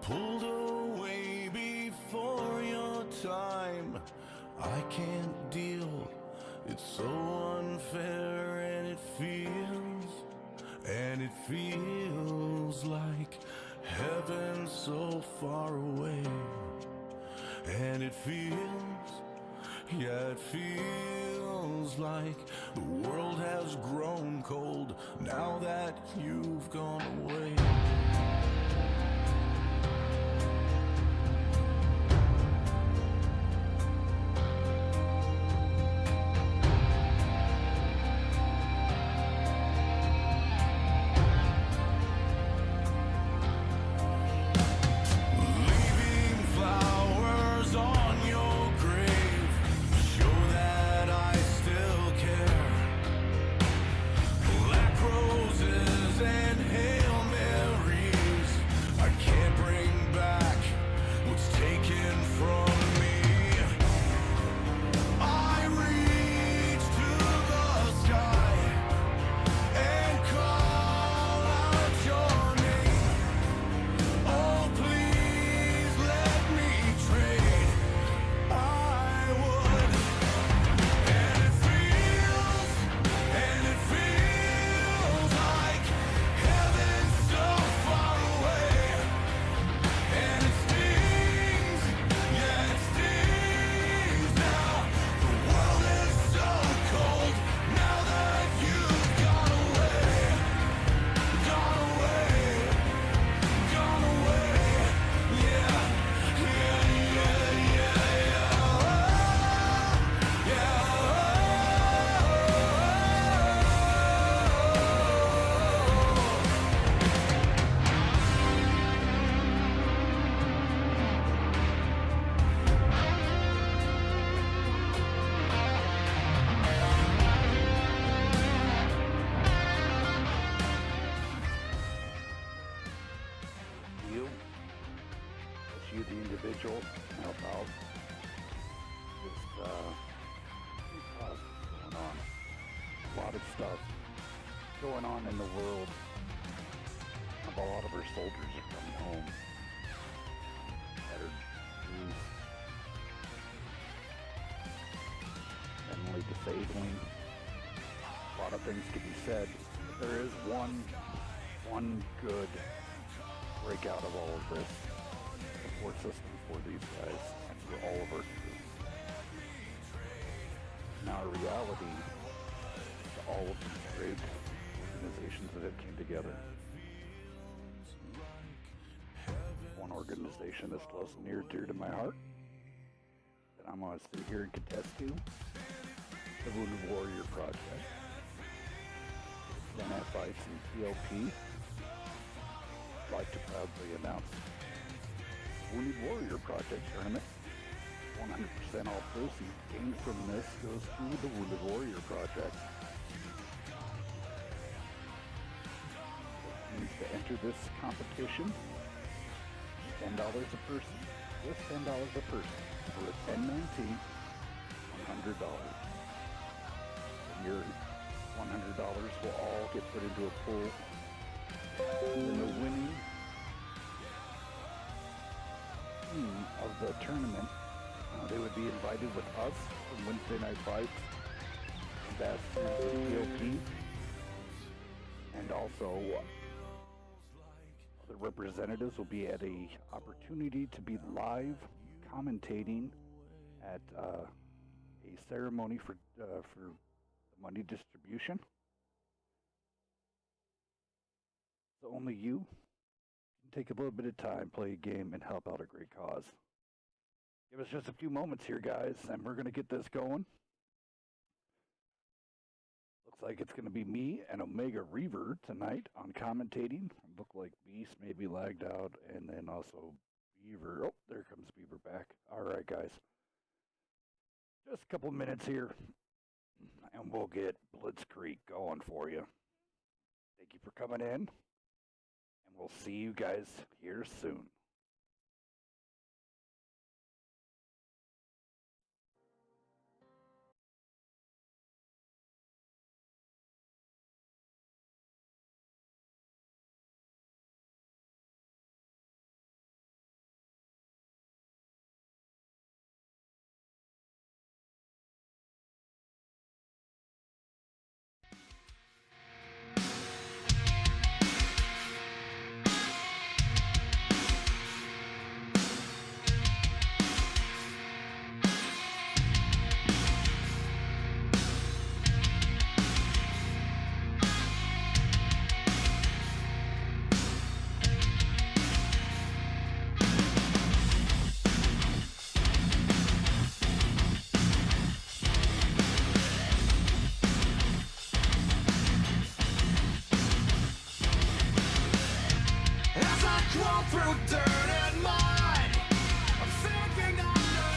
pulled away before your time. I can't deal, it's so unfair, and it feels like heaven so far away. And it feels, yeah, it feels like the world has grown cold now that you've gone away. You, the individual, help out. Just going on. A lot of stuff going on in the world. A lot of our soldiers are coming home. Battered, bruised, mentally disabling. A lot of things could be said. But there is one good breakout of all of this. Support system for these guys and for all of our troops. Now a reality to all of these great organizations that have came together. One organization that's close and near dear to my heart that I'm going to sit here and contest to, the Wounded Warrior Project. NFIs and PLP. I'd like to proudly announce Wounded Warrior Project Tournament. 100% all proceeds gained from this goes through the Wounded Warrior Project. To enter this competition, $10 a person. Just $10 a person. For a 1019, $100. And your $100 will all get put into a pool. And the winning of the tournament, they would be invited with us from Wednesday Night Fights, Ambassadors of PLP, and also other representatives will be at a opportunity to be live commentating at a ceremony for the money distribution. So only you can take a little bit of time, play a game, and help out a great cause. Give us just a few moments here, guys, and we're going to get this going. Looks like it's going to be me and Omega Reaver tonight on commentating. Look like Beast may be lagged out, and then also Beaver. Oh, there comes Beaver back. All right, guys. Just a couple minutes here, and we'll get Blitzkrieg going for you. Thank you for coming in, and we'll see you guys here soon. through dirt and mud. I'm sinking under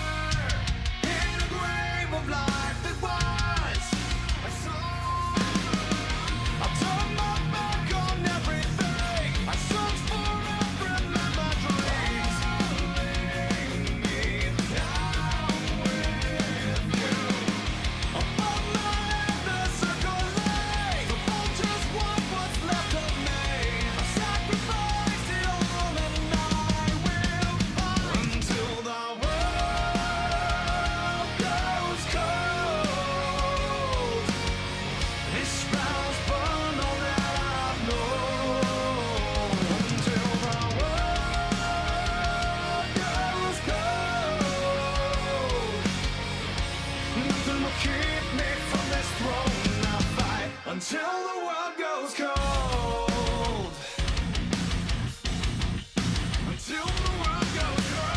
in a grave of life that was. I've turned my back on everything. I search for every man my dreams. Down with you. Above my head the circle lay. The vultures want what's left of me. I sacrificed it all and I will fight until the world goes cold. These spells burn all that I've known until the world goes cold. Nothing will keep me from this throne. I'll fight until the world goes cold. Until the world goes cold.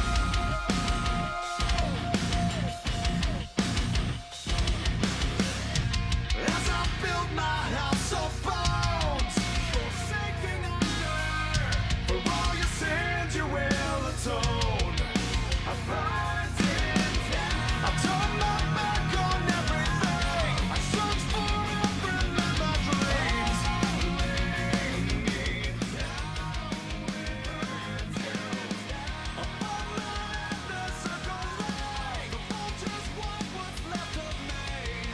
As I build my house of bones, forsaking under, for all your sins you will atone. I burned it down. I turned my back on everything. I search for every man my dreams. Above my head the circle lay. The vultures want what's left of me.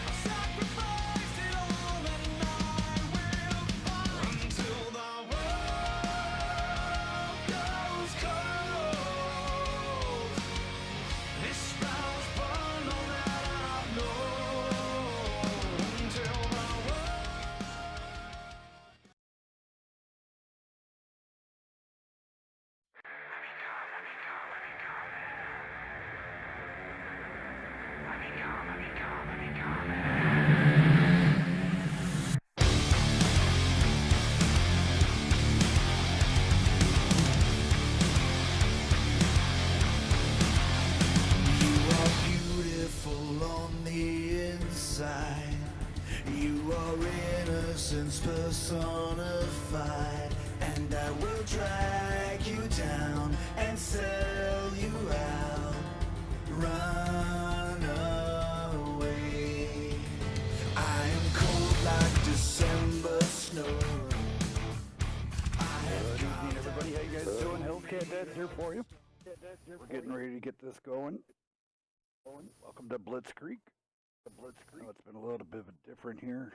I sacrificed it all and I will fight until the world goes cold. These spells burn all that I've known until the world. You are beautiful on the inside. You are innocence personified. And I will drag you down and sell you out. Run away. I am cold like December snow. Good evening, everybody. How you guys doing? Hellcat Dad here for you. We're getting ready to get this going. Welcome to Blitz Creek. Oh, it's been a little bit different here.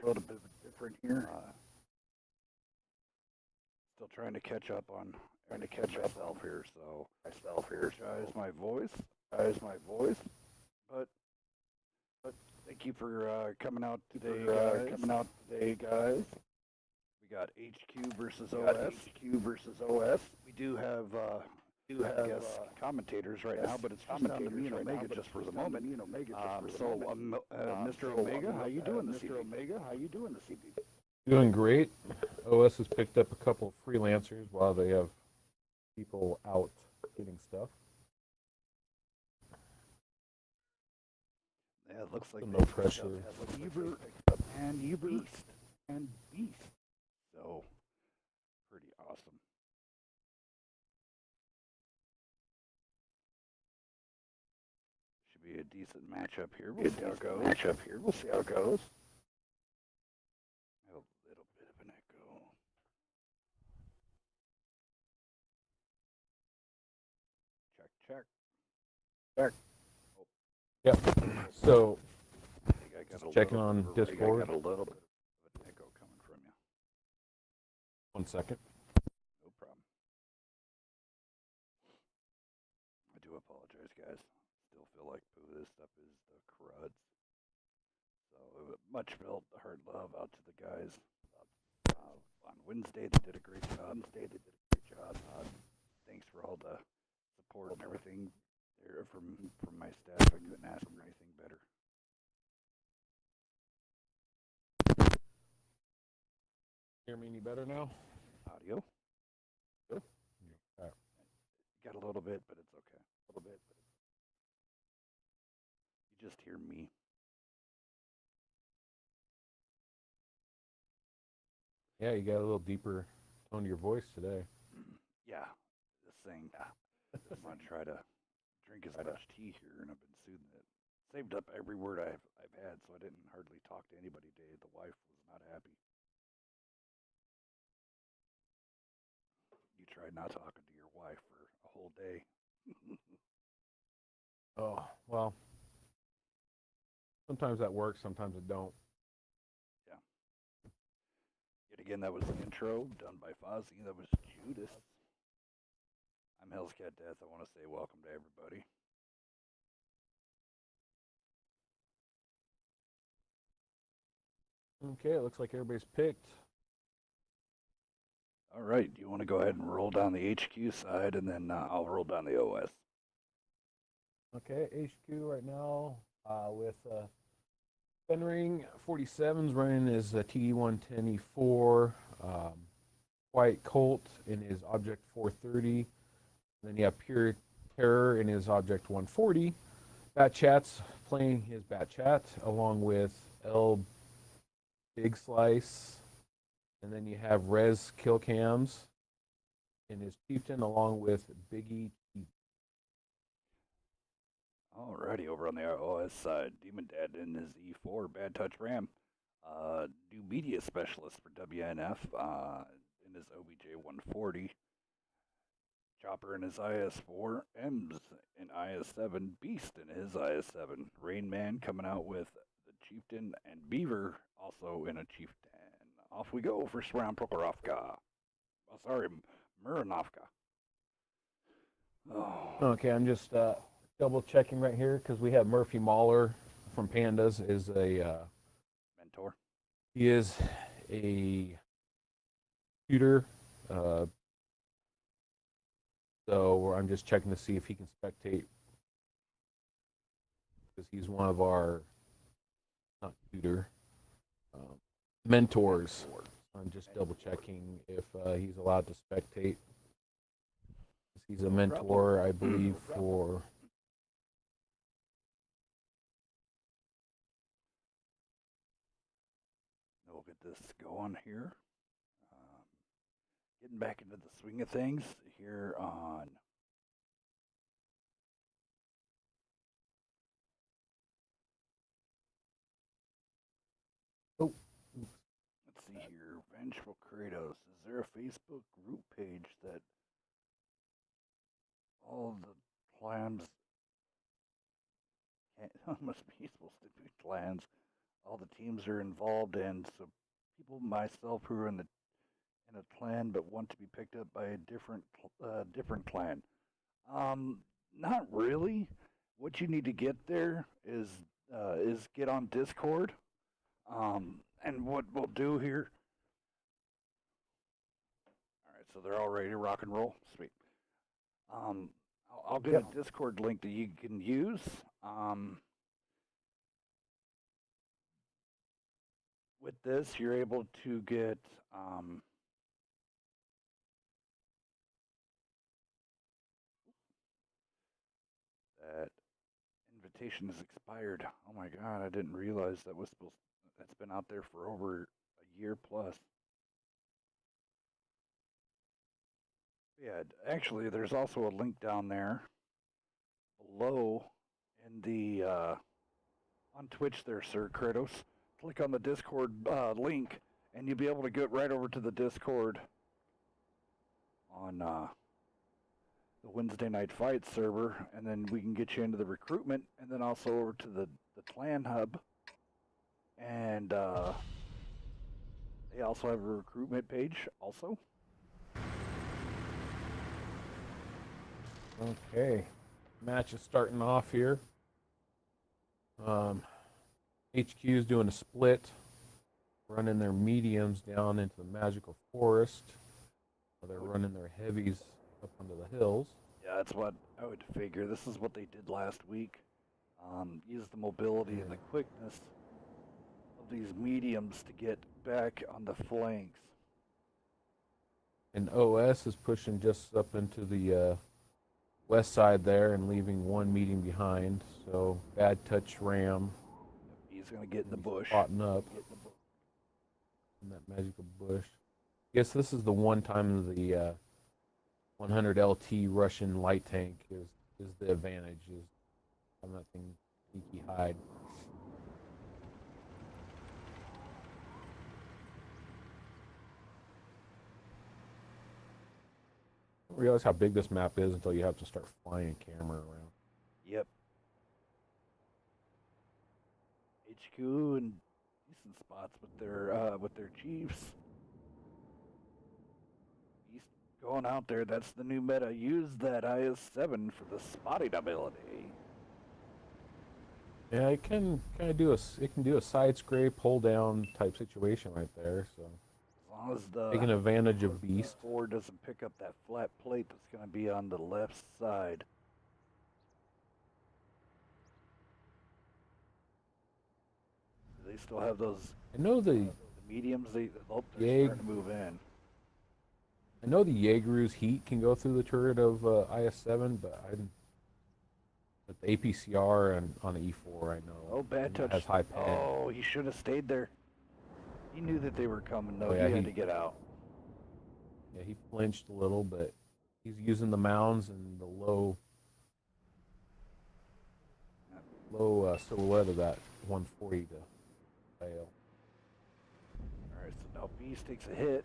Still trying to catch up myself here. So apologize my voice. But thank you for coming out today, guys. We got HQ versus OS. We do have guest commentators right now, but it's just down to me and Omega just for the moment. Mr. Omega, how you doing this evening? Doing great. OS has picked up a couple of freelancers while they have people out getting stuff. Yeah, it looks like No they pressure. have Eber and Beast. So pretty awesome. Should be a decent matchup here. We'll see how it goes. Have a little bit of an echo. Check. Yep. So I think I got Just checking little on bit of Discord. I got a little bit of an echo coming from you. 1 second. No problem. I do apologize, guys. Still feel like this stuff is the cruds. So much felt heart love out to the guys. On Wednesday, they did a great job. Thanks for all the support and everything there from my staff. I couldn't ask for anything better. Hear me any better now? Audio? Yeah. Got a little bit, but it's okay. You just hear me. Yeah, you got a little deeper tone to your voice today. Yeah, sing. I'm gonna try to drink as much tea here, and I've been soothing it. Saved up every word I've had, so I didn't hardly talk to anybody today. The wife was not happy. You try not talking to your wife for a whole day. Oh, well, sometimes that works, sometimes it don't. Yeah. Yet again, that was the intro done by Fozzy. That was Judas. I'm Hell's Cat Death. I want to say welcome to everybody. Okay, it looks like everybody's picked. All right. Do you want to go ahead and roll down the HQ side, and then I'll roll down the OS? Okay, HQ right now with Fenring 47's running his TD110E4, White Colt in his Object 430. Then you have Pure Terror in his Object 140. Bat Chat's playing his Bat Chat along with L Big Slice. And then you have Rez Killcams in his Chieftain along with Biggie. Alrighty, over on the OS side, Demon Dad in his E4, Bad Touch Ram. New media specialist for WNF in his OBJ 140. Chopper in his IS4, Ems in IS7, Beast in his IS7, Rain Man coming out with the Chieftain, and Beaver also in a Chieftain. Off we go, first round Prokorovka. Oh, sorry, Muranovka. Oh. Okay, I'm just double checking right here because we have Murphy Mahler from Pandas is a Mentor. he is a tutor. So I'm just checking to see if he can spectate because he's one of our not tutor mentors. I'm just double checking if he's allowed to spectate. He's a mentor, I believe, for. We'll get this going here. Getting back into the swing of things here on Oh. Let's see here. Vengeful Kratos. Is there a Facebook group page that all the clans must be supposed to be clans? All the teams are involved in, so people, myself, who are in a clan but want to be picked up by a different clan. Not really. What you need to get there is get on Discord. And what we'll do here. All right, so they're all ready to rock and roll. Sweet. I'll get a Discord link that you can use. With this, you're able to get that invitation is expired. Oh my god, I didn't realize that was supposed. That's been out there for over a year plus. Yeah, actually, there's also a link down there below in the on Twitch there, Sir Kratos. Click on the Discord link, and you'll be able to get right over to the Discord on the Wednesday Night Fight server, and then we can get you into the recruitment, and then also over to the clan hub. And they also have a recruitment page also. Okay, match is starting off here. HQ is doing a split, running their mediums down into the magical forest. They're running their heavies up onto the hills. Yeah, that's what I would figure. This is what they did last week. Use the mobility and the quickness of these mediums to get back on the flanks. And OS is pushing just up into the west side there and leaving one medium behind. So Bad Touch Ram. He's going to get in the bush. Spotting up in that magical bush. Guess this is the one 100 LT Russian light tank is the advantage. Is having that thing sneaky hide. I don't realize how big this map is until you have to start flying a camera around. Yep. HQ and decent spots with their chiefs. Beast going out there. That's the new meta. Use that IS-7 for the spotting ability. Yeah, it can kind of do it can do a side scrape, hold down type situation right there. So As long as the taking advantage of Beast. E4 doesn't pick up that flat plate that's going to be on the left side. They still have those I know the mediums. They're Yay. starting to move in. I know the Jaeger's heat can go through the turret of IS-7, but the APCR and on the E4, I know. Oh, bad touch. Has high pen. Oh, he should have stayed there. He knew that they were coming, though. Oh, yeah, he had he- to get out. Yeah, he flinched a little, but he's using the mounds and the low silhouette of that 140 to fail. All right, so now Beast takes a hit.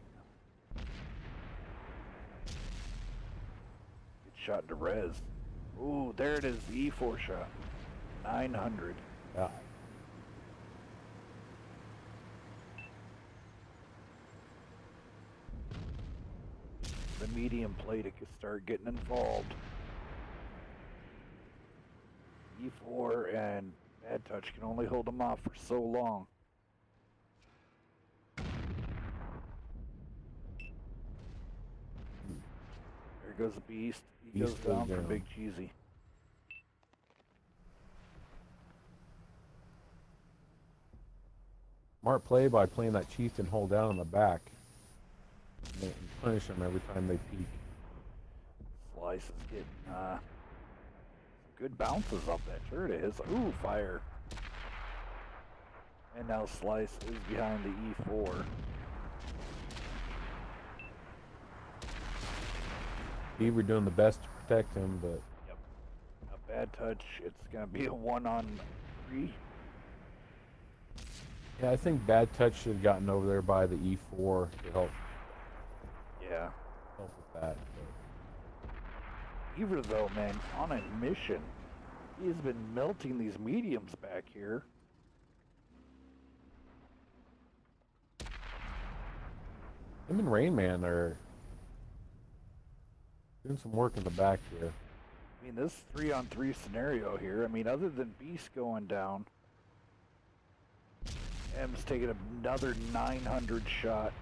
Good shot into res. Ooh, there it is, the E4 shot. 900. Yeah. The medium plate, it could start getting involved. E4 and bad touch can only hold them off for so long. There goes the Beast. He Beast goes down goes for down. Big Cheesy. Smart play by playing that chieftain hold down in the back and punish them every time they peek. Slice is getting good bounces off that turret of his. Ooh, fire. And now Slice is behind the E4. Beaver doing the best to protect him, but A bad touch. It's going to be a 1-on-3. yeah, I think Bad Touch should have gotten over there by the E4 to help Yeah. with that. Beaver, though, man, on a mission. He has been melting these mediums back here. Him and Rain Man are doing some work in the back here. I mean, this 3-on-3 scenario here, I mean, other than Beast going down, M's taking another 900 shot.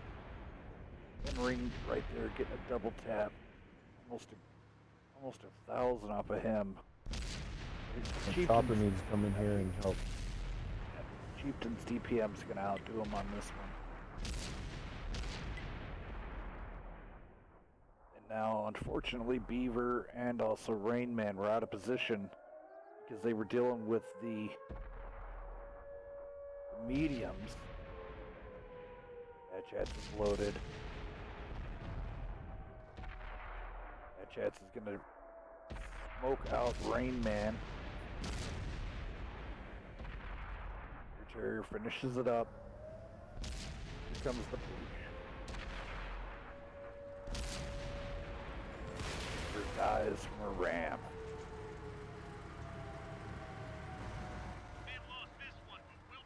And Ring right there getting a double tap. Almost a 1,000 off of him. And Chopper needs to come in here and help. Chieftain's DPM's going to outdo him on this one. And now, unfortunately, Beaver and also Rain Man were out of position because they were dealing with the mediums. That Chats is loaded. That Chats is going to smoke out Rain Man. Your Terrier finishes it up. Here comes the push. Beaver dies from a ram.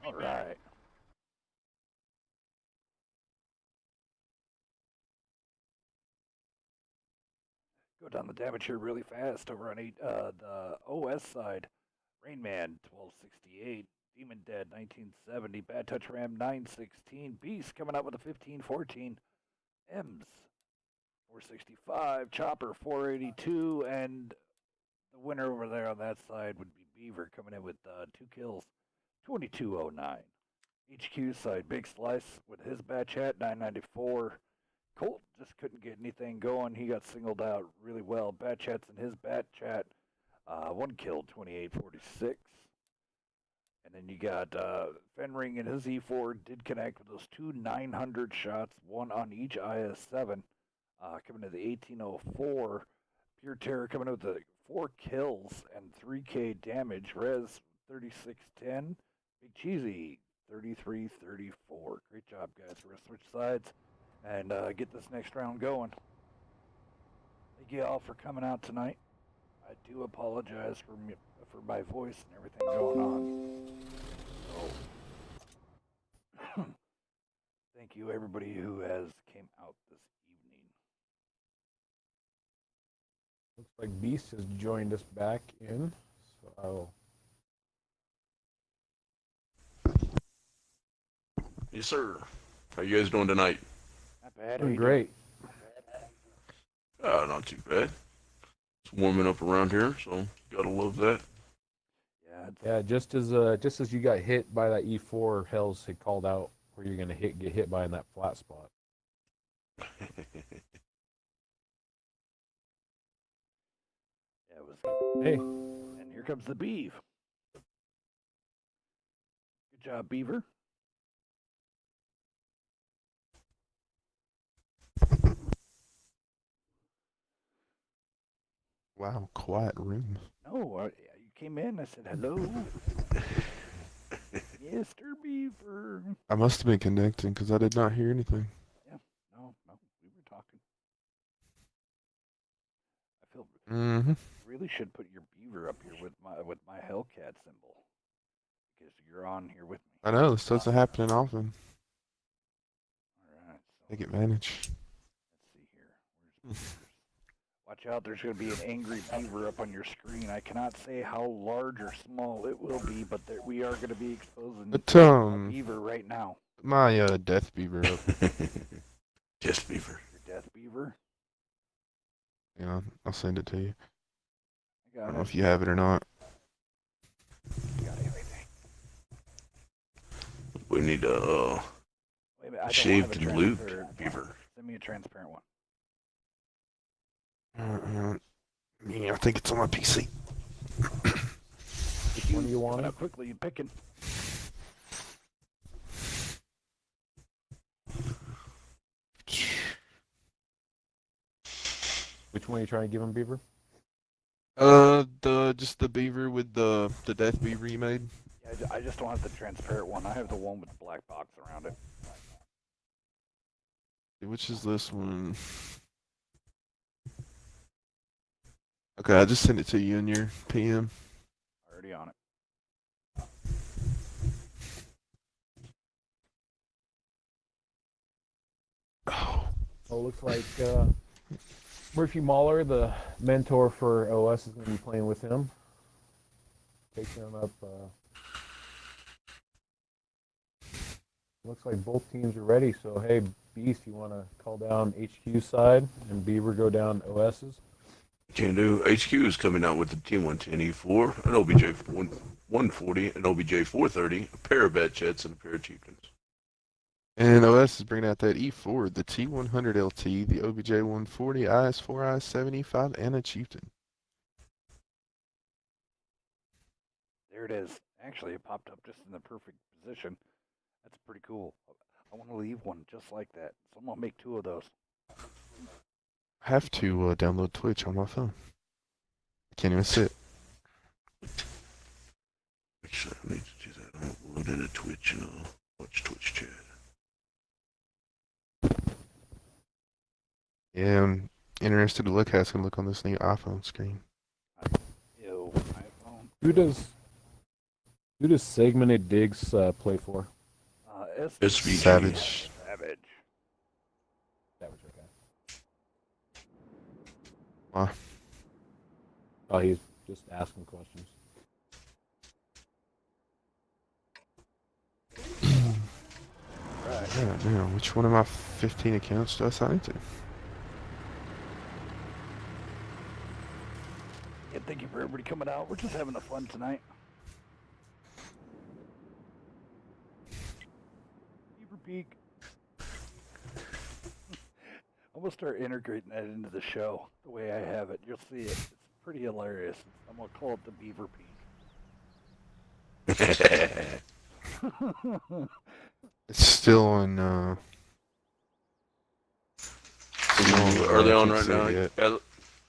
All right. Go down the damage here really fast over on the OS side. Rain Man 1268, Demon Dead 1970, Bad Touch Ram 916, Beast coming out with a 1514, M's 465, Chopper 482, and the winner over there on that side would be Beaver coming in with 2 kills, 2209. HQ side, Big Slice with his Bat Chat 994. Colt just couldn't get anything going. He got singled out really well. Bat Chat's in his Bat Chat. 1 kill, 2846. And then you got Fenring and his E4 did connect with those 2 900 shots, one on each IS-7. coming to the 1804. Pure Terror coming out with the 4 kills and 3K damage. Rez 3610. Big Cheesy 3334. Great job, guys. We're going to switch sides and get this next round going. Thank you all for coming out tonight. I do apologize for my voice and everything going on. So, thank you everybody who has came out this evening. Looks like Beast has joined us back in. So Yes, sir. How you guys doing tonight? Not bad. doing great. Not too bad. It's warming up around here, so gotta love that. Yeah, just as you got hit by that E4, Hells had called out where you're gonna get hit by in that flat spot. Yeah, it was good. Hey, And here comes the Beeve. Good job, Beaver. Wow, quiet room. No, you came in. I said hello, Mr. Beaver. I must have been connecting because I did not hear anything. No, we were talking. I feel Mm-hmm. really should put your beaver up here with my Hellcat symbol because you're on here with me. I know, this doesn't happen often. All right. So Take advantage. let's see here. Where's beavers? Watch out, there's going to be an angry beaver up on your screen. I cannot say how large or small it will be, but we are going to be exposing But, a beaver right now. my death beaver up. Yes, Beaver. Your death beaver? Yeah, I'll send it to you. I I got don't know it. if you have it or not. Got everything. We need Wait a minute, I don't shaved have a and lubed transparent beaver. one. Send me a transparent one. Yeah, I think it's on my PC. which one do you want? How quickly you picking? Which one are you trying to give him, Beaver? Just the beaver with the death beaver you made. Yeah, I just don't have the transparent one. I have the one with the black box around it. Which is this one? Okay, I just sent it to you in your PM. Already on it. Oh, Oh, looks like Murphy Mahler, the mentor for OS, is going to be playing with him. Taking him up. Looks like both teams are ready. So, hey, Beast, you want to call down HQ side and Beaver go down OS's? Can do. HQ is coming out with the T110 E4, an OBJ 140, an OBJ 430, a pair of bat jets, and a pair of chieftains. and OS is bringing out that E4, the T100 LT, the OBJ 140, IS4, IS75, and a Chieftain. There it is. Actually, it popped up just in the perfect position. That's pretty cool. I want to leave one just like that. So I'm going to make 2 of those. I have to download Twitch on my phone. I can't even sit. Actually, I need to do that. I'm going to load into Twitch and watch Twitch chat. Yeah, I'm interested to look how it's going to look on this new iPhone screen. Ew, iPhone. Who does Segmented Diggs play for? SVG. Savage. Savage. That was okay. Why? Oh, he's just asking questions. Right. Yeah, now, which one of my 15 accounts do I sign into? Yeah, thank you for everybody coming out. We're just having a fun tonight. Beaver Peak. I'm going to start integrating that into the show the way I have it. You'll see it. It's pretty hilarious. I'm going to call it the Beaver Peak. It's still on. Are they on I right can't now? see it Yeah,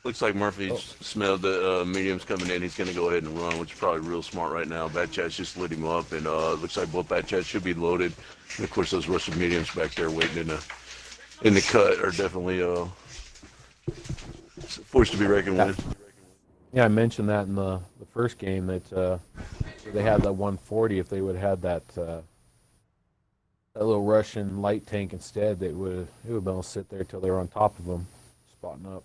looks like Murphy's smelled the mediums coming in. He's going to go ahead and run, which is probably real smart right now. Bat Chat's just lit him up, and looks like both Bat Chats should be loaded. And of course, those Russian mediums back there waiting in the cut are definitely forced to be reckoned with. Yeah, I mentioned that in the first game that they had that 140. If they would have had that little Russian light tank instead, it would have been able to sit there till they were on top of them, spotting up.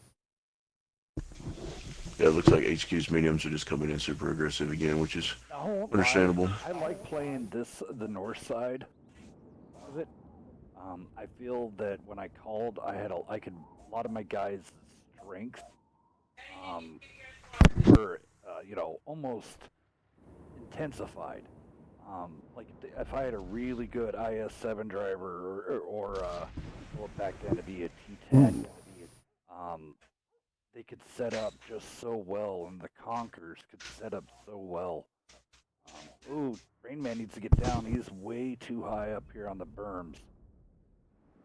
Yeah, it looks like HQ's mediums are just coming in super aggressive again, which is No, understandable. I like playing the north side of it. I feel that when I called, a lot of my guys' strengths were almost intensified. If I had a really good IS-7 driver well, back then to be a T10, they could set up just so well, and the Conkers could set up so well. Rain Man needs to get down. He's way too high up here on the berms.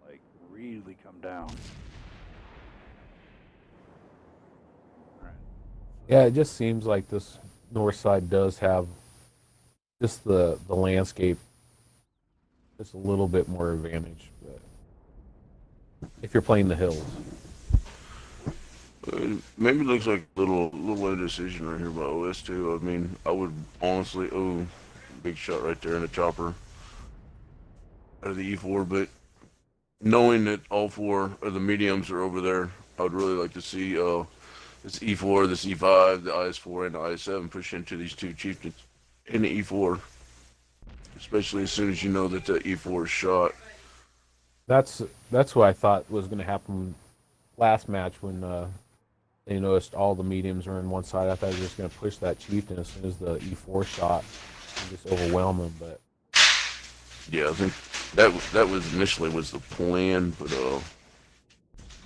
Like, really come down. Alright. Yeah, it just seems like this north side does have just the landscape just a little bit more advantage. But if you're playing the hills. Maybe it looks like a little indecision right here by OS too. I mean, I would honestly, big shot right there in the chopper out of the E4, but knowing that all four of the mediums are over there, I would really like to see this E4, this E5, the IS4, and the IS7 push into these two chieftains in the E4, especially as soon as you know that the E4 is shot. That's what I thought was going to happen last match when they noticed all the mediums were in one side. I thought they were just going to push that chieftain as soon as the E4 shot and just overwhelm him. But yeah, I think that was initially was the plan, but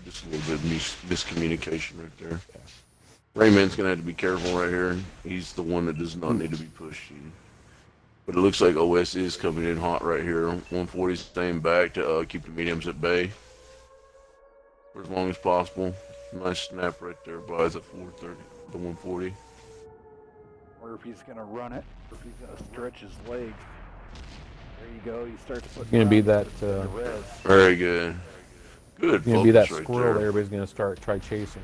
just a little bit of miscommunication right there. Yeah. Rayman's gonna have to be careful right here. He's the one that does not need to be pushed. But it looks like OS is coming in hot right here. 140 staying back to keep the mediums at bay for as long as possible. Nice snap right there by the 430, the 140. Murphy's gonna run it. Murphy's gonna stretch his legs. There you go. He starts putting. it's going to be that the res. Very good. Good going to be that focus right squirrel that there. everybody's going to try chasing.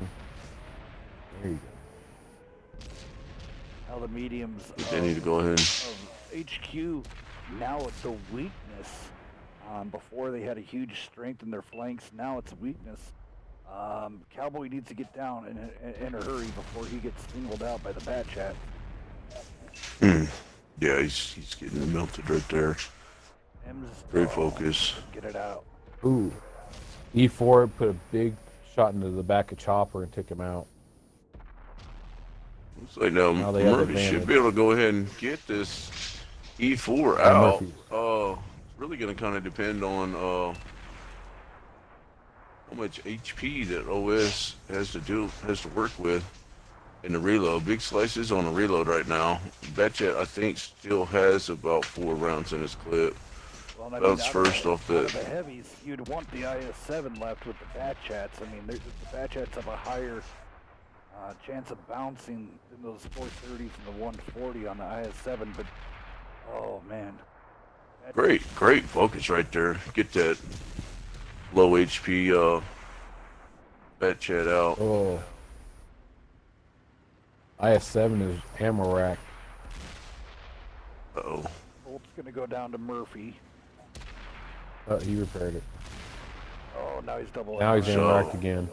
There you go. Now the mediums They need to go ahead. of HQ. Now it's a weakness. Before they had a huge strength in their flanks. Now it's a weakness. Cowboy needs to get down in a hurry before he gets singled out by the Bat Chat. Yeah, he's getting melted right there. M's Great focus. Get it out. Ooh. E4 put a big shot into the back of Chopper and took him out. Looks like now Now they have Murphy should advantage. be able to go ahead and get this E4 Yeah, out. Murphy. It's really going to kind of depend on how much HP that OS has to work with in the reload. Big slices on the reload right now. Batchat, I think, still has about 4 rounds in his clip. Well, I mean, Bounce out first of off out of the. the heavies, you'd want the IS-7 left with the Bat Chats. I mean, the Bat Chats have a higher chance of bouncing than those 430s and the 140 on the IS-7. But oh man, Great focus right there. Get that low HP Batchat out. Oh. IS-7 is ammo rack. Uh-oh. Bolt's gonna go down to Murphy. He repaired it. Oh, now he's double. Now he's So- ammo racked again.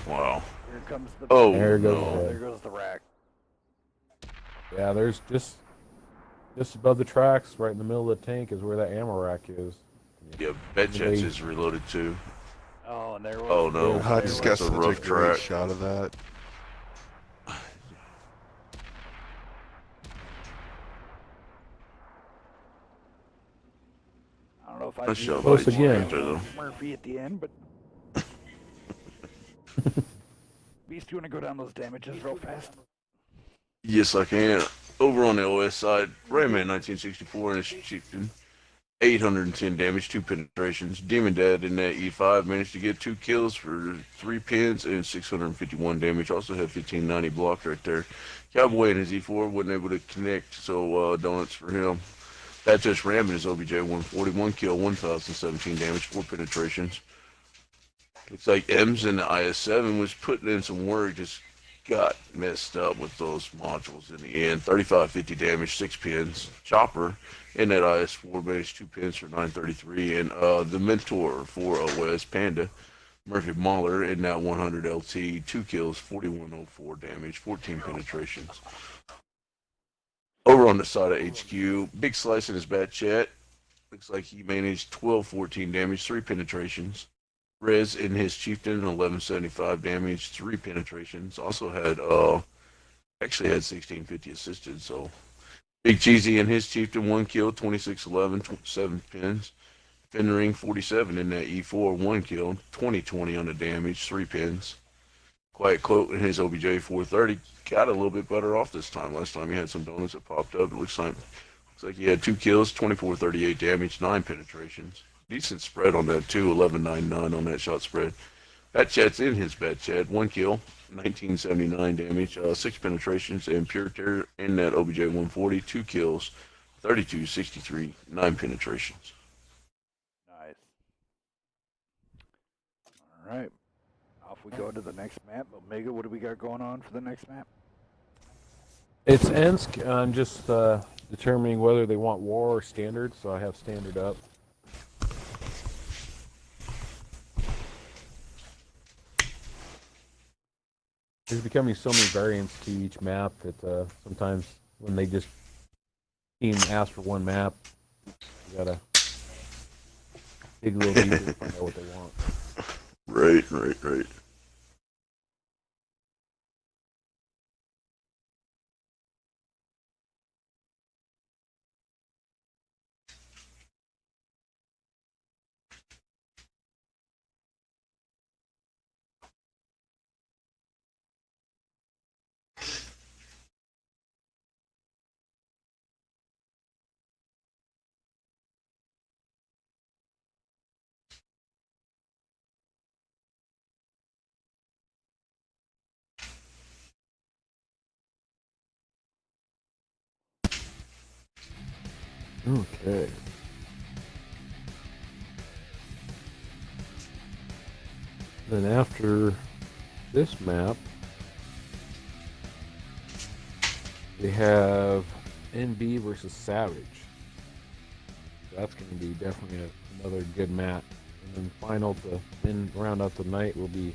Wow. Here comes the. Oh, There goes no. the- There goes the rack. Yeah, there's just above the tracks, right in the middle of the tank, is where that ammo rack is. Yeah, Batchats is reloaded too. Oh, and there was. Oh, no. there I was- just there got was- a such a rough great track. shot of that. I don't know if I Nice do shot Close by again. right there, though. Murphy at the end, but. Beast, you want to go down those damages real fast? Yes, I can. Over on the OS side, Rayman 1964 and his chieftain 810 damage, 2 penetrations. Demon Dad in that E5 managed to get 2 kills for 3 pins and 651 damage. Also had 1590 blocked right there. Cowboy in his E4 wasn't able to connect, so donuts for him. That just Ram in his OBJ 141 kill, 1017 damage, 4 penetrations. Looks like M's in the IS7 was putting in some work, just got messed up with those modules in the end. 3550 damage, 6 pins. Chopper in that IS4 managed 2 pins for 933. And the mentor for OS, Panda, Murphy Mahler in that 100 LT, 2 kills, 4104 damage, 14 penetrations. Over on the side of HQ, Big Slice in his bat chat. Looks like he managed 1214 damage, 3 penetrations. Rez in his Chieftain, 1175 damage, 3 penetrations. Also had, actually had 1650 assisted, so. Big Cheesy in his Chieftain, 1 kill, 2611, 7 pins. Fendering, 47 in that E4, 1 kill, 2020 on the damage, 3 pins. Quiet Quote in his OBJ 430 got a little bit better off this time. Last time he had some donuts that popped up. It looks like he had 2 kills, 2438 damage, 9 penetrations. Decent spread on that too, 1199 on that shot spread. Bat Chat's in his Bat Chat, 1 kill, 1979 damage, 6 penetrations, and Pure Terror in that OBJ 140, 2 kills, 3263, 9 penetrations. Nice. All right. Off we go to the next map. Omega, what do we got going on for the next map? It's Ensk. I'm just determining whether they want war or standard, so I have standard up. There's becoming so many variants to each map that sometimes when they just team ask for one map, you gotta dig a little deeper to find out what they want. Right. Okay. Then after this map, we have NB versus Savage. That's going to be definitely another good map. And then final to then round out the night will be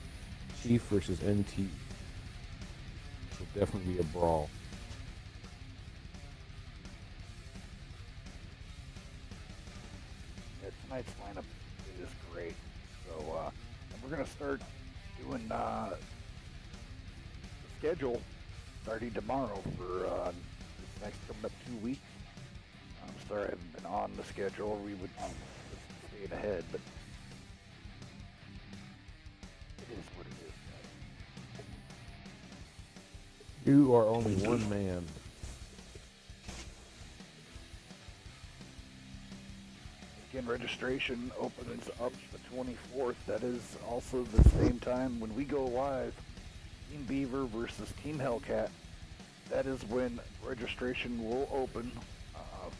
Chief versus NT. Will definitely be a brawl. Yeah, tonight's lineup is great. So and we're gonna start doing the schedule starting tomorrow for this next coming up 2 weeks. I'm sorry I haven't been on the schedule. We would stayed ahead, but it is what it is. You are only one man. Again, registration opens up the 24th. That is also the same time when we go live. Team Beaver versus Team Hellcat. That is when registration will open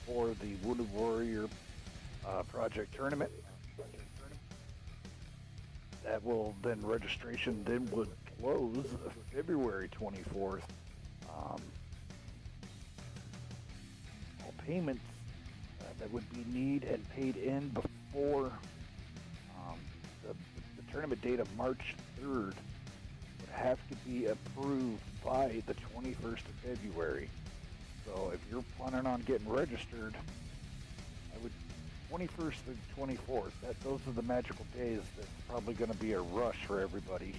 for the Wounded Warrior Project Tournament. That will then registration then would close February 24th. All payments that would be need and paid in before the tournament date of March 3rd would have to be approved by the 21st of February. So if you're planning on getting registered, I would 21st and 24th. Those are the magical days. That's probably going to be a rush for everybody.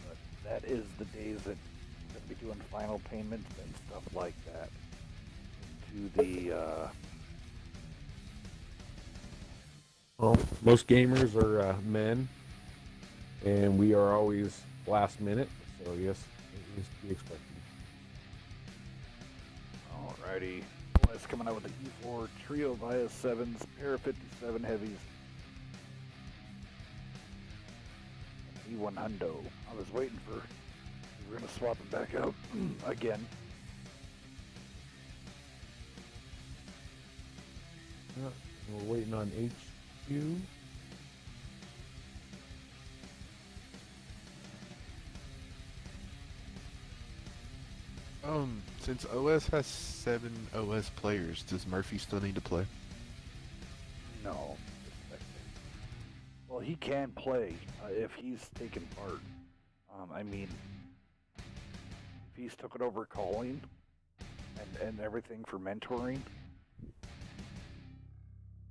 But that is the days that we're going to be doing final payments and stuff like that to the. Well, most gamers are men, and we are always last minute. So yes, it is to be expected. Alrighty, OS coming out with an E4 trio of IS-7s, pair of 57 heavies, and E1 Hundo. I was waiting for, we're going to swap it back out again. Yeah, we're waiting on HQ. Since OS has 7 OS players, does Murphy still need to play? No. Well, he can play if he's taken part. I mean, if he's took it over calling and everything for mentoring.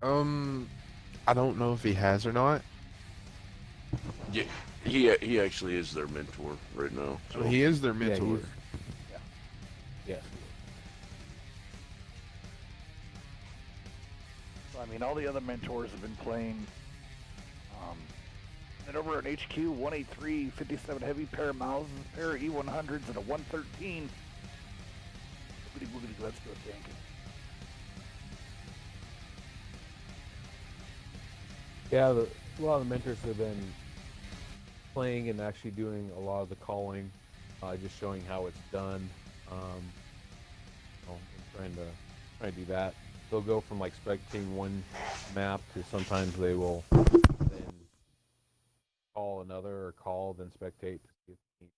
I don't know if he has or not. Yeah, he actually is their mentor right now. So He is their Yeah, mentor. Yes. So, I mean, all the other mentors have been playing. And over at HQ, 183, 57 heavy, pair of Mauses, pair of E100s, and a 113. Boogity boogity, let's go tanking. Yeah, a lot of the mentors have been playing and actually doing a lot of the calling, just showing how it's done. I'm trying to do that. They'll go from like spectating one map to sometimes they will then call another or call then spectate to see if the team.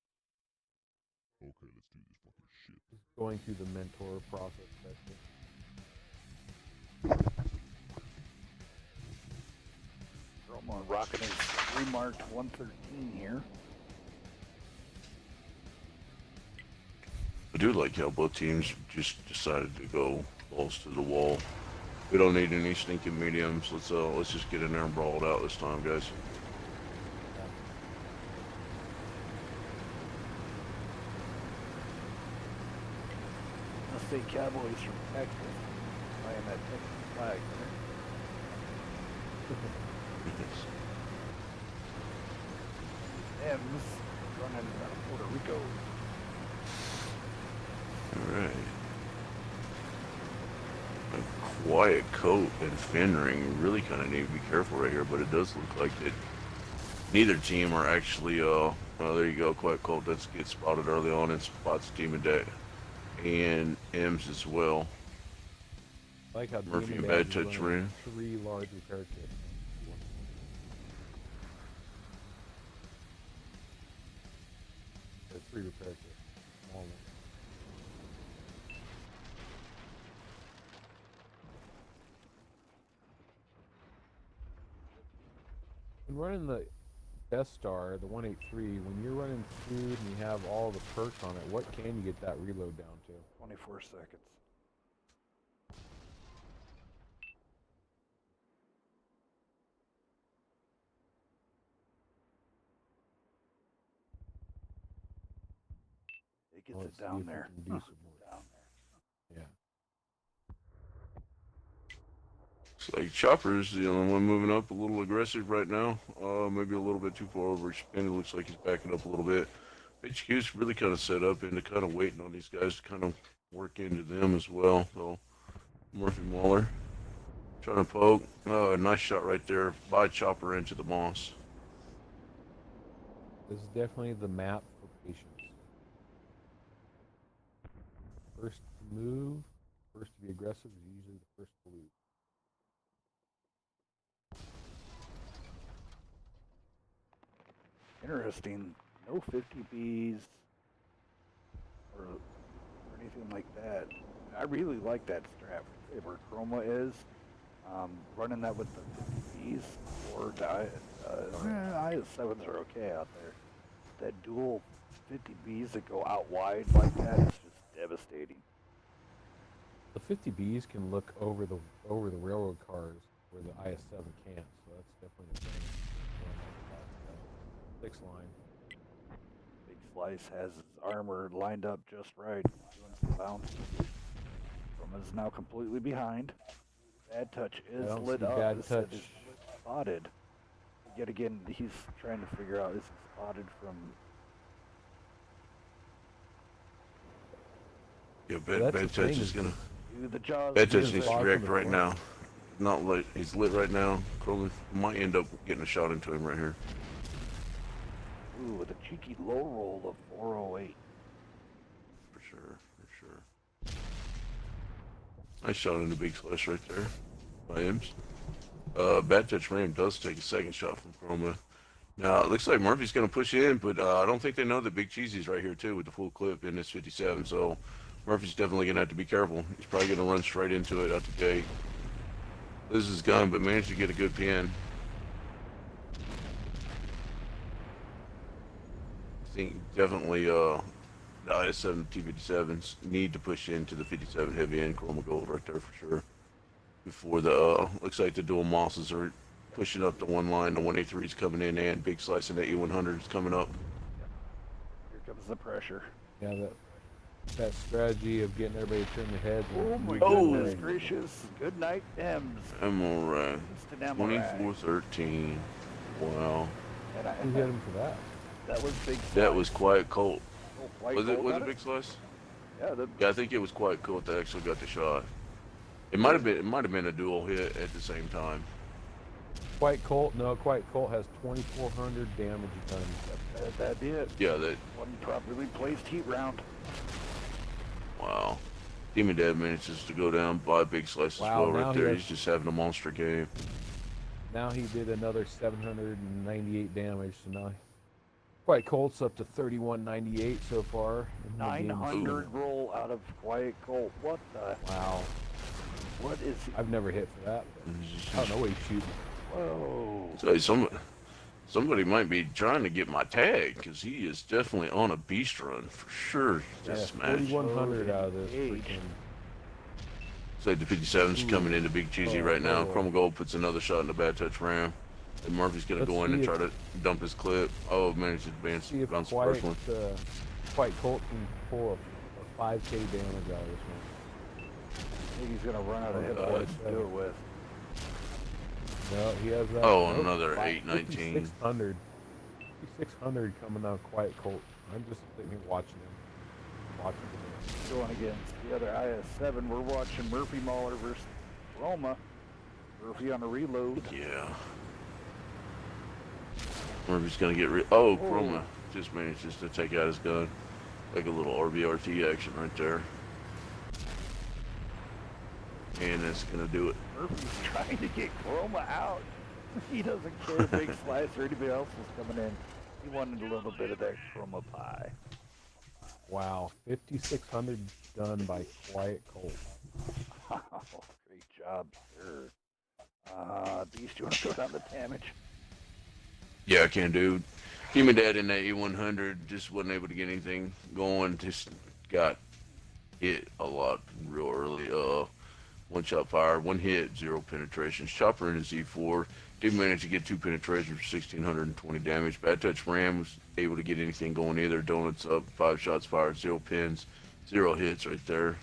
Okay, let's do this fucking shit. Just going through the mentor process. That's it. Roma rocking his remarked 113 here. I do like how both teams just decided to go balls to the wall. We don't need any sneaking mediums. Let's just get in there and brawl it out this time, guys. The state Cowboys from Texas playing that Texas flag there. M's running out of Puerto Rico. Alright. A quiet coat and fin ring. Really kind of need to be careful right here, but it does look like that neither team are actually, well, there you go, quiet coat does get spotted early on and spots Team of Day and M's as well. I like how Murphy Demon and Dash Bad is Touch running ring. 3 large repair kits. There's 3 repair kits. Small one. When running the Death Star, the 183, when you're running food and you have all the perks on it, what can you get that reload down to? 24 seconds. It gets Let's it see down if we there. can do some more. Down there. Yeah. It's like Chopper's the only one moving up a little aggressive right now. Maybe a little bit too far overextended. Looks like he's backing up a little bit. HQ's really kind of set up into kind of waiting on these guys to kind of work into them as well. So Murphy Waller trying to poke. Oh, a nice shot right there by Chopper into the moss. This is definitely the map for patience. First to move, first to be aggressive is usually the first to lose. Interesting. No 50Bs or anything like that. I really like that strap. Where Chroma is, running that with the 50Bs or IS-7s are okay out there. That dual 50Bs that go out wide like that is just devastating. The 50Bs can look over the railroad cars where the IS-7 can't, so that's definitely a thing. Six line. Big Slice has his armor lined up just right, doing some bounce. Roma's now completely behind. Bad Touch I is don't lit see up. Bad It said Touch. it's spotted. Yet again, he's trying to figure out is he spotted from. Yeah, Well, that's Bad the thing Touch is is gonna. Do the jaws. Bad touch music. needs to Box react on the right floor. now. Not lit. He's lit right now. Crowley might end up getting a shot into him right here. Ooh, with a cheeky low roll of 408. For sure. Nice shot in the big splash right there by Ems. Bad touch Ram does take a second shot from Chroma. Now, it looks like Murphy's going to push in, but I don't think they know that Big Cheesy's right here, too, with the full clip in this 57. So, Murphy's definitely going to have to be careful. He's probably going to run straight into it out the gate. Loses his gun, but managed to get a good pin. I think definitely the IS-7 T-57s need to push into the 57 heavy end Chroma Gold right there for sure. Before the, looks like the dual Mosses are pushing up the one line, the 183 is coming in, and Big Slice and the E100 is coming up. Here comes the pressure. Yeah, that strategy of getting everybody to turn their heads. Oh my Oh. goodness gracious. Good night, Ems. I'm alright. Instant MRI. 24-13. Wow. And I, Who hit him for that? that was big. That was Quiet Colt. Oh, White Was it Bolt was got it Big Slice? Yeah, the Yeah, I think it was Quiet Colt that actually got the shot. It might have been a dual hit at the same time. White Colt? No, White Colt has 2,400 damage done. that did. Yeah, that One properly placed heat round. wow. Demon Dad manages to go down by Big Slice Wow, as well now right he there. has- He's just having a monster game. Now he did another 798 damage. So now White Colt's up to 3198 so far. in the game. 900 roll out of Quiet Colt. What the? Wow. What is he? I've never hit for that. I don't know what he's shooting. Whoa. So somebody might be trying to get my tag because he is definitely on a beast run for sure. Yeah, This match. 4,100 out of this Age. freaking. Say the 57's coming into Big Cheesy Oh, right now. boy. Chroma Gold puts another shot in the bad touch Ram. And Murphy's gonna Let's go in and see try if- to dump his clip. Oh, managed to advance See if bounce the White, first one. White Colt can pull a 5K damage out of this one. I think he's gonna run out of hit God. points to do it with. No, he has that. Oh, nope, another five- 819. 5,600. 5,600 coming out of Quiet Colt. I'm just sitting here watching him. Watching him. Going against the other IS-7. We're watching Murphy Mahler versus Roma. Murphy on a reload. Yeah. Murphy's gonna get oh, Chroma just manages to take out his gun. Like a little RBRT action right there. And that's gonna do it. Murphy's trying to get Chroma out. He doesn't care if Big Slice or anybody else was coming in. He wanted a little bit of that Chroma pie. Wow, 5,600 done by Quiet Colt. Great job, sir. Beast, you want to throw down the damage? Yeah, I can do. Demon Dad in that E100 just wasn't able to get anything going. Just got hit a lot real early. One shot fire, one hit, 0 penetrations. Chopper in his E4 did manage to get 2 penetrations for 1,620 damage. Bad Touch Ram was able to get anything going either. Donuts up, 5 shots fired, 0 pins, 0 hits right there.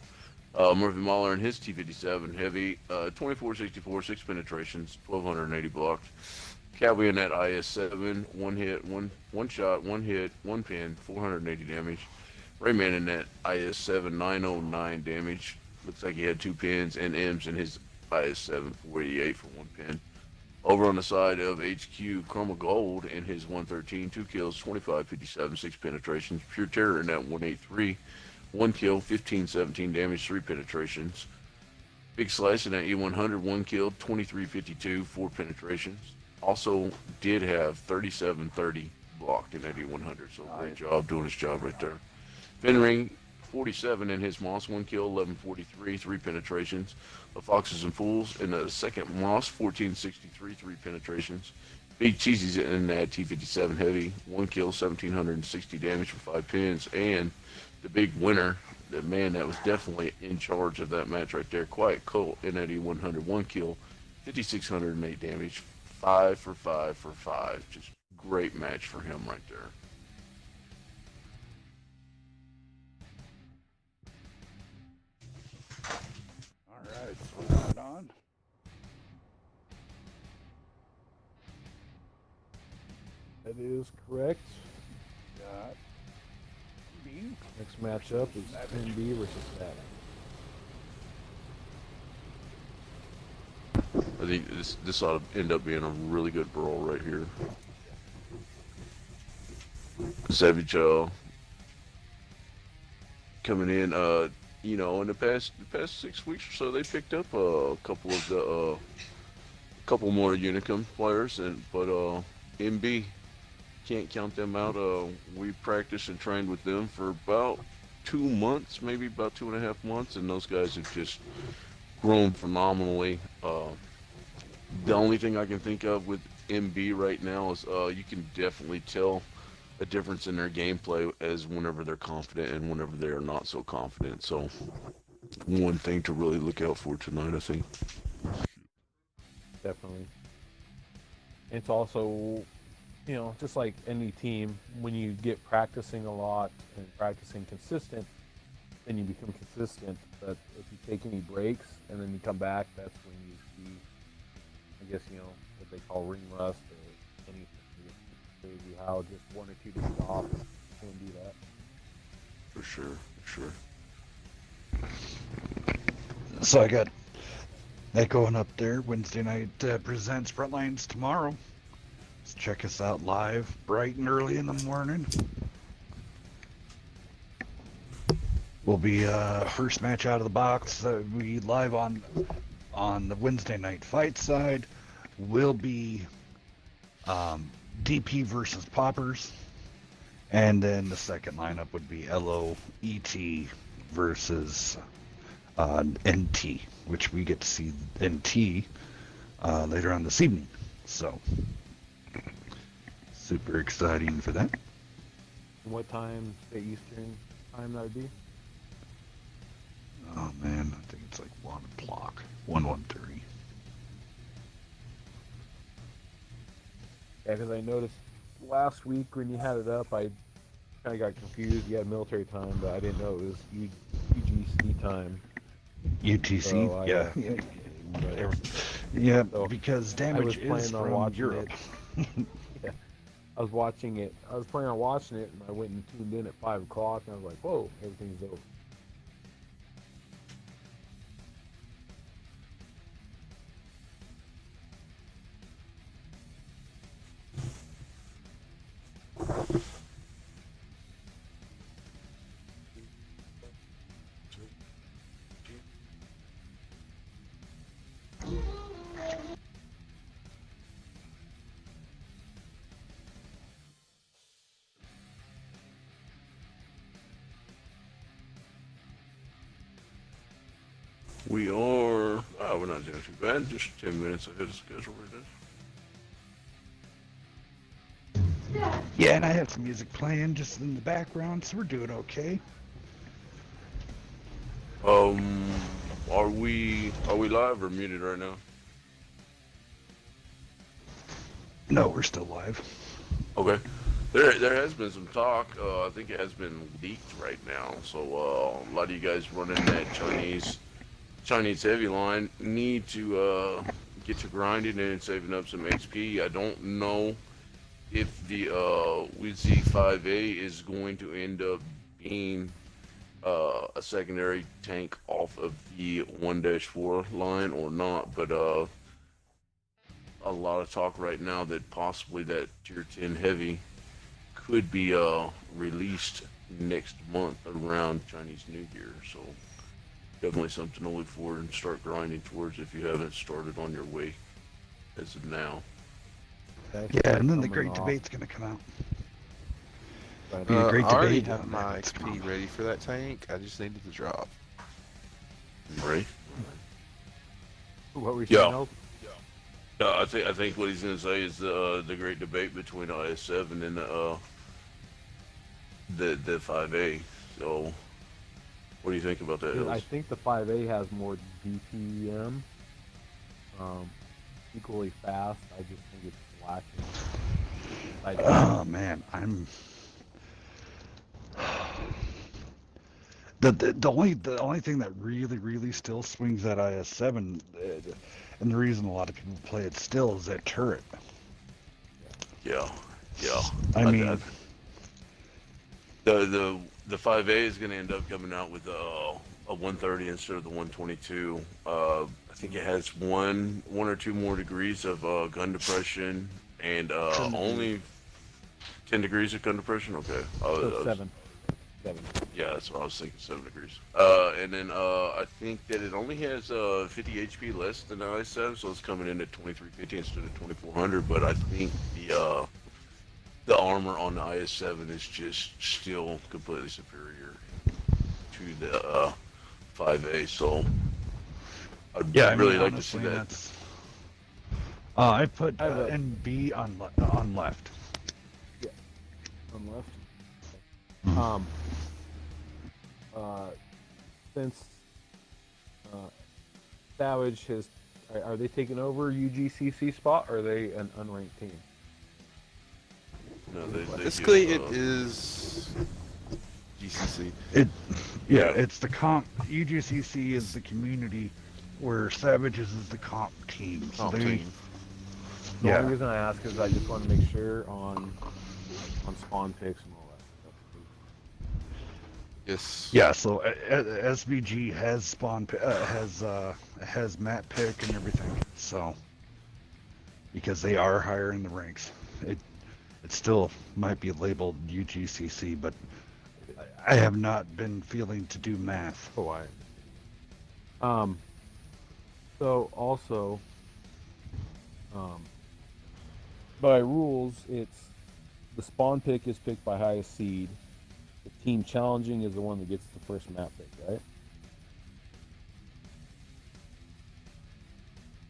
Murphy Mahler in his T-57 heavy, 24-64, 6 penetrations, 1,280 blocked. Cowboy in that IS-7, 1 hit, one shot, 1 hit, 1 pin, 480 damage. Rayman in that IS-7, 909 damage. Looks like he had 2 pins, and M's in his IS-7, 488 for 1 pin. Over on the side of HQ, Chroma Gold in his 113, 2 kills, 25-57, 6 penetrations. Pure Terror in that 183, 1 kill, 15-17 damage, 3 penetrations. Big Slice in that E100, 1 kill, 23-52, 4 penetrations. Also did have 37-30 blocked in that E100, so great job doing his job right there. Finring, 47 in his Moss, 1 kill, 11-43, 3 penetrations. The Foxes and Fools in the second Moss, 14-63, 3 penetrations. Big Cheesy's in that T-57 heavy, 1 kill, 1,760 damage for 5 pins. And the big winner, the man that was definitely in charge of that match right there, Quiet Colt in that E100, 1 kill, 5,608 damage, 5 for 5 for 5. Just great match for him right there. All right, swing it on. That is correct. Got B. Next matchup is NB versus Savage. I think this ought to end up being a really good brawl right here. Savage coming in, you know, in the past 6 weeks or so, they picked up a couple of the couple more Unicum players, but MB can't count them out. We practiced and trained with them for about 2 months, maybe about 2.5 months, and those guys have just grown phenomenally. The only thing I can think of with MB right now is you can definitely tell a difference in their gameplay as whenever they're confident and whenever they are not so confident. So one thing to really look out for tonight, I think. Definitely. It's also, you know, just like any team, when you get practicing a lot and practicing consistent, then you become consistent. But if you take any breaks and then you come back, that's when you see, I guess, you know, what they call ring rust or anything. It's crazy how just 1 or 2 days off can do that. For sure, for sure. So I got that going up there. Wednesday night presents Frontlines tomorrow. Let's check us out live, bright and early in the morning. Will be first match out of the box. We live on the Wednesday night fight side. Will be DP versus Poppers, and then the second lineup would be LOET versus NT, which we get to see NT later on this evening. So super exciting for that. And what time, the Eastern time that would be? Oh man, I think it's like 1 o'clock, 1:30. Yeah, because I noticed last week when you had it up, I kind of got confused. You had military time, but I didn't know it was UGC time. UTC, So yeah, yeah. yeah, because I damage was is planning on from watching Europe. it. Yeah, I was watching it. I was planning on watching it, and I went and tuned in at 5 o'clock, and I was like, "Whoa, everything's over." We are, we're not doing too bad, just 10 minutes ahead of schedule right now. Yeah, and I have some music playing just in the background, so we're doing okay. Are we live or muted right now? No, we're still live. Okay. There has been some talk. I think it has been leaked right now. So a lot of you guys running that Chinese heavy line need to get to grinding and saving up some XP. I don't know if the Wizzy 5A is going to end up being a secondary tank off of the 1-4 line or not, but a lot of talk right now that possibly that tier 10 heavy could be released next month around Chinese New Year. So definitely something to look forward and start grinding towards if you haven't started on your way as of now. Yeah, and then the great debate's gonna come out. But, Be a great I already debate. have my XP ready for that tank. I just needed to drop. Right? what were you Yeah. saying, Hope? I think what he's gonna say is the great debate between S7 and the 5A. So, what do you think about that, I Hills? think the 5A has more DPM, equally fast. I just think it's lacking. Oh man, I'm the only thing that really still swings that IS7, and the reason a lot of people play it still is that turret. Yeah. I mean, The 5A is going to end up coming out with a 130 instead of the 122. I think it has one or two more degrees of gun depression, and only 10 degrees of gun depression. Okay. So 7. 7. Yeah, that's what I was thinking. 7 degrees. And then I think that it only has 50 HP less than the IS-7, so it's coming in at 2350 instead of 2400. But I think the armor on the IS-7 is just still completely superior to the 5A. So I'd really like to see that. That's, I put I have a- NB on left. On left. Since Savage has, are they taking over UGCC spot, or are they an unranked team? No, they Basically, give, it is GCC. It's the comp. UGCC is the community, where Savages is the comp team. So Comp they, team. The yeah, only reason I ask is I just want to make sure on spawn picks and all that stuff. Yes. yeah. So SVG has spawn, has map pick and everything. So because they are higher in the ranks, it still might be labeled UGCC, but I have not been feeling to do math. Oh, so also, by rules, it's the spawn pick is picked by highest seed. The team challenging is the one that gets the first map pick, right?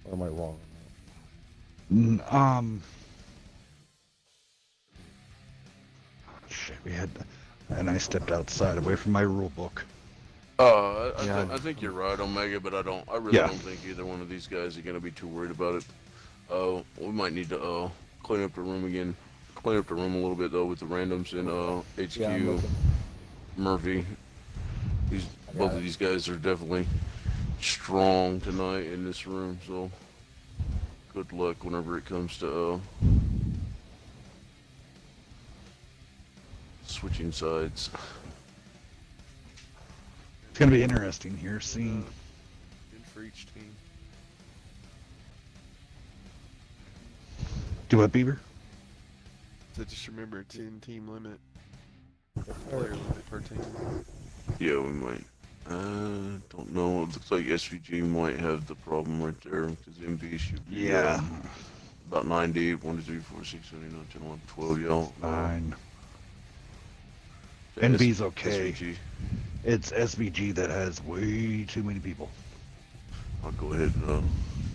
Or am I wrong on Shit, we had, and I stepped outside away from my rule book. I think you're right, Omega, but I really Yeah. don't think either one of these guys are gonna be too worried about it. We might need to clean up the room again, clean up the room a little bit though with the randoms and HQ, Yeah, I'm looking. Murphy. Both of these guys are definitely strong tonight in this room, so good luck whenever it comes to switching sides. It's gonna be interesting here, seeing. Good for each team. Do what, Beaver? So just remember, 10 team limit. Player limit per team. Yeah, we might. Don't know. It looks like SVG might have the problem right there because MB should be about 90. 1, 2, 3, 4, 6, 7, 8, 9, 10, 11, 12. Yeah. 9. Yeah, NB's okay. SVG. It's SVG that has way too many people. I'll go ahead and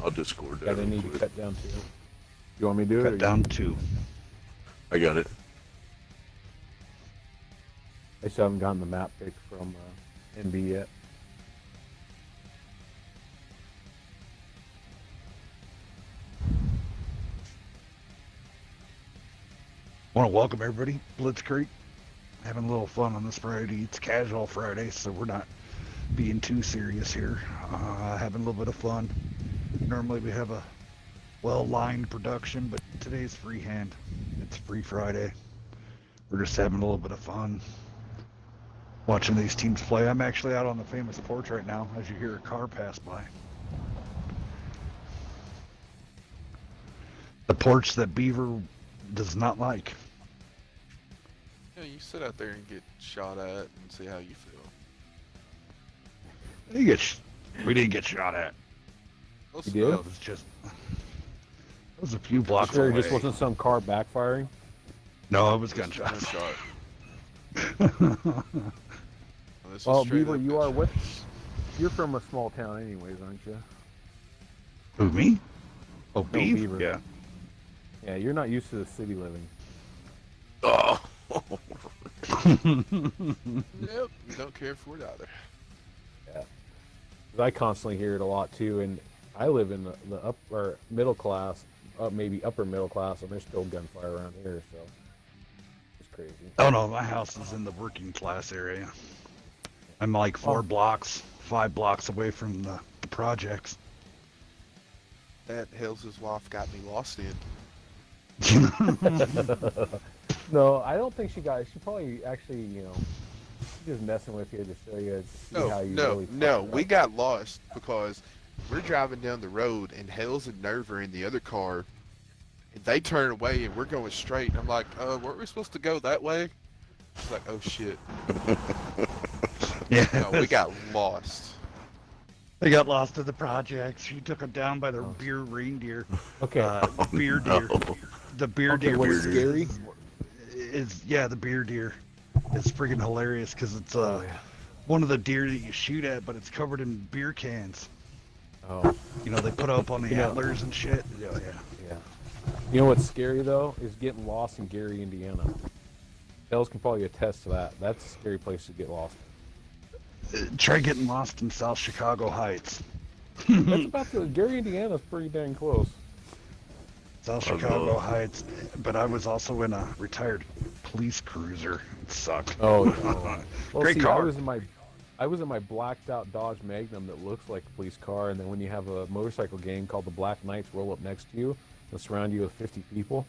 I'll Discord that. Yeah, they real need to quick. cut down to. You want me to do it? or Cut you- down 2. I got it. I still haven't gotten the map pick from NB yet. Want to welcome everybody, Blitzkrieg. Having a little fun on this Friday. It's casual Friday, so we're not being too serious here. Having a little bit of fun. Normally we have a well-lined production, but today's freehand. It's Free Friday. We're just having a little bit of fun. Watching these teams play. I'm actually out on the famous porch right now as you hear a car pass by. The porch that Beaver does not like. You know, you sit out there and get shot at and see how you feel. We didn't get shot at. Also, You did? It was just. It was a few blocks Sure, away. it just wasn't some car backfiring. No, it was gunshots. gunshot. This was Well, straight Beaver, up you are what? gunshots. You're from a small town, anyways, aren't you? Who, me? Oh, Beaver? Beaver. Yeah. Yeah, you're not used to the city living. Oh. Yep, you don't care for it either. 'Cause I constantly hear it a lot too, and I live in the upper middle class, maybe upper middle class, and there's still gunfire around here, so it's crazy. Oh, no, my house is in the working class area. I'm like 5 blocks away from the projects. That Hales' wife got me lost in. No, I don't think she got it. She probably actually, she's just messing with you to show you see how you really No. fucked We up. got lost because we're driving down the road, and Hales and Nerve are in the other car, and they turn away, and we're going straight. And I'm like, weren't we supposed to go that way? It's like, oh shit. Yeah. No, we got lost. They got lost in the projects. She took them down by the Oh. beer reindeer. Okay. Beer deer. The beer Okay, deer what's was scary? Is the beer deer. It's freaking hilarious because it's Oh, yeah. one of the deer that you shoot at, but it's covered in beer cans. Oh, You know, they put up on the You know- antlers and shit. Yeah, yeah. yeah. You know what's scary though is getting lost in Gary, Indiana. Hales can probably attest to that. That's a scary place to get lost. Try getting lost in South Chicago Heights. That's about the Gary, Indiana's pretty dang close. South Oh, Chicago no. Heights, but I was also in a retired police cruiser. It sucked. Oh, no. Well, Great see, car. I was in my blacked out Dodge Magnum that looks like a police car, and then when you have a motorcycle gang called the Black Knights roll up next to you and surround you with 50 people,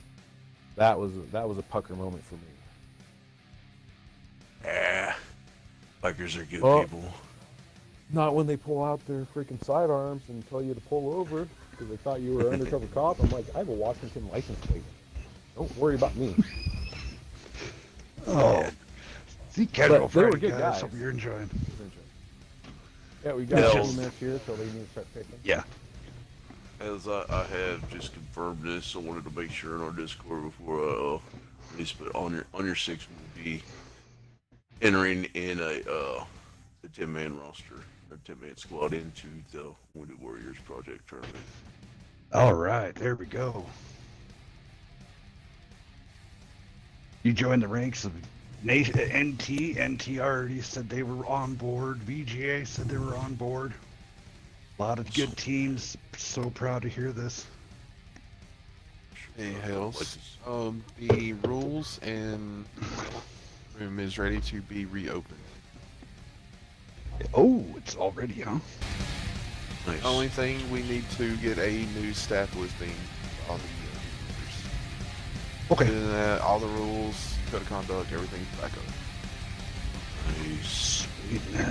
that was a pucker moment for me. Yeah. Bikers are good Well- people. Not when they pull out their freaking sidearms and tell you to pull over because they thought you were an undercover cop. I'm like, I have a Washington license plate. Don't worry about me. Oh. See, casual But they were Friday, good guys. guys. Hope you're enjoying. Yeah, we got Yeah. 20 minutes here till they need to start picking. Yeah. As I have just confirmed this, I wanted to make sure in our Discord before I release, but on your 6 will be entering in a 10-man roster, or 10-man squad into the Wounded Warriors Project tournament. All right, there we go. You joined the ranks of NT. NT already said they were on board. VGA said they were on board. A lot of good teams. So proud to hear this. Hey, Like Hales. this. The rules and room is ready to be reopened. Oh, it's already, huh? Nice. The only thing we need to get a new staff listing for all the Okay. Other than that, all the rules, code of conduct, everything's back up. Nice.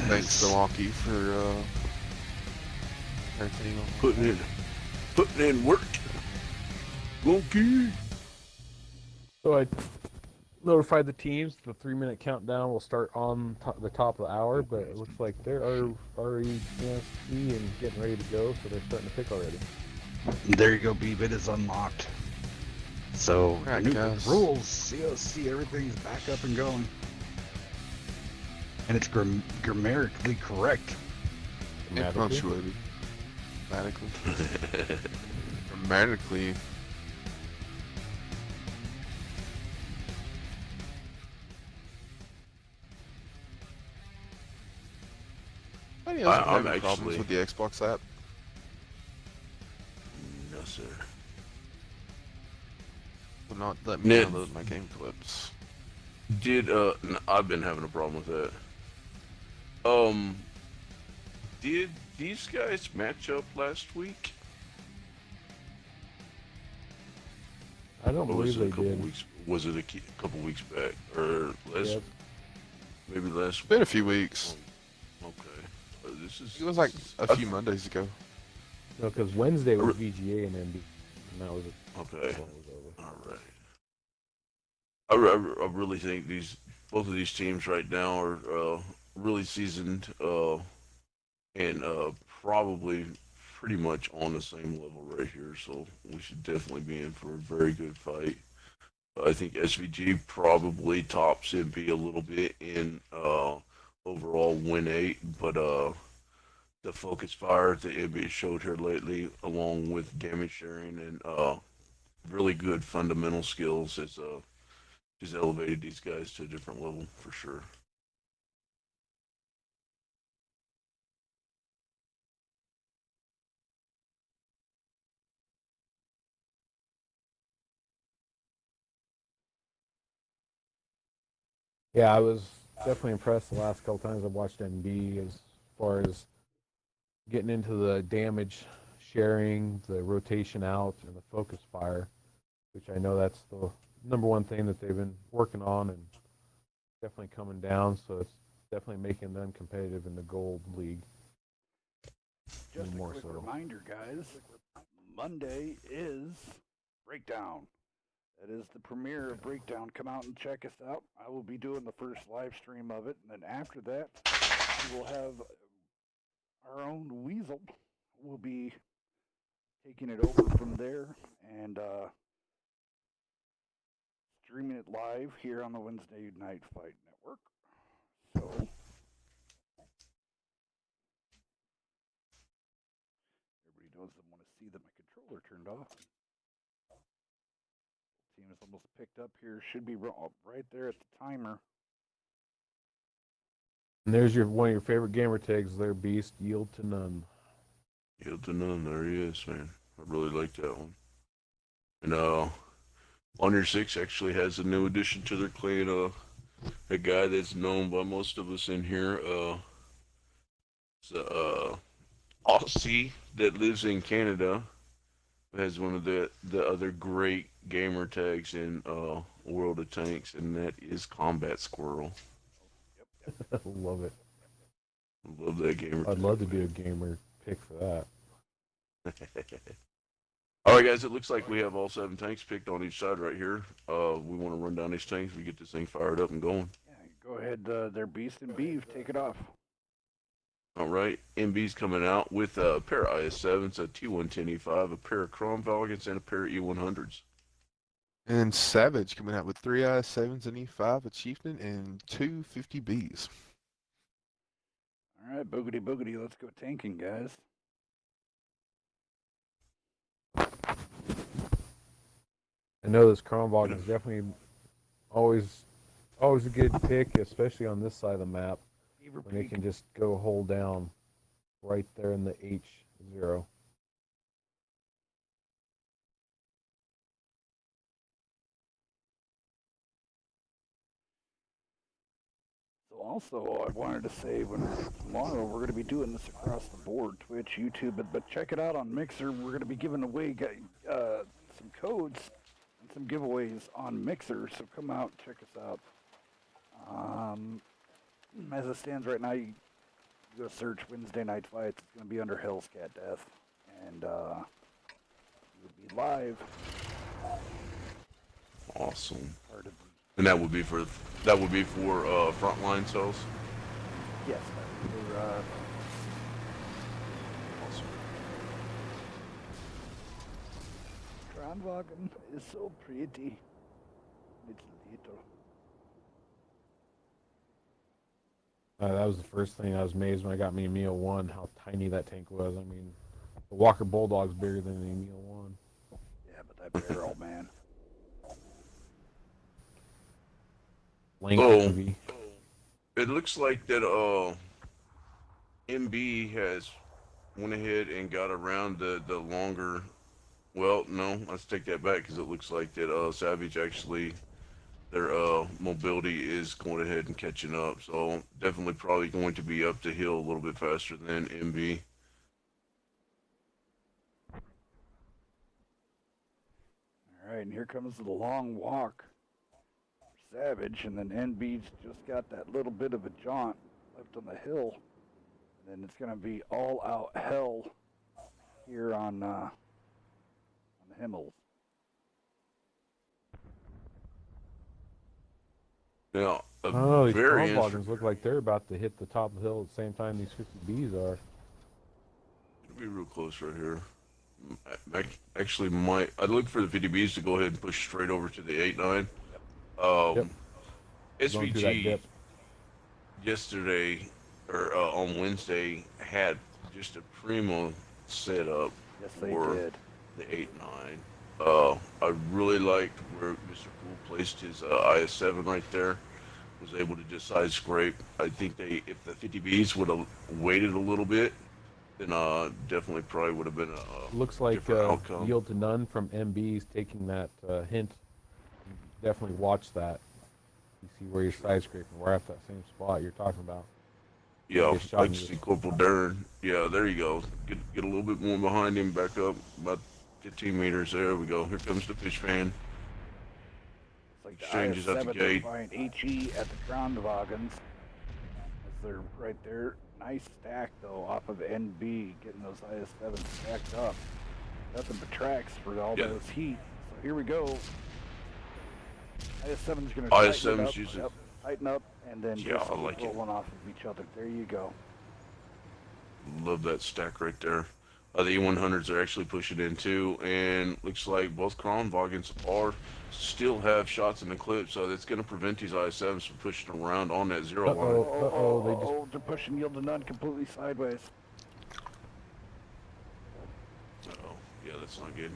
Thanks Milwaukee for everything on Putting in work. Monkey. So I notified the teams. The 3-minute countdown will start on the top of the hour, but it looks like they're already and getting ready to go, so they're starting to pick already. There you go, Beebit is unlocked. So, Alright, new guys. rules, COC, everything's back up and going. And it's grammatically correct. and Grammatically? punctuated. Grammatically. Anybody else I'm having problems actually- with the Xbox app? No, sir. Will not let me Ned. download my game clips. I've been having a problem with that. Did these guys match up last week? I don't Or was believe it they did. weeks? Was it a couple weeks back or last? Yeah, Maybe last. It's been a few weeks. Okay. This is. It was like this a is- few Mondays ago. no, because Wednesday was VGA and MB, and that was it. Okay. That was over. All right. I really think both of these teams right now are really seasoned and probably pretty much on the same level right here. So we should definitely be in for a very good fight. I think SVG probably tops MB a little bit in overall win 8, but the focus fire that MB showed here lately, along with damage sharing and really good fundamental skills, has elevated these guys to a different level for sure. Yeah, I was definitely impressed the last couple times I've watched MB as far as getting into the damage sharing, the rotation out, and the focus fire, which I know that's the number one thing that they've been working on and definitely coming down. So it's definitely making them competitive in the gold league. just a more quick so. reminder, guys. Monday is Breakdown. That is the premiere of Breakdown. Come out and check us out. I will be doing the first live stream of it, and then after that, we will have our own Weasel. We'll be taking it over from there and streaming it live here on the Wednesday Night Fight Network. So everybody doesn't want to see that my controller turned off. Team is almost picked up here. Should be right there at the timer. And there's one of your favorite gamer tags there, Beast. Yield to none. Yield to none. There he is, man. I really like that one. And On Your Six actually has a new addition to their clan. A guy that's known by most of us in here. It's Aussie that lives in Canada. Has one of the other great gamer tags in World of Tanks, and that is Combat Squirrel. Love it. Love that gamer. I'd love to do a gamer pick for that. All right, guys. It looks like we have all 7 tanks picked on each side right here. We want to run down these tanks. We get this thing fired up and going. Yeah, go ahead, there, Beast and Beef. Take it off. All right, MB's coming out with a pair of IS-7s, a T110E5, a pair of Kronvalgens, and a pair of E100s. And Savage coming out with 3 IS-7s, an E5, a Chieftain, and 2 50Bs. All right, boogity boogity. Let's go tanking, guys. I know this Kronvalken is definitely always a good pick, especially on this side of the map, Beaver when they Peak. can just go hold down right there in the H0. So also, I wanted to say when tomorrow we're going to be doing this across the board, Twitch, YouTube, but check it out on Mixer. We're going to be giving away some codes and some giveaways on Mixer. So come out, check us out. As it stands right now, you go search Wednesday Night Fights. It's going to be under Hell's Cat Death, and you'll be live. Awesome. Part of And that would be for frontline cells. yes, for, Awesome. Kronwagen is so pretty. It's little. That was the first thing I was amazed when I got me a Emil 1, how tiny that tank was. I mean, the Walker Bulldog's bigger than the Emil 1. Yeah, but that barrel, man. Length Oh. maybe. It looks like that MB has went ahead and got around the longer. Well, no, let's take that back because it looks like that Savage actually their mobility is going ahead and catching up. So definitely probably going to be up the hill a little bit faster than MB. All right, and here comes the long walk for Savage, and then NB's just got that little bit of a jaunt left on the hill, and then it's going to be all out hell here on the Himmels. Now, Oh, these very Kronwagens look like they're about to hit the top of the hill at the same time these 50Bs are. be real close right here. I actually might. I'd look for the 50Bs to go ahead and push straight over to the 8-9. Yep. Going through that SVG dip. yesterday or on Wednesday had just a primo setup Yes, they for did. the 8-9. I really liked where Mr. Cool placed his IS-7 right there. Was able to just side scrape. I think if the 50Bs would have waited a little bit, then definitely probably would have been a Looks like different outcome. yield to none from MB's taking that hint. Definitely watch that. You see where you're side scraping. We're at that same spot you're talking about. Yeah, Just shot like in to the- see Corporal Darren. Yeah, there you go. Get a little bit more behind him, back up about 15 meters. There we go. Here comes the fish fan. It's like the Exchanges at the IS-7 gate. buying HE at the Kronwagens as they're right there. Nice stack, though, off of NB, getting those IS-7s stacked up. Nothing but tracks for all Yeah. those heat. So here we go. IS-7's going to IS-7's using- tighten up, and then Yeah, just I like keep it. rolling off of each other. There you go. Love that stack right there. The E100s are actually pushing in too, and looks like both Kronwagens are still have shots in the clip, so that's going to prevent these IS-7s from pushing around on that zero line. Uh-oh, They're pushing Yield to None completely sideways. Uh-oh. Yeah, that's not good.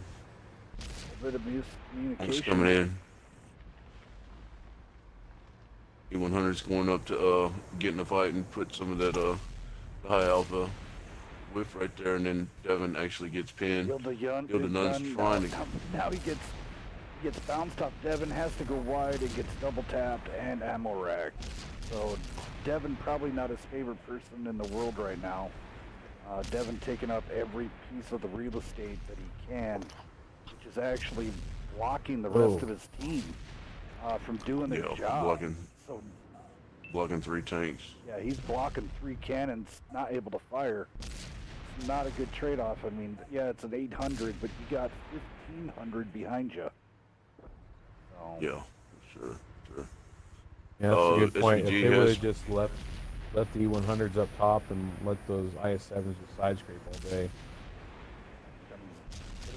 A bit of miscommunication. It's coming in. E100's going up to get in the fight and put some of that high alpha whiff right there, and then Devin actually gets pinned. Yield to Yield to None's None. trying to- Now he gets bounced off. Devin has to go wide and gets double tapped and ammo racked. So Devin probably not his favorite person in the world right now. Devin taking up every piece of the real estate that he can, which is actually blocking the rest of his team from doing their Yeah, job. blocking 3 tanks. Yeah, he's blocking 3 cannons, not able to fire. It's not a good trade-off. I mean, yeah, it's an 800, but you got 1,500 behind you. So, Yeah, sure. Yeah, that's a good point. If SVG they would has- have just left the E100s up top and let those IS-7s just side scrape all day.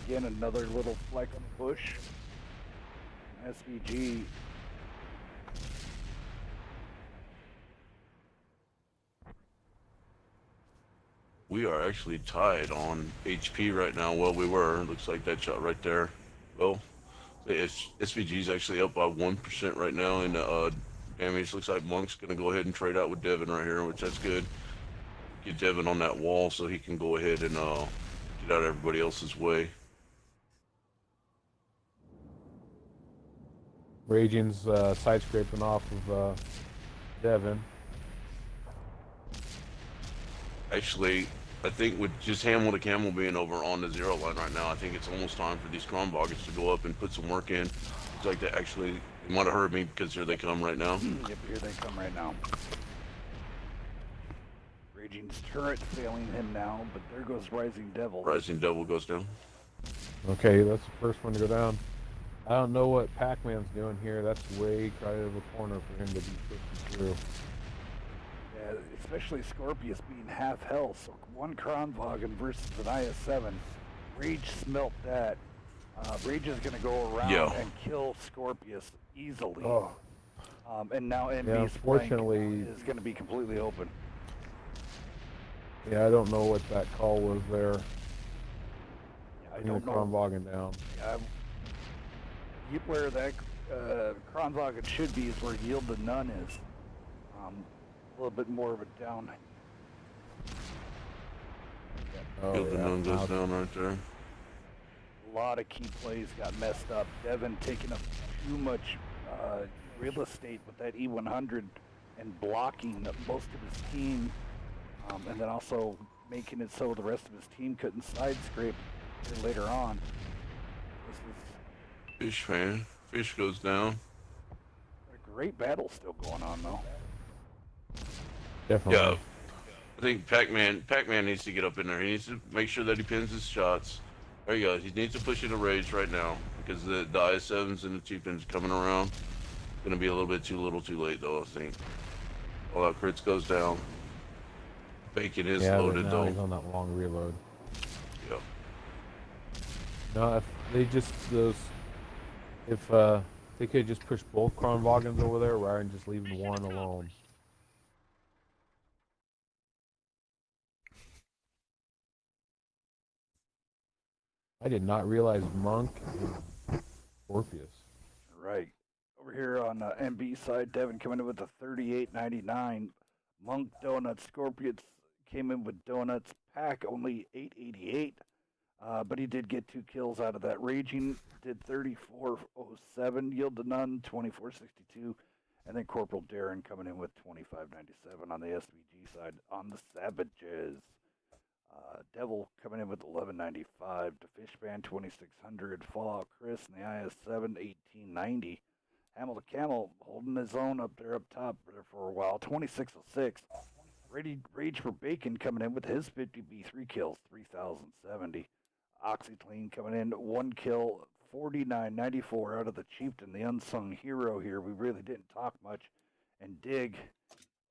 again, another little flex push. SVG. We are actually tied on HP right now. Well, we were. Looks like that shot right there. Well, SVG's actually up by 1% right now in damage. Looks like Monk's going to go ahead and trade out with Devin right here, which that's good. Get Devin on that wall so he can go ahead and get out of everybody else's way. Raging's side scraping off of Devin. Actually, I think with just Hamill to Camel being over on the zero line right now, I think it's almost time for these Kronwagens to go up and put some work in. It's like they actually, you might have heard me because here they come right now. Yep, here they come right now. Raging's turret failing him now, but there goes Rising Devil. Rising Devil goes down. Okay, that's the first one to go down. I don't know what Pac-Man's doing here. That's way crowded of a corner for him to be pushing through. Yeah, especially Scorpius being half health, so one Kronwagen versus an IS-7. Rage smelt that. Rage is going to go around Yeah. and kill Scorpius easily. Oh, And now yeah, NB's flank unfortunately, is going to be completely open. yeah, I don't know what that call was there. Yeah, I Bringing don't the know. Kronwagen down. Where that Kronwagen should be is where Yield to None is. A little bit more of a down. Oh, Yield to yeah. None goes Wow. down right there. A lot of key plays got messed up. Devin taking up too much real estate with that E100 and blocking most of his team, and then also making it so the rest of his team couldn't side scrape later on. This Fish fan. Fish goes down. is a great battle still going on though. Definitely. Yeah. I think Pac-Man needs to get up in there. He needs to make sure that he pins his shots. There you go. He needs to push it to Rage right now because the IS-7s and the Chieftains coming around. Going to be a little bit too late though, I think. All out crits goes down. Bacon is Yeah, but loaded now though. he's on that long reload. Yep. No, if they just if they could just push both Kronwagens over there rather than just leaving one alone. I did not realize Monk is Scorpius. Right. Over here on the MB side, Devin coming in with a 38.99. Monk Donuts, Scorpions came in with Donuts. Pack only 888. But he did get 2 kills out of that. Raging did 34.07. Yield to None, 24.62. And then Corporal Darren coming in with 25.97 on the SVG side on the Savages. Devil coming in with 11.95 to Fishban 2,600. Fallout Chris and the IS-7 18.90. Hamill to Camel holding his own up there up top there for a while 26.06. Rage for Bacon coming in with his 50B3 kills, 3,070. OxyClean coming in, 1 kill, 49.94 out of the Chieftain, the unsung hero here. We really didn't talk much. And Dig,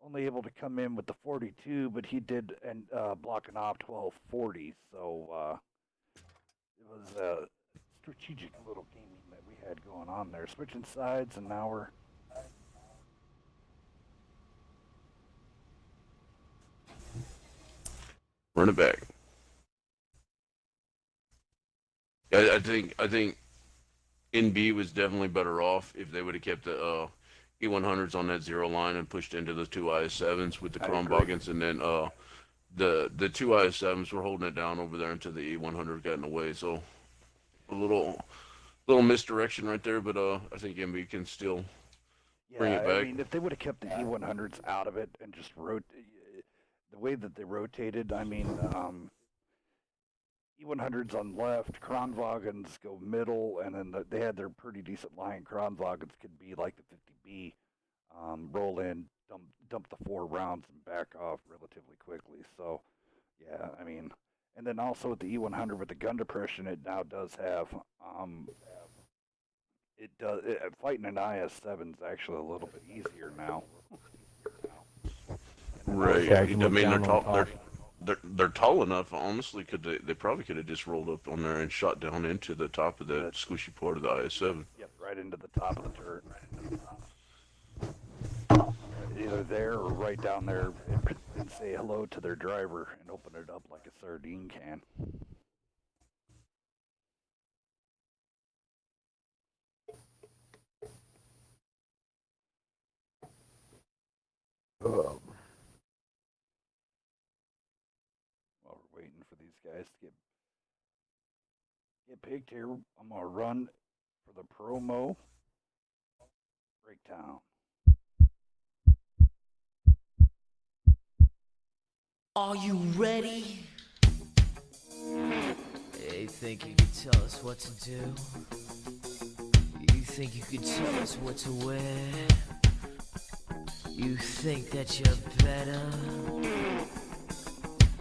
only able to come in with the 42, but he did and blocking off 1240. So it was a strategic little gaming that we had going on there. Switching sides, and now we're Run it back. I think NB was definitely better off if they would have kept the E100s on that 0 line and pushed into the 2 IS7s with the I agree. Kronboggins, and then the 2 IS7s were holding it down over there until the E100 got in the way. So a little misdirection right there, but I think NB can still bring it I back. mean, if they would have kept the E100s out of it and just the way that they rotated, I mean, E100s on left, Kronwagens go middle, and then they had their pretty decent line. Kronwagens could be like the 50B, roll in, dump the 4 rounds, and back off relatively quickly. So, yeah, I mean, and then also with the E100 with the gun depression, it now does have, fighting an IS-7 is actually a little bit easier now. Right. Yeah, I I can mean, look down on top. they're tall enough. Honestly, they probably could have just rolled up on there and shot down into the top of the squishy part of the IS-7. Yep, right into the top of the turret. Either there or right down there and say hello to their driver and open it up like a sardine can. While we're waiting for these guys to get picked here, I'm gonna run for the promo breakdown. Are you ready? You think you can tell us what to do? You think you can tell us what to wear? You think that you're better?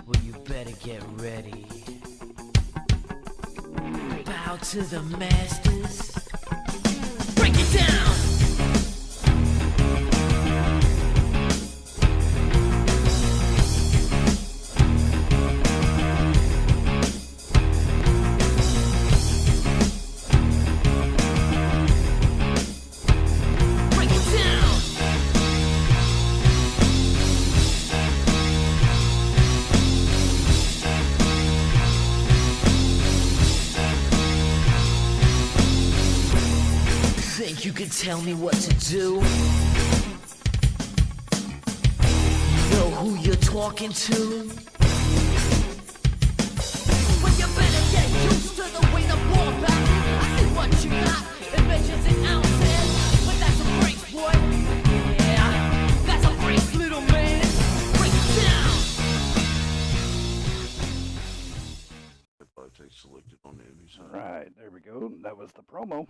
Well, you better get ready. Bow to the masters. Break it down! Break it down! Think you can tell me what to do? Know who you're talking to? Well, you better get used to the way the war back. I see what you got. It measures in ounces, but that's a brace, boy. Yeah, that's a brace, little man. Break it down. Probably take selected on the enemy side. All right, there we go. That was the promo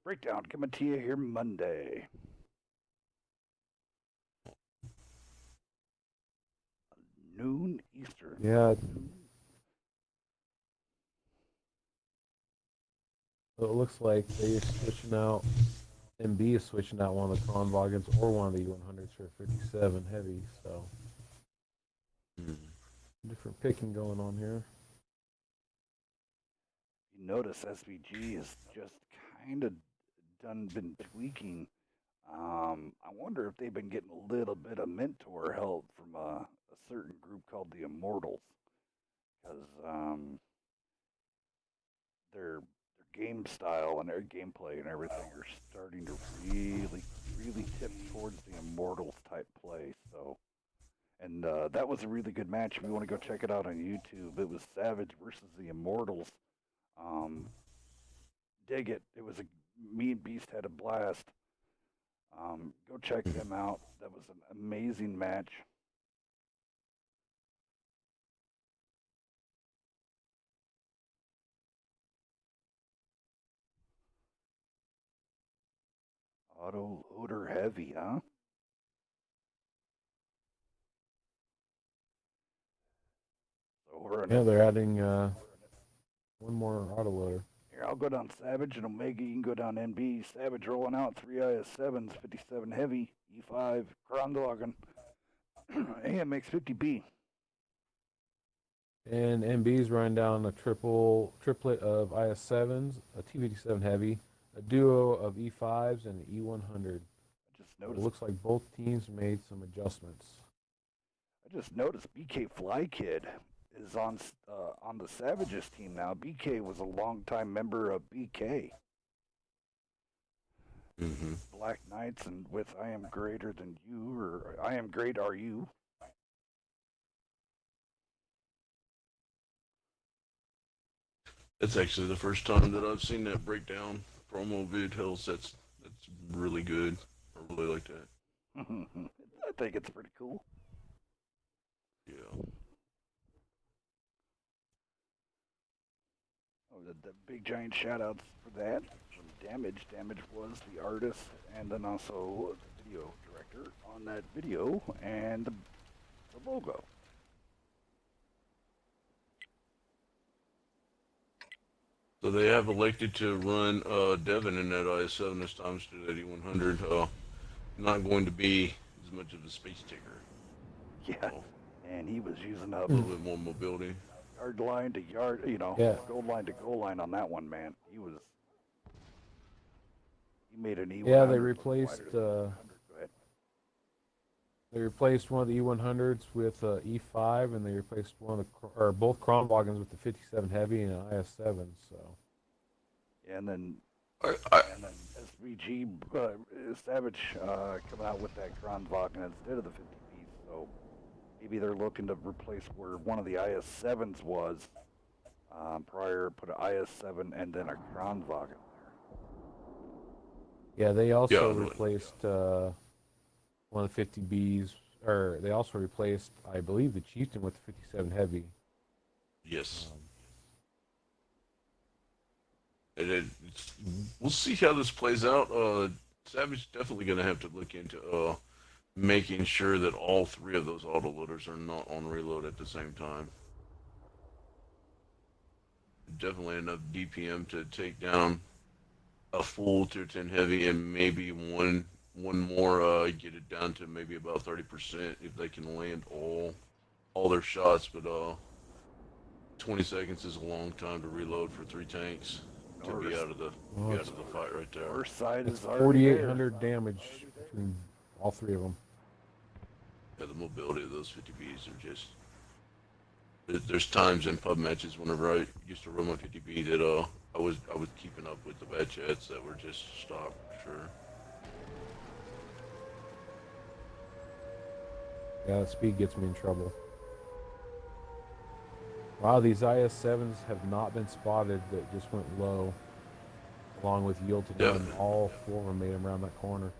breakdown coming to you here Monday. Noon Eastern. Yeah. So it looks like they're switching out. MB is switching out one of the Kronwagens or one of the E100s for 57 heavy. So different picking going on here. You notice SVG has just kind of been tweaking. I wonder if they've been getting a little bit of mentor help from a certain group called the Immortals, because their game style and their gameplay and everything are starting to really tip towards the Immortals type play. So, and that was a really good match. If you want to go check it out on YouTube, it was Savage versus the Immortals. Dig it. It was me and Beast had a blast. Go check them out. That was an amazing match. Auto loader heavy, huh? we're in Yeah, it. they're adding one more autoloader. Here, I'll go down Savage and Omega. You can go down NB. Savage rolling out 3 IS7s, 57 heavy, E5, Kronwagen. AMX 50B. And MB's running down a triplet of IS7s, a T57 heavy, a duo of E5s, and an E100. I just It noticed. looks like both teams made some adjustments. I just noticed BK Fly Kid is on the Savages team now. BK was a longtime member of BK Mm-hmm. Black Knights, and with I Am Greater Than You, or I Am Great Are You. That's actually the first time that I've seen that breakdown promo vid. Hells, that's really good. I really like that. I think it's pretty cool. Yeah. Oh, the big giant shout outs for that from Damage. Damage was the artist and then also the video director on that video and the logo. So they have elected to run Devin in that IS7 this time instead of 8100. Not going to be as much of a space ticker. Yeah, So, and he was using a a little bit more mobility. yard line to yard, Yeah. goal line to goal line on that one, man. He made an E100. Yeah, they look replaced wider than 100. Go ahead. they replaced one of the E100s with E5, and they replaced both Kronwagens with the 57 heavy and an IS7. So And then I, SVG Savage coming out with that Kronwagen instead of the 50 piece. So maybe they're looking to replace where one of the IS7s was prior, put an IS7 and then a Kronwagen there. yeah, they also Yeah, replaced one of the 50Bs, or they also replaced, I believe, the Chieftain with the 57 heavy. yes. We'll see how this plays out. Savage definitely going to have to look into making sure that all three of those autoloaders are not on reload at the same time. Definitely enough DPM to take down a full tier 10 heavy and maybe one more, get it down to maybe about 30% if they can land all their shots. But 20 seconds is a long time to reload for 3 tanks to be out of the fight right there. First side It's is already there. 4,800 damage between all three of them. Yeah, the mobility of those 50Bs are just. There's times in pub matches whenever I used to run my 50B that I was keeping up with the bad chats that were just stopped for sure. Yeah, that speed gets me in trouble. Wow, these IS7s have not been spotted that just went low, along with yield to Yeah. none. All 4 of them made them around that corner.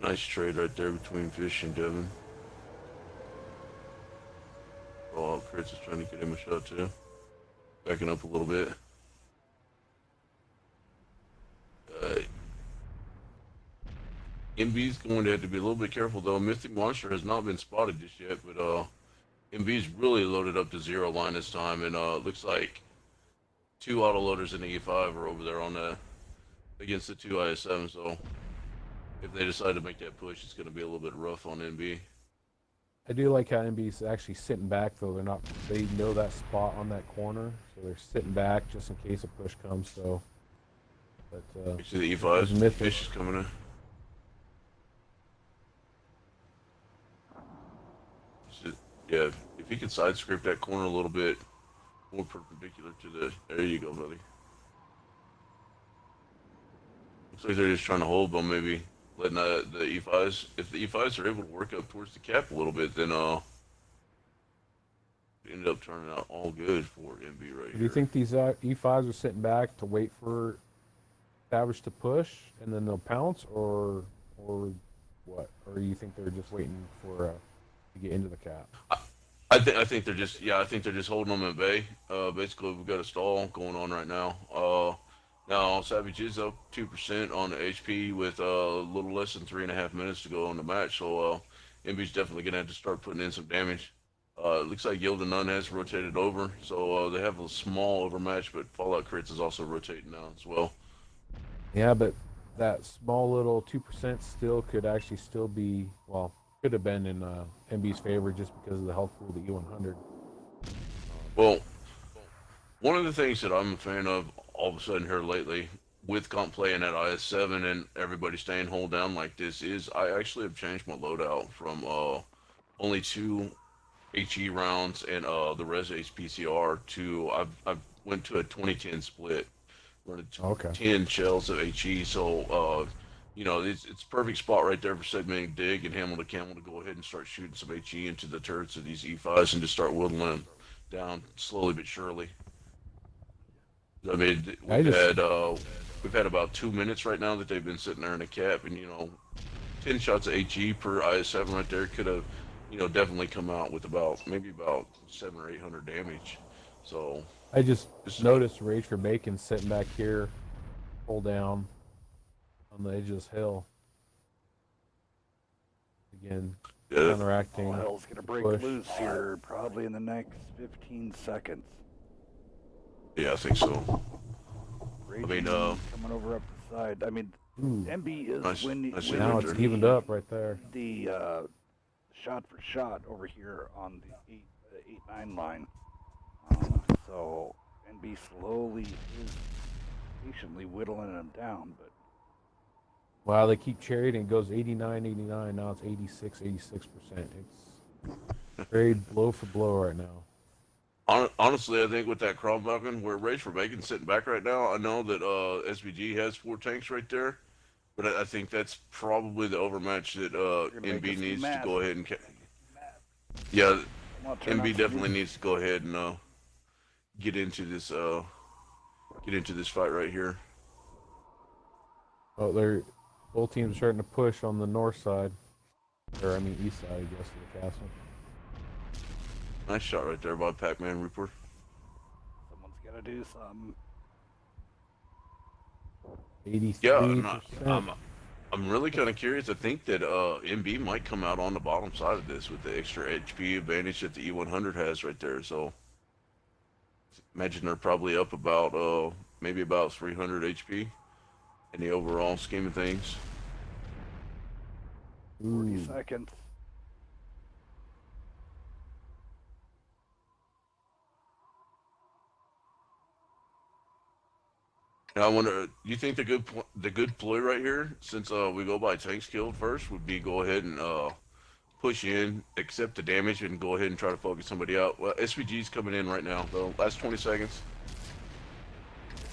Nice trade right there between Fish and Devin. Oh, Chris is trying to get him a shot too. Backing up a little bit. MB's going to have to be a little bit careful though. Mystic Monster has not been spotted just yet, but MB's really loaded up to 0 line this time, and looks like 2 autoloaders in the E5 are over there on the against the 2 IS7. So if they decide to make that push, it's going to be a little bit rough on MB. I do like how MB's actually sitting back though. They know that spot on that corner, so they're sitting back just in case a push comes. So, but Actually, the there's E5, Mythic. Fish is coming in. Yeah, if he could side script that corner a little bit more perpendicular to the. There you go, buddy. Looks like they're just trying to hold, but maybe letting the E5s. If the E5s are able to work up towards the cap a little bit, then it ended up turning out all good for MB right here. do you think these E5s are sitting back to wait for Savage to push and then they'll pounce, or what? Or you think they're just waiting for to get into the cap? I think they're just I think they're just holding them at bay. Basically, we've got a stall going on right now. Now Savage is up 2% on the HP with a little less than 3.5 minutes to go on the match. So MB's definitely gonna have to start putting in some damage. It looks like Yield and None has rotated over, so they have a small overmatch, but Fallout Crits is also rotating now as well. Yeah, but that small little 2% still could actually still be, well, could have been in MB's favor just because of the health pool of the E100. Well, one of the things that I'm a fan of all of a sudden here lately, with comp playing at IS7 and everybody staying hold down like this, is I actually have changed my loadout from only 2 HE rounds and the Res Ace PCR to I've went to a 20-10 split, running Okay. 10 shells of HE. So you know, it's perfect spot right there for segmenting dig and Hamel to Camel to go ahead and start shooting some HE into the turrets of these E5s and just start whittling them down slowly but surely. I mean, we've had about 2 minutes right now that they've been sitting there in a cap, and you know, 10 shots of HE per IS7 right there could have, you know, definitely come out with maybe about 700 or 800 damage. So I just noticed Rage for Bacon sitting back here, pull down on the edge of this hill. Again, yeah, counteracting. All hell's gonna break push. loose here, probably in the next 15 seconds. yeah, I think so. Raging coming over up the side. I mean, Ooh, MB is Nice- winning. nice now it's Winter. evened up right there. The shot for shot over here on the 8-9 line. So NB slowly is patiently whittling them down, but Wow, they keep charioting. It goes 89, 89. Now it's 86, 86%. It's very blow for blow right now. Honestly, I think with that Kronwagen, where Rage for Bacon's sitting back right now, I know that SVG has 4 tanks right there, but I think that's probably the overmatch that gonna make NB us needs mad. to go ahead and. Yeah, I'm gonna turn on MB some definitely music. needs to go ahead and get into this fight right here. Oh, both teams are starting to push on the north side, or I mean east side, I guess, of the castle. Nice shot right there by Pac-Man Reaper. Someone's gotta do something. 83%. Yeah, I'm really kind of curious. I think that MB might come out on the bottom side of this with the extra HP advantage that the E100 has right there. So imagine they're probably up about maybe about 300 HP in the overall scheme of things. 40 Ooh. seconds. And I wonder, do you think the good ploy right here, since we go by tanks killed first, would be go ahead and push in, accept the damage, and go ahead and try to focus somebody out? Well, SVG's coming in right now, though. Last 20 seconds.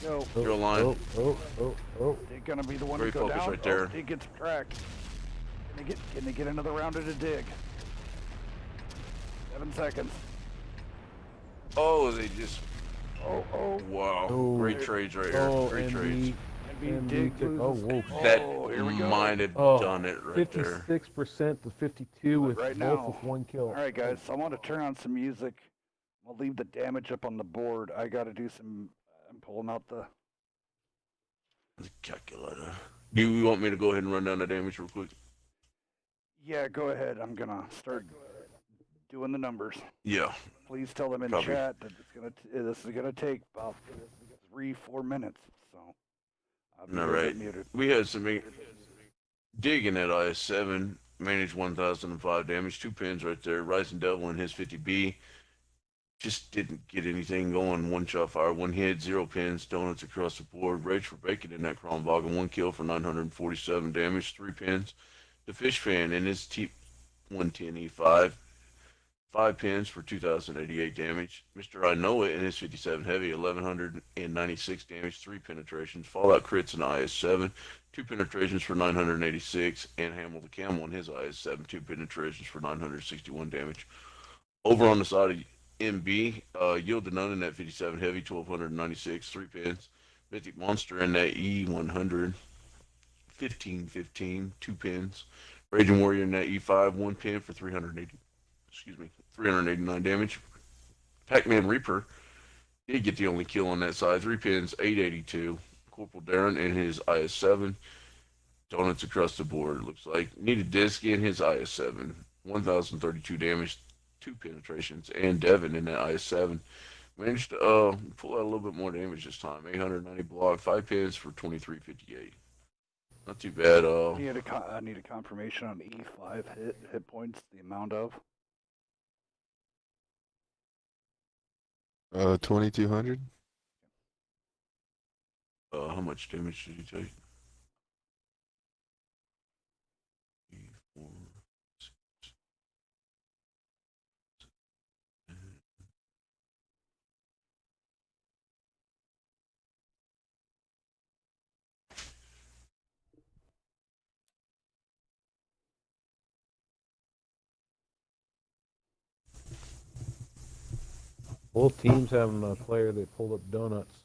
Go. You're alive. Oh. They're gonna be the one Great to go focus down. right there. Oh, Dig gets tracked. Can they get another round at a dig? 7 seconds. Oh, they just. Oh. Wow. Oh. Great trades right here. Oh, Great and trades. NB the dig took, oh, loses. whoa. That Here we go. might have Oh, done it right there. 56% to 52 with Right both now. with 1 kill. All right, guys. So I want to turn on some music. I'll leave the damage up on the board. I got to do some. I'm pulling out the. The calculator. Do you want me to go ahead and run down the damage real quick? Yeah, go ahead. I'm gonna start doing the numbers. Yeah. Please tell them in Copy. chat that this is gonna take about 3-4 minutes. So. I'll be All a bit right. muted. We had some digging at IS7, managed 1,005 damage, 2 pins right there. Rising Devil and his 50B just didn't get anything going. 1 shot fire, 1 hit, 0 pins, donuts across the board. Rage for Bacon in that Kronwagen, 1 kill for 947 damage, 3 pins. The Fish Fan in his T110E5, 5 pins for 2,088 damage. Mr. I Know It in his 57 Heavy, 1,196 damage, 3 penetrations. Fallout Crits in IS7, 2 penetrations for 986. And Hamel the Camel in his IS7, 2 penetrations for 961 damage. Over on the side of MB, Yield to None in that 57 Heavy, 1,296, 3 pins. Mythic Monster in that E100, 1515, 2 pins. Raging Warrior in that E5, 1 pin for 389 damage. Pac-Man Reaper did get the only kill on that side, 3 pins, 882. Corporal Darren in his IS7, donuts across the board. Looks like needed disc in his IS7, 1,032 damage, 2 penetrations, and Devin in that IS-7 managed to pull out a little bit more damage this time. 890 block, 5 pins for 2358. Not too bad. I need a confirmation on E5 hit points, the amount of. 2200. How much damage did you take? 4, 6, 7. Both teams having a player that pulled up donuts.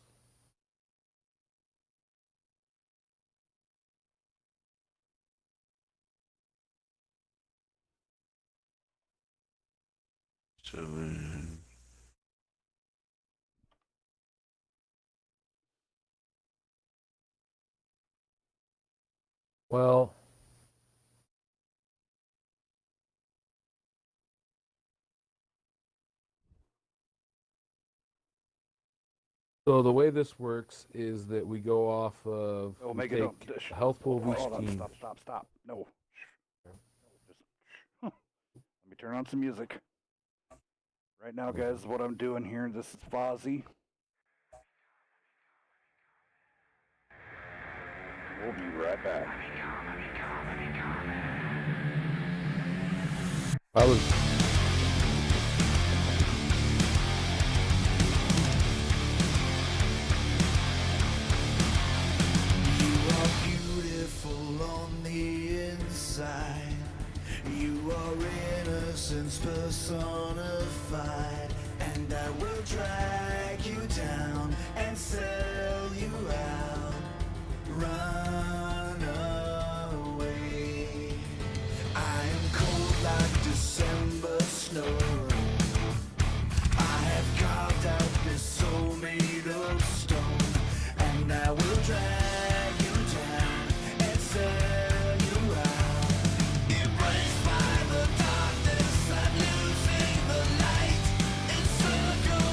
Well, so the way this works is that we go off of we Omega, take don't. the health pool of Hold on, each team. stop. No. Just, let me turn on some music. Right now, guys, what I'm doing here, this is Fozzy. We'll be right back. I was You are beautiful on the inside. You are innocence personified. And I will drag you down and sell you out. Run away. I am cold like December snow. I have carved out this soul made of stone. And I will drag you down and sell you out. Embraced by the darkness, I'm losing the light. Encircled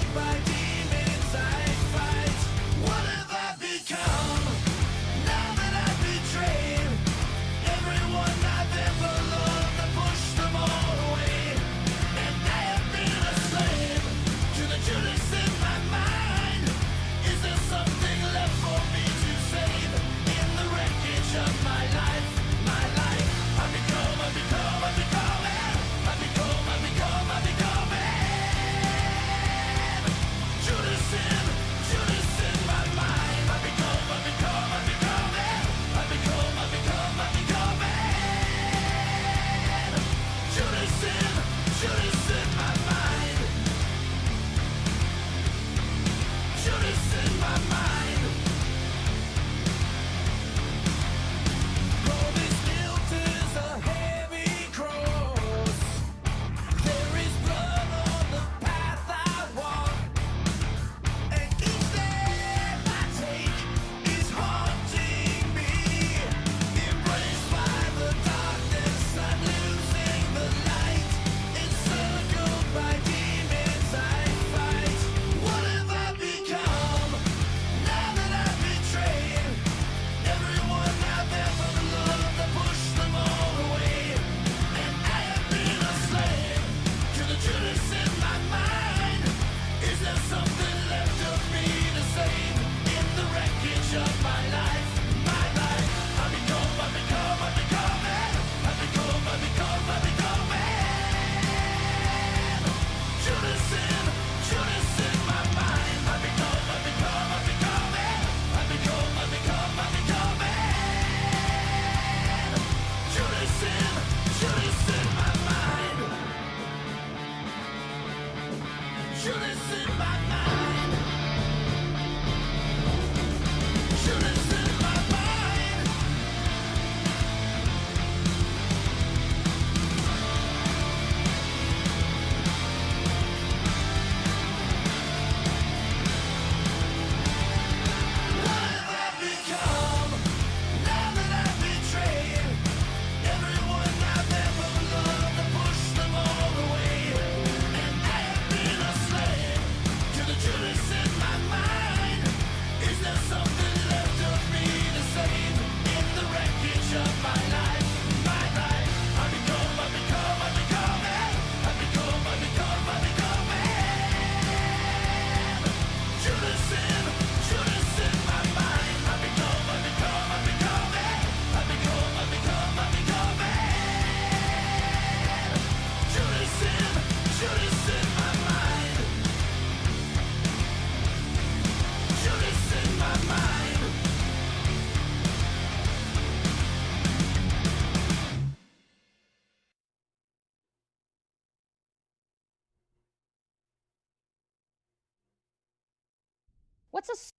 What's a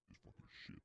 This fucking shit.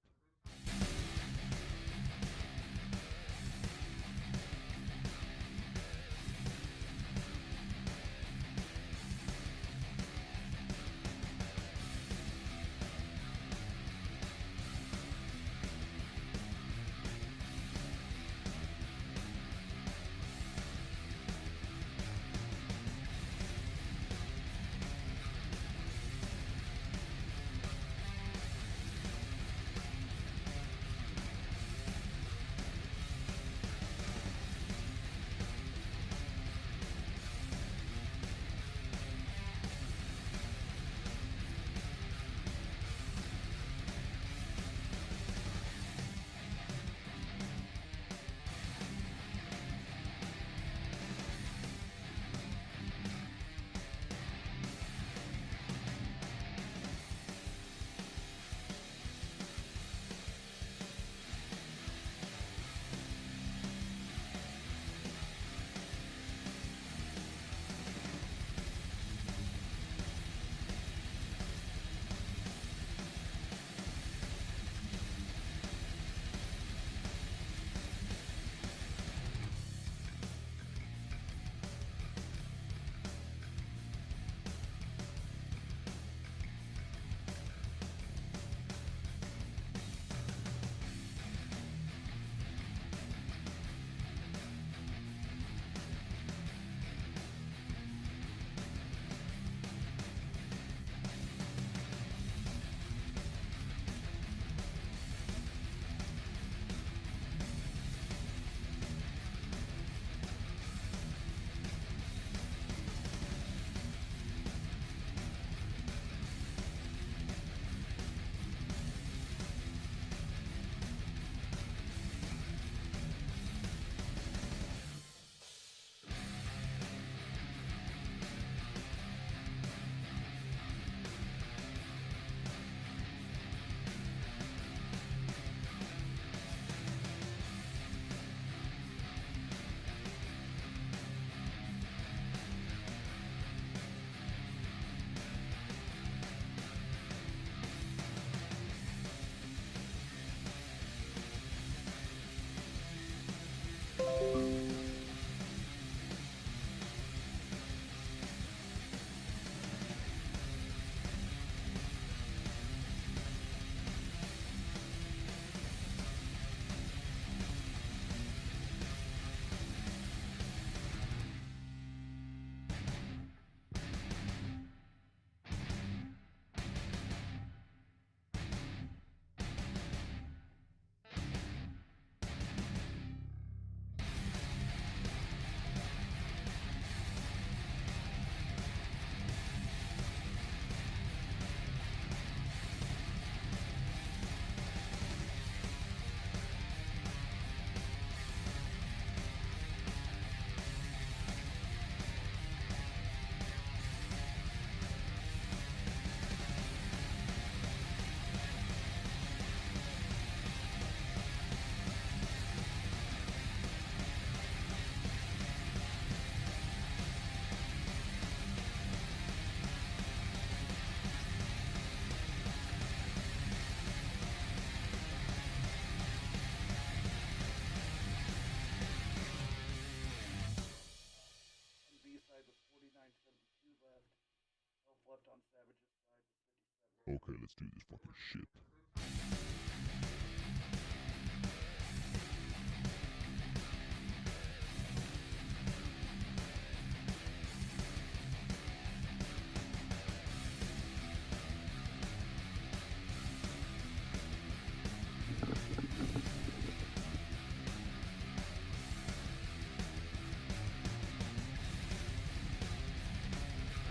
Okay, let's do this fucking shit.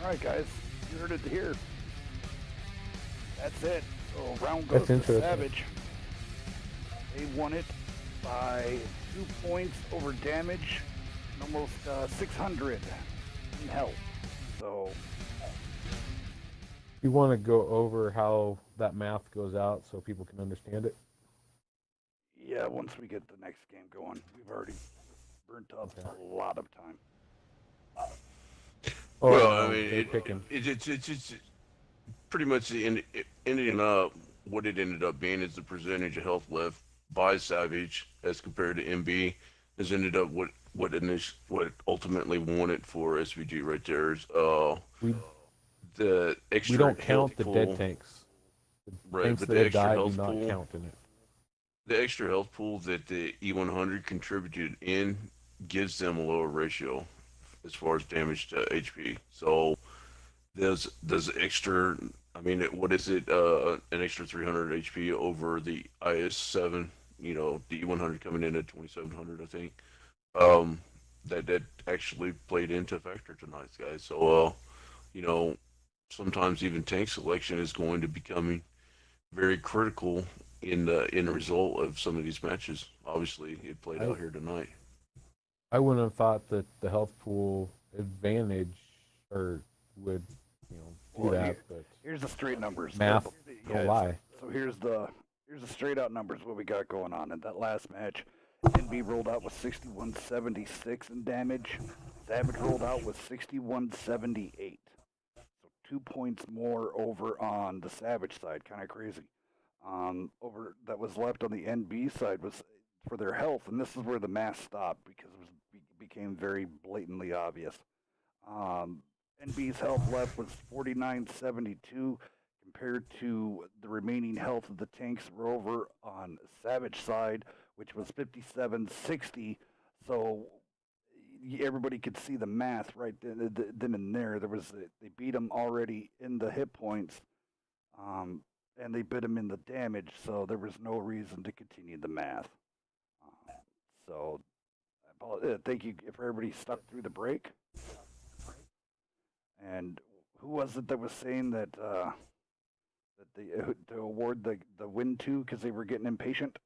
All right, guys, you heard it here. That's it. So round That's goes to interesting. Savage. They won it by 2 points over damage, and almost 600 in health. So You want to go over how that math goes out so people can understand it? yeah, once we get the next game going, we've already burnt up Okay. a lot of time. Or well, no, I mean, they're picking. it's pretty much ending up what it ended up being is the percentage of health left by Savage as compared to MB has ended up what ultimately won it for SVG right there is We the extra we don't health count the pool, dead tanks. The right? tanks But that the have extra died do health not pool, count in it. the extra health pool that the E100 contributed in gives them a lower ratio as far as damage to HP. So there's extra. I mean, what is it? An extra 300 HP over the IS-7. You know, the E100 coming in at 2700, I think. Um, that actually played into factor tonight, guys. So you know, sometimes even tank selection is going to becoming very critical in the result of some of these matches. Obviously, it played out here tonight. I wouldn't have thought that the health pool advantage or would, do Well, that, but Here's the straight numbers. math Yeah, don't lie. So here's the straight out numbers what we got going on in that last match. NB rolled out with 6176 in damage. Savage rolled out with 6178. So 2 points more over on the Savage side. Kind of crazy. Over that was left on the NB side was for their health, and this is where the math stopped because became very blatantly obvious. NB's health left was 4972 compared to the remaining health of the tanks were over on Savage side, which was 5760. So everybody could see the math right then and there. They beat them already in the hit points, and they beat them in the damage. So there was no reason to continue the math. So thank you if everybody stuck through the break. And who was it that was saying that they to award the win to because they were getting impatient?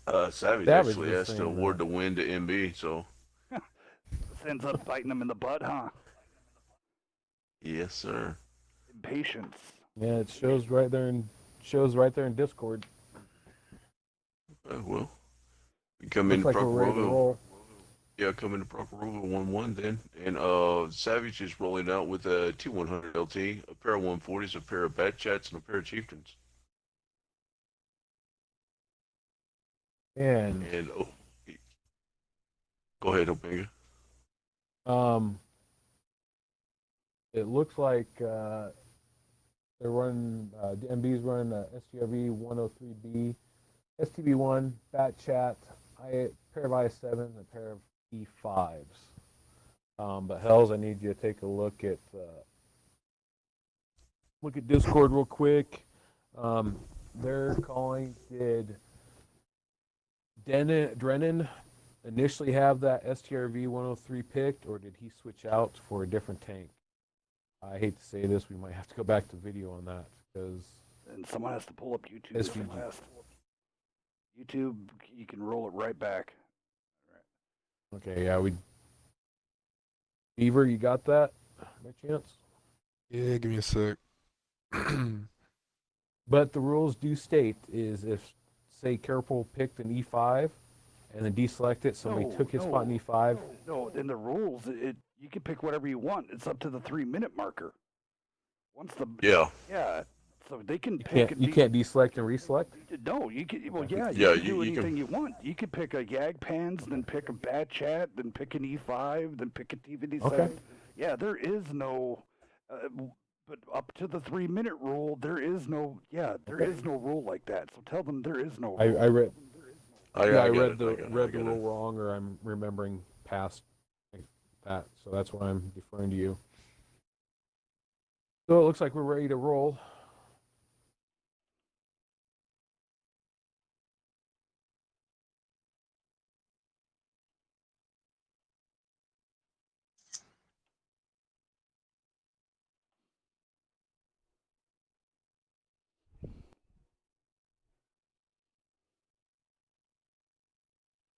Savage Savage actually was has to saying award that. the win to MB. So This ends up biting them in the butt, huh? yes, sir. Impatience. Yeah, it shows right there in Discord. Well, we come Looks into like we're ready to Prokorovo. roll. Yeah, come into Prokorovo 1-1 then, and Savage is rolling out with a T100 LT, a pair of 140s, a pair of Bat Chats, and a pair of Chieftains. And And go ahead, Omega. it looks like they're running the MB's running a STRV 103B, STB1, Bat Chat, a pair of i7, and a pair of E5s. But Hells, I need you to take a look at Discord real quick. They're calling. Did Drennan initially have that STRV 103 picked, or did he switch out for a different tank? I hate to say this, we might have to go back to video on that because And someone has to pull up YouTube SVG. fast. YouTube, you can roll it right back. okay, yeah, Beaver, you got that by chance? Yeah, give me a sec. But the rules do state is if, say, Careful picked an E5 and then deselected, somebody took his spot in E5. No, in the rules, you can pick whatever you want. It's up to the 3-minute marker. Once the Yeah. so they can You pick. can't deselect and reselect. No, you can. Well, yeah, Yeah, you can do you can- anything you want. You could pick a Yag Pans, then pick a Bad Chat, then pick an E5, then pick a T57. Okay. Yeah, there is no. But up to the 3-minute rule, there is no. Yeah, there is no rule like that. So tell them there is no. I read. I I got read it, the I got it, read I the got it. rule wrong, or I'm remembering past that, so that's why I'm deferring to you. So it looks like we're ready to roll.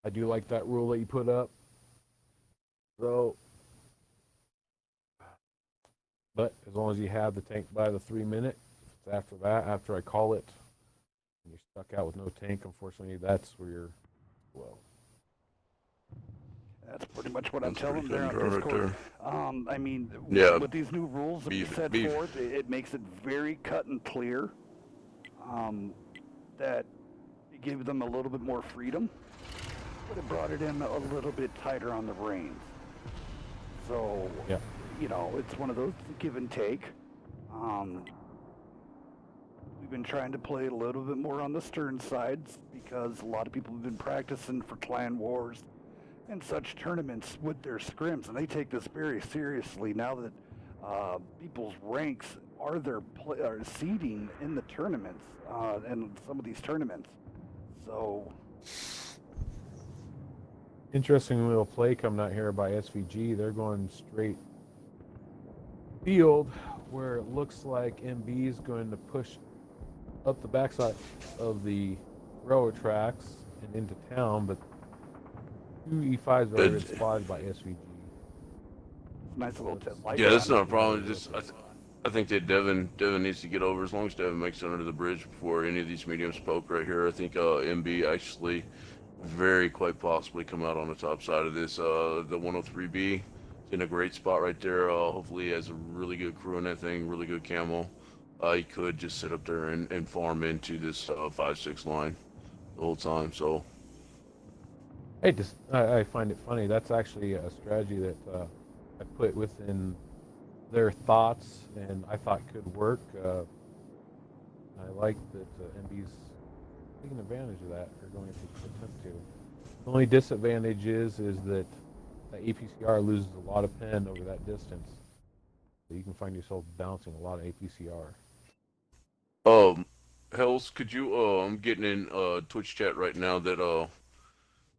I do like that rule that you put up. So, but as long as you have the tank by the 3-minute, if it's after that, after I call it, and you're stuck out with no tank, unfortunately, that's where you're, well. That's pretty much what I'm That's pretty telling there cut on and dry right Discord. I mean, Yeah. with these new rules that we Beef- set beef. forth, it makes it very cut and clear. That it gave them a little bit more freedom, but it brought it in a little bit tighter on the reins. So, Yeah. you know, it's one of those give and take. We've been trying to play a little bit more on the stern sides because a lot of people have been practicing for clan wars and such tournaments with their scrims, and they take this very seriously now that people's ranks are their are seeding in the tournaments and some of these tournaments. So Interesting little play coming out here by SVG. They're going straight field where it looks like MB is going to push up the backside of the railroad tracks and into town, but two E5s are already spotted by SVG. nice little light. Yeah, that's not a problem. Just I think that Devin needs to get over. As long as Devin makes it under the bridge before any of these mediums poke right here, I think MB actually very quite possibly come out on the top side of this. The 103B is in a great spot right there. Hopefully he has a really good crew in that thing, really good camo. He could just sit up there and farm into this 5-6 line the whole time. So I find it funny. That's actually a strategy that I put within their thoughts and I thought could work. I like that MB's taking advantage of that, or going to attempt to. The only disadvantage is that the APCR loses a lot of pen over that distance. So you can find yourself bouncing a lot of APCR. Hells, could you I'm getting in Twitch chat right now that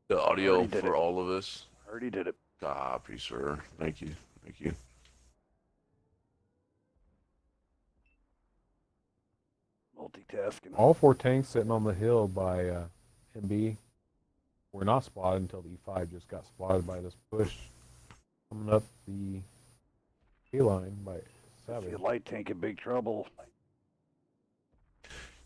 the audio Already did for it. all of us. Already did it. Copy, sir. Thank you. Thank you. Multitasking. All four tanks sitting on the hill by MB were not spotted until the E5 just got spotted by this push coming up the A line by Savage. See a light tank in big trouble.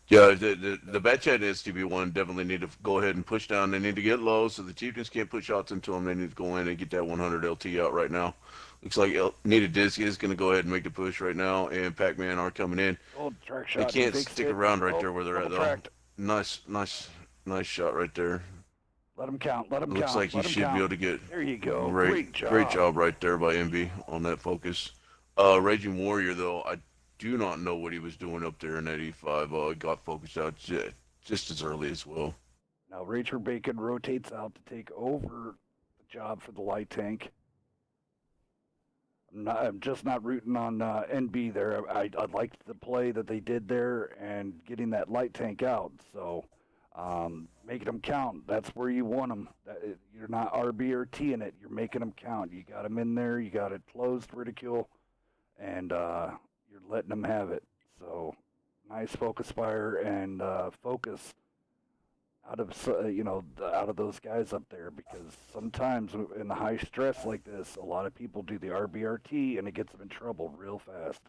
Yeah, the Batchat STB1 definitely need to go ahead and push down. They need to get low so the Chieftains can't put shots into them. They need to go in and get that 100 LT out right now. Looks like Needed Disc is going to go ahead and make the push right now, and Pac-Man are coming in. Oh, track They shot. can't fixed stick it. around right Oh, there where they're at, double though. tracked. Nice shot right there. Let him count. Let him count. Looks like he Let him should count. be able to get There you go. great job right there by MB on that focus. Raging Warrior, though, I do not know what he was doing up there in that E5. Got focused out just as early as well. Now Rachel Bacon rotates out to take over the job for the light tank. I'm just not rooting on NB there. I liked the play that they did there and getting that light tank out. So making them count. That's where you want them. You're not RB or T in it. You're making them count. You got them in there. You got it closed ridicule, and you're letting them have it. So nice focus fire and focus out of out of those guys up there, because sometimes in the high stress like this, a lot of people do the RBRT and it gets them in trouble real fast.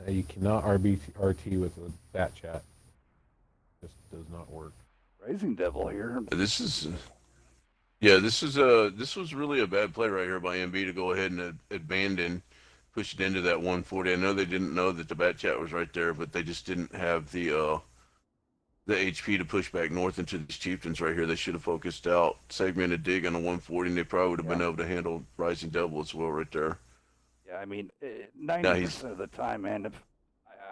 You cannot RT with a bat chat. Just does not work. Rising Devil here. This was really a bad play right here by MB to go ahead and abandon, push it into that 140. I know they didn't know that the bat chat was right there, but they just didn't have the HP to push back north into these Chieftains right here. They should have focused out, segmented dig on the 140, and they probably would have been able to handle Rising Devil as well right there. Yeah, I mean, 90% of the time, man, if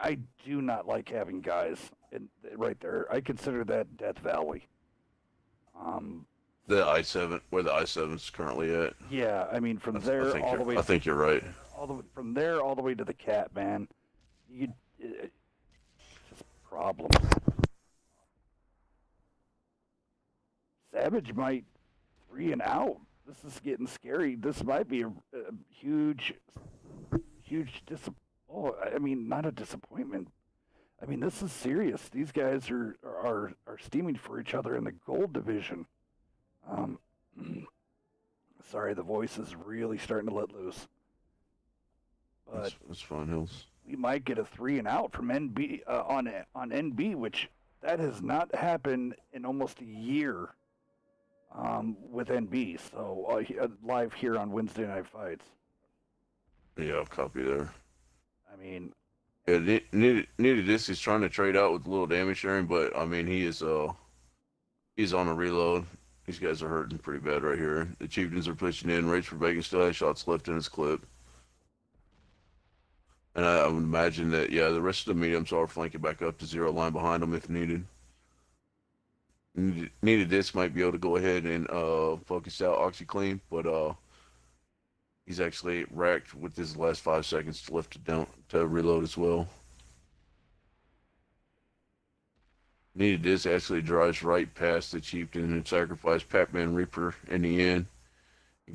I do not like having guys right there. I consider that Death Valley. The I-7, where the I-7's currently at. Yeah, I mean, from there all the way. I think you're right. From there all the way to the Cat, man. It's just a problem. Savage might 3 and out. This is getting scary. This might be a huge not a disappointment. I mean, this is serious. These guys are steaming for each other in the gold division. Sorry, the voice is really starting to let loose. But That's fine, Hills. we might get a 3 and out from NB on NB, which that has not happened in almost a year. with NB. So live here on Wednesday Night Fights. Yeah, I'll copy there. I mean, Yeah, needed this. He's trying to trade out with a little damage sharing, but I mean he's on a reload. These guys are hurting pretty bad right here. The Chieftains are pushing in. Rage for Bacon still has shots left in his clip. And I would imagine that, yeah, the rest of the mediums are flanking back up to 0 line behind them if needed. Needed this might be able to go ahead and focus out OxyClean, but he's actually racked with his last 5 seconds left to reload as well. Needed this actually drives right past the Chieftain and sacrificed Pac-Man Reaper in the end.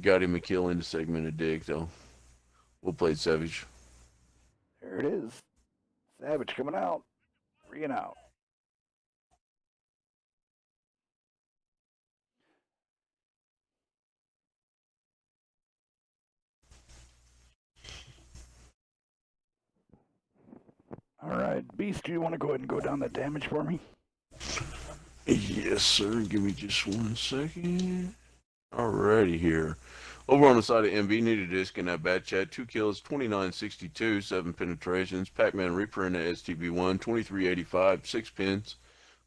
Got him a kill in the segmented dig, though. We'll play Savage. there it is. Savage coming out. 3 and out. All right, Beast, do you want to go ahead and go down that damage for me? Yes, sir. Give me just 1 second. Alrighty here. Over on the side of MB, needed disc in that bad chat. 2 kills, 2962, 7 penetrations. Pac-Man Reaper in that STB1, 2385, 6 pins.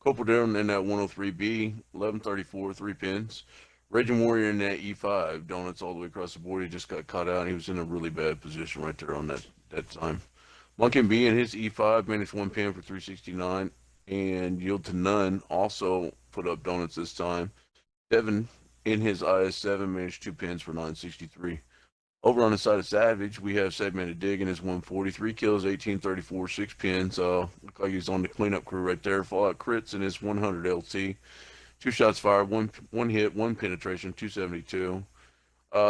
Corporal Darren in that 103B, 1134, 3 pins. Raging Warrior in that E5, donuts all the way across the board. He just got caught out. He was in a really bad position right there on that time. Monkey B in his E5 managed 1 pin for 369, and Yield to None also put up donuts this time. Devin in his IS7 managed 2 pins for 963. Over on the side of Savage, we have Segmented Dig in his 143 kills, 1834, 6 pins. Look like he's on the cleanup crew right there. Fallout Crits in his 100 LT. 2 shots fired, one hit, 1 penetration, 272.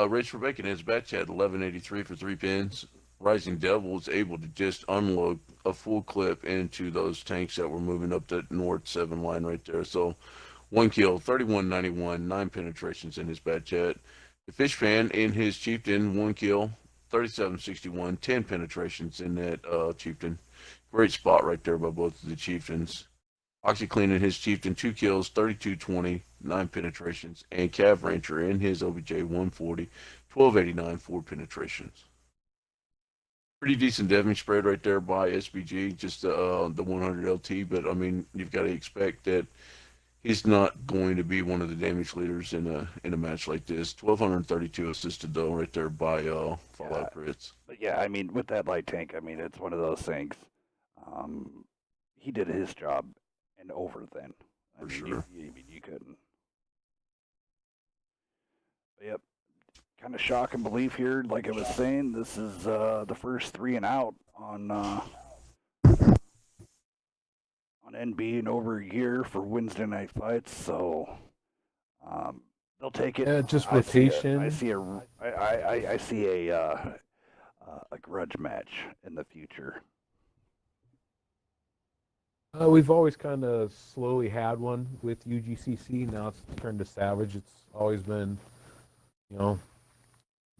Rage for Bacon in his batch had 1183 for 3 pins. Rising Devil was able to just unload a full clip into those tanks that were moving up the North 7 line right there. So 1 kill, 3191, 9 penetrations in his batch chat. The Fish Fan in his Chieftain, 1 kill, 3761, 10 penetrations in that Chieftain. Great spot right there by both of the Chieftains. OxyClean in his Chieftain, 2 kills, 3220, 9 penetrations. And Cav Rancher in his OBJ, 140, 1289, 4 penetrations. Pretty decent damage spread right there by SBG, just the 100 LT, but I mean, you've got to expect that he's not going to be one of the damage leaders in a match like this. 1232 assisted though right there by Fallout Crits. But yeah, I mean, with that light tank, I mean, it's one of those things. He did his job and over then. For sure. You couldn't. But yep. Kind of shock and belief here. Like I was saying, this is the first 3 and out on NB in over a year for Wednesday Night Fights. So they'll take it. Yeah, just rotation. I see a grudge match in the future. We've always kind of slowly had one with UGCC. Now it's turned to Savage. It's always been,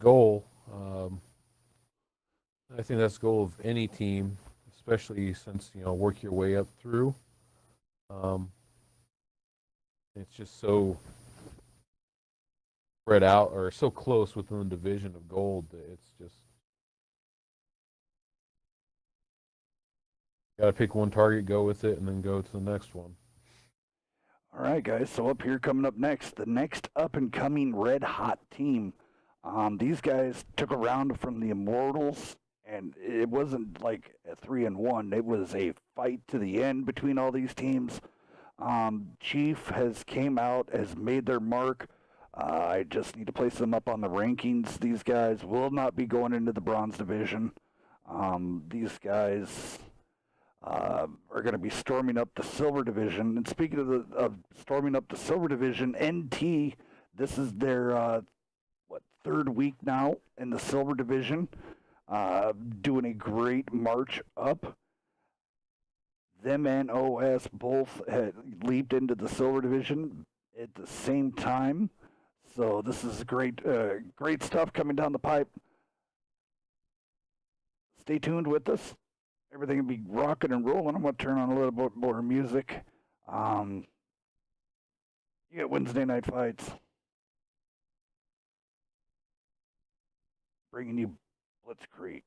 goal. I think that's the goal of any team, especially since work your way up through. It's just so spread out or so close within the division of gold that it's just got to pick one target, go with it, and then go to the next one. All right, guys. So up here, coming up next, the next up-and-coming red hot team. These guys took a round from the Immortals, and it wasn't like a 3-1. It was a fight to the end between all these teams. Chief has came out, has made their mark. I just need to place them up on the rankings. These guys will not be going into the bronze division. These guys are going to be storming up the silver division. And speaking of storming up the silver division, NT, this is their 3rd week now in the silver division, doing a great march up. Them and OS both had leaped into the silver division at the same time. So this is great stuff coming down the pipe. Stay tuned with us. Everything will be rocking and rolling. I'm going to turn on a little bit more music. You get Wednesday Night Fights. bringing you Blitz Creek.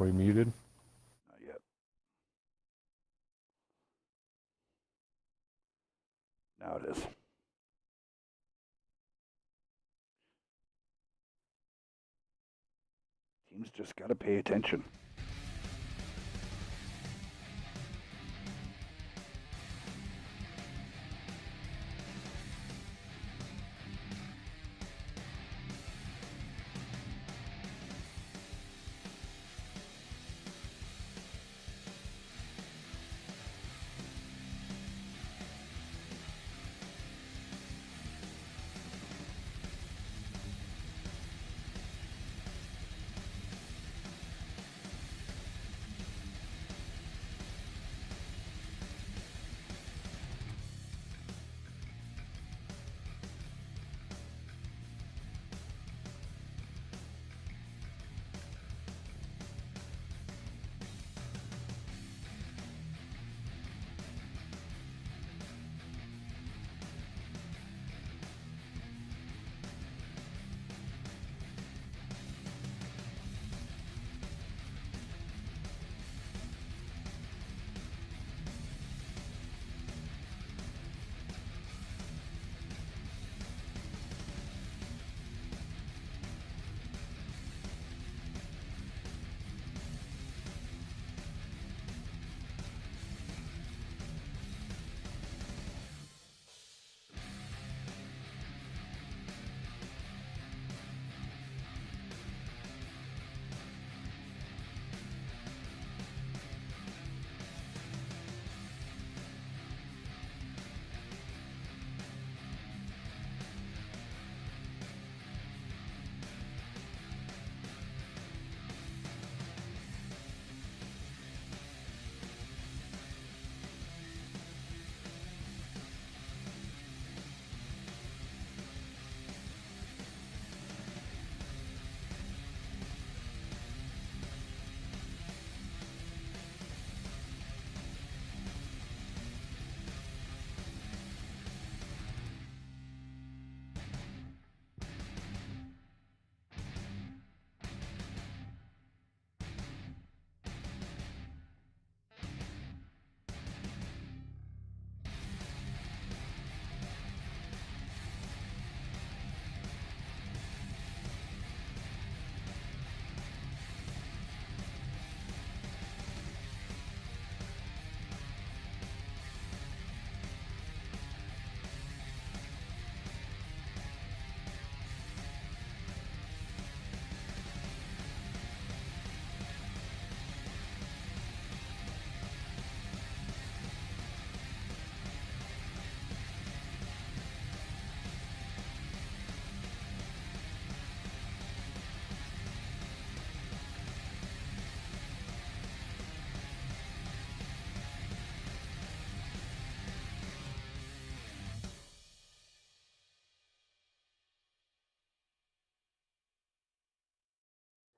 Are we muted? Not yet. Now it is. Teams just got to pay attention.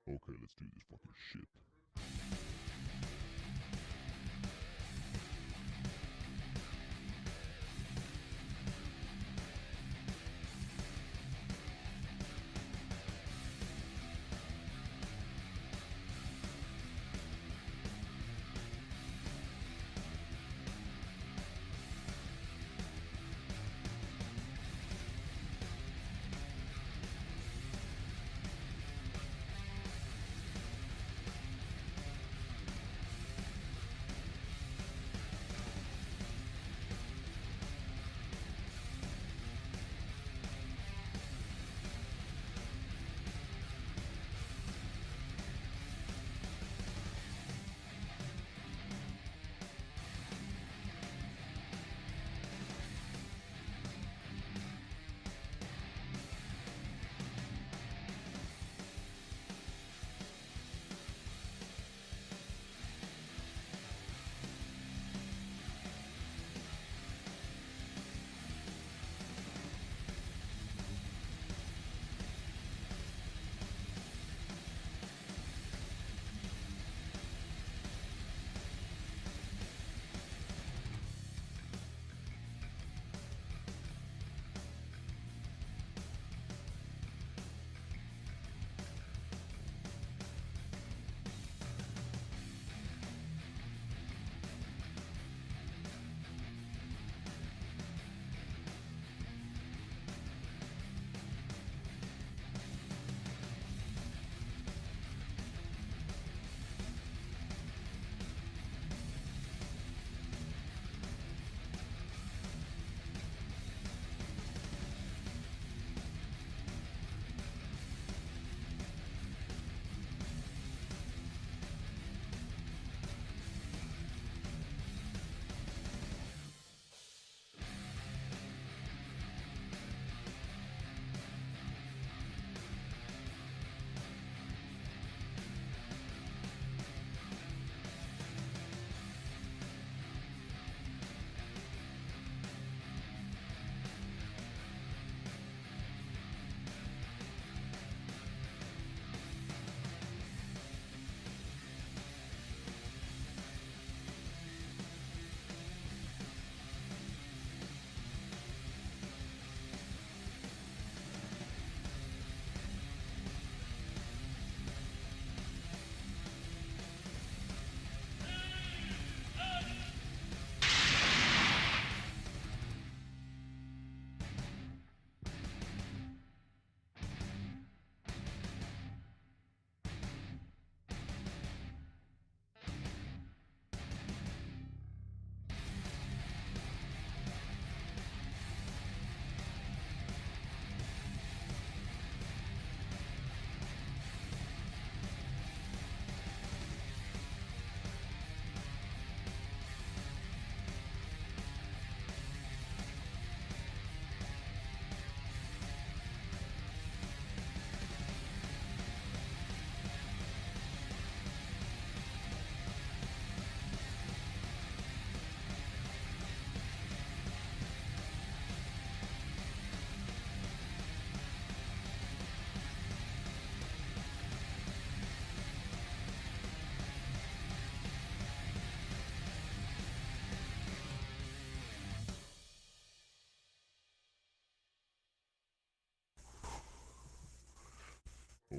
Okay, let's do this fucking shit.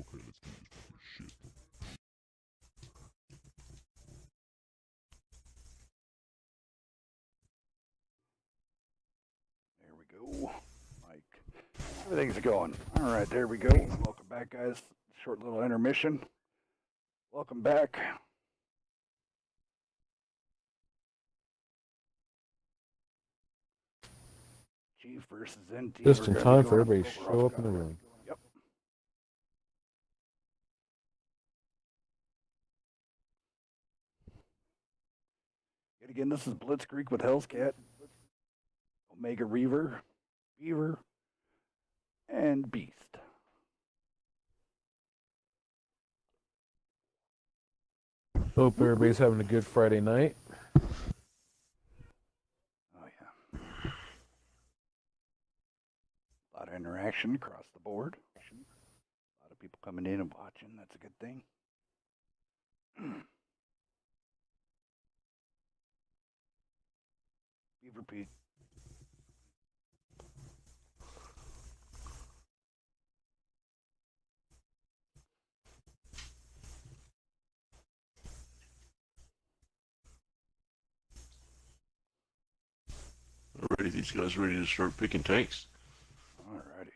Okay, let's do this fucking shit. There we go. Mike. Everything's going. All right, there we go. Welcome back, guys. Short little intermission. Welcome back. Chief versus NT. Just We're in gonna be time for going everybody to over show off up in the cover. room. Yep. Yet again, this is Blitzkrieg with Hell's Cat, Omega Reaver, Beaver, and Beast. Hope everybody's having a good Friday night. Oh, yeah. A lot of interaction across the board. A lot of people coming in and watching. That's a good thing. Beaver Pete. Alrighty, these guys ready to start picking tanks? Alrighty.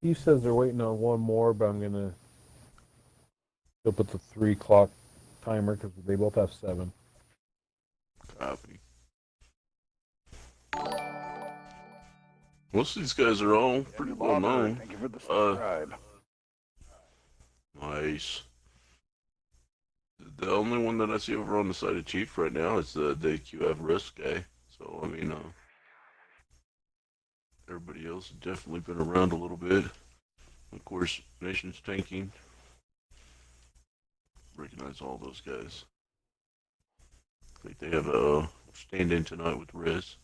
He says they're waiting on one more, but I'm gonna still put the 3 o'clock timer because they both have 7. Copy. Most of these guys are all pretty well known. Thank you for the subscribe. Nice. The only one that I see over on the side of Chief right now is the QF Risk guy. So, I mean, everybody else has definitely been around a little bit. Of course, Nation's tanking. Recognize all those guys. I think they have a stand-in tonight with Riz.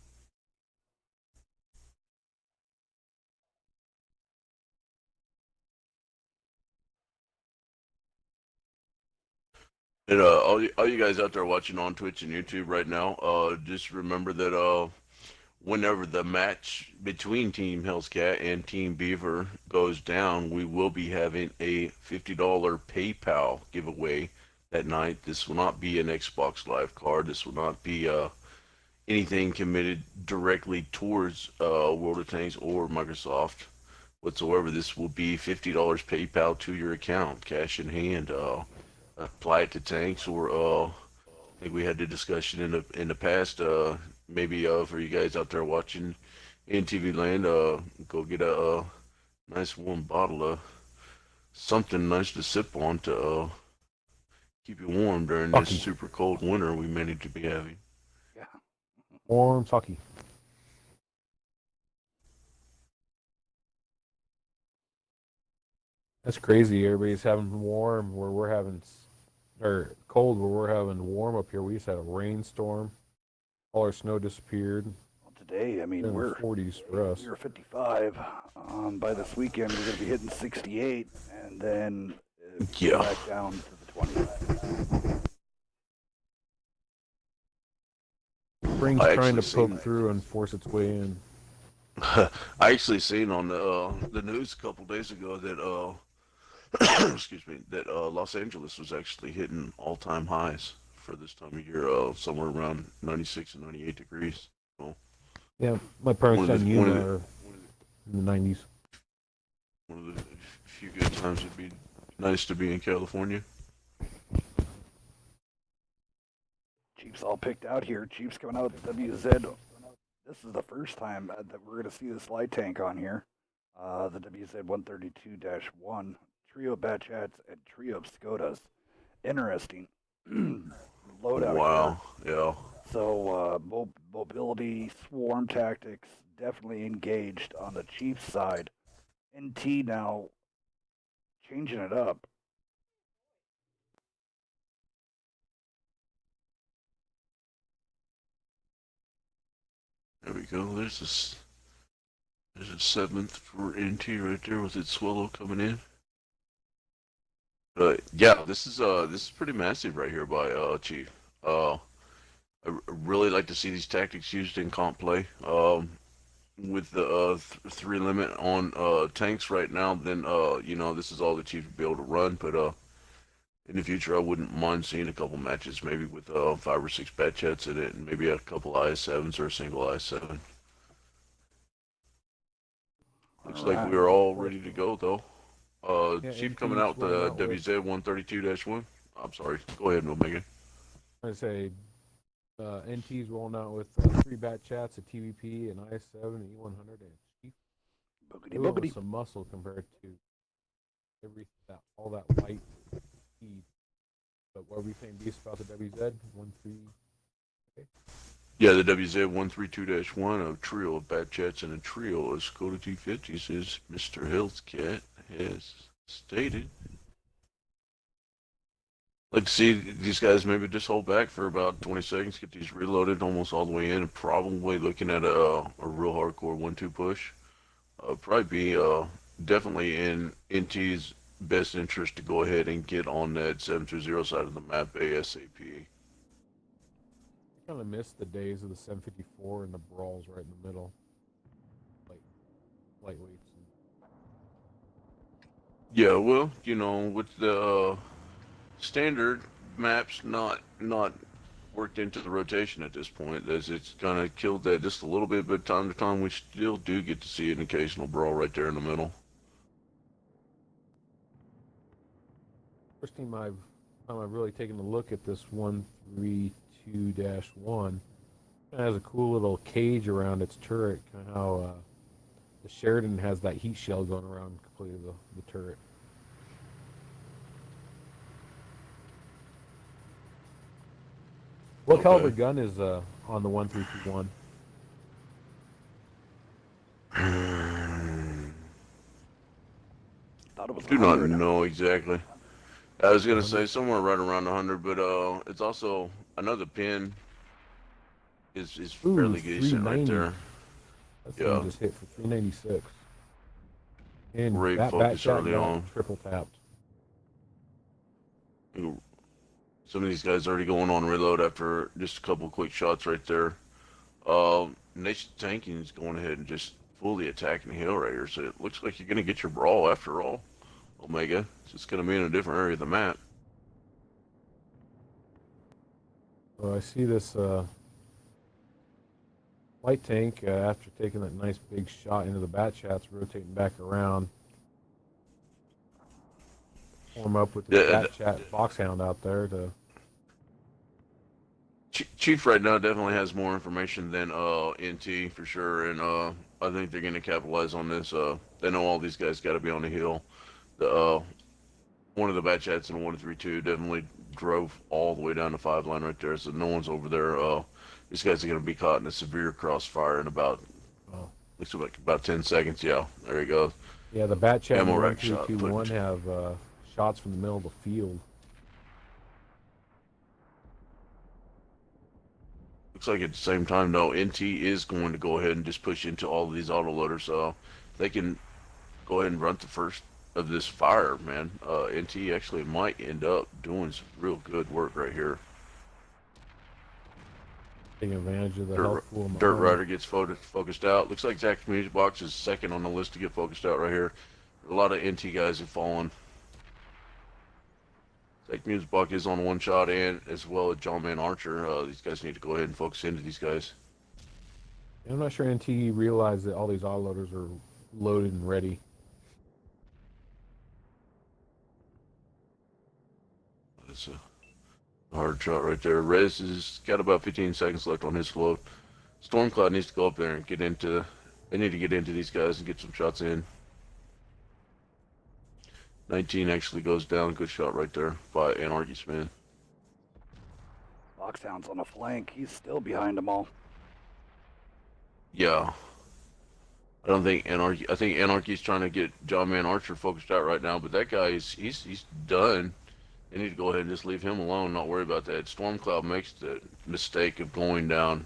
And all you guys out there watching on Twitch and YouTube right now, just remember that whenever the match between Team Hell's Cat and Team Beaver goes down, we will be having a $50 PayPal giveaway that night. This will not be an Xbox Live card. This will not be anything committed directly towards World of Tanks or Microsoft whatsoever. This will be $50 PayPal to your account, cash in hand. Apply it to tanks, or I think we had the discussion in the past. Maybe for you guys out there watching in TV land, go get a nice warm bottle of something nice to sip on to keep you warm during this Fucking- super cold winter we may need to be having. Yeah. Warm Tucky. That's crazy. Everybody's having warm where we're having, or cold where we're having warm up here. We just had a rainstorm. All our snow disappeared. Well, today, I mean, In the we're 40s for us. we were 55. By this weekend, we're going to be hitting 68, and then Yeah. back down to the 20s. Spring's I trying to actually seen poke that. through and force its way in. I actually seen on the news a couple days ago that excuse me, that Los Angeles was actually hitting all-time highs for this time of year, somewhere around 96 and 98 degrees. Yeah, my parents One of in the- Yuma one of the- are in the 90s. One of the few good times it'd be nice to be in California. Chiefs all picked out here. Chiefs coming out with the WZ. This is the first time that we're going to see this light tank on here. The WZ 132-1. Trio Batchats and trio of Skodas. Interesting. Loadout. Wow, yeah. Here. So, mobility, swarm tactics, definitely engaged on the Chiefs side. NT now changing it up. There we go. There's a 7th for NT right there with its Swallow coming in. But yeah, this is pretty massive right here by Chief. I really like to see these tactics used in comp play. with the 3 limit on tanks right now, then you know, this is all the Chief would be able to run. But in the future, I wouldn't mind seeing a couple matches, maybe with 5 or 6 bat chats in it, and maybe a couple IS-7s or a single IS-7. Looks like Alright. we are all ready to go, though. Yeah, Chief NT's coming out rolling the out with- WZ-132-1. I'm sorry. Go ahead, Omega. I say NT's rolling out with 3 bat chats, a TVP, an IS-7, an E100, and a Chief. Boogity Doing with boogity. some muscle compared to all that light speed. But what are we saying, Beast, about the WZ-13? Yeah, the WZ-132-1, a trio of bat chats and a trio of Skoda T50s, as Mr. Hellscat has stated. Like to see these guys maybe just hold back for about 20 seconds, get these reloaded almost all the way in, and probably looking at a real hardcore 1-2 push. Probably be definitely in NT's best interest to go ahead and get on that 720 side of the map ASAP. I kind of miss the days of the 754 and the brawls right in the middle. Like, lightweights. Yeah, well, you know, with the standard maps not worked into the rotation at this point, as it's kind of killed that just a little bit, but time to time we still do get to see an occasional brawl right there in the middle. First time I've really taken a look at this 132-1. It has a cool little cage around its turret, kind of how the Sheridan has that heat shell going around completely the turret. What Okay. caliber gun is on the 1321? Thought it was Do not 100. know exactly. I was gonna say somewhere right around 100, but it's also another pin is Ooh, fairly decent right 390. there. That Yeah. thing just hit for 396. And Great that focus shot early got on. triple tapped. Some of these guys already going on reload after just a couple quick shots right there. Nation Tanking is going ahead and just fully attacking Hail Raiders. So it looks like you're gonna get your brawl after all, Omega. It's just gonna be in a different area of the map. So I see this light tank after taking that nice big shot into the bat chats, rotating back around. Form up with the Yeah, bat chat foxhound out there to. Chief right now definitely has more information than NT for sure, and I think they're gonna capitalize on this. They know all these guys got to be on the hill. The one of the bat chats in 132 definitely drove all the way down the 5 line right there, so no one's over there. These guys are gonna be caught in a severe crossfire in about looks like about 10 seconds. Yeah, there he goes. Yeah, the bat chat and Ammo the rack shot 1321 footage. have shots from the middle of the field. Looks like at the same time though, NT is going to go ahead and just push into all of these autoloaders, so they can go ahead and run the first of this fire, man. NT actually might end up doing some real good work right here. Taking advantage of the health pool. in Dirt behind. Rider gets focused out. Looks like Zach's Music Box is second on the list to get focused out right here. A lot of NT guys have fallen. Zach Music Box is on one shot, and as well as John Man Archer. These guys need to go ahead and focus into these guys. I'm not sure NT realized that all these autoloaders are loaded and ready. That's a hard shot right there. Rez has got about 15 seconds left on his float. Stormcloud needs to go up there and get into. They need to get into these guys and get some shots in. 19 actually goes down. Good shot right there by Anarchy Smith. Foxhound's on a flank. He's still behind them all. Yeah. I don't think Anarchy. I think Anarchy's trying to get John Man Archer focused out right now, but that guy he's done. They need to go ahead and just leave him alone. Not worry about that. Stormcloud makes the mistake of going down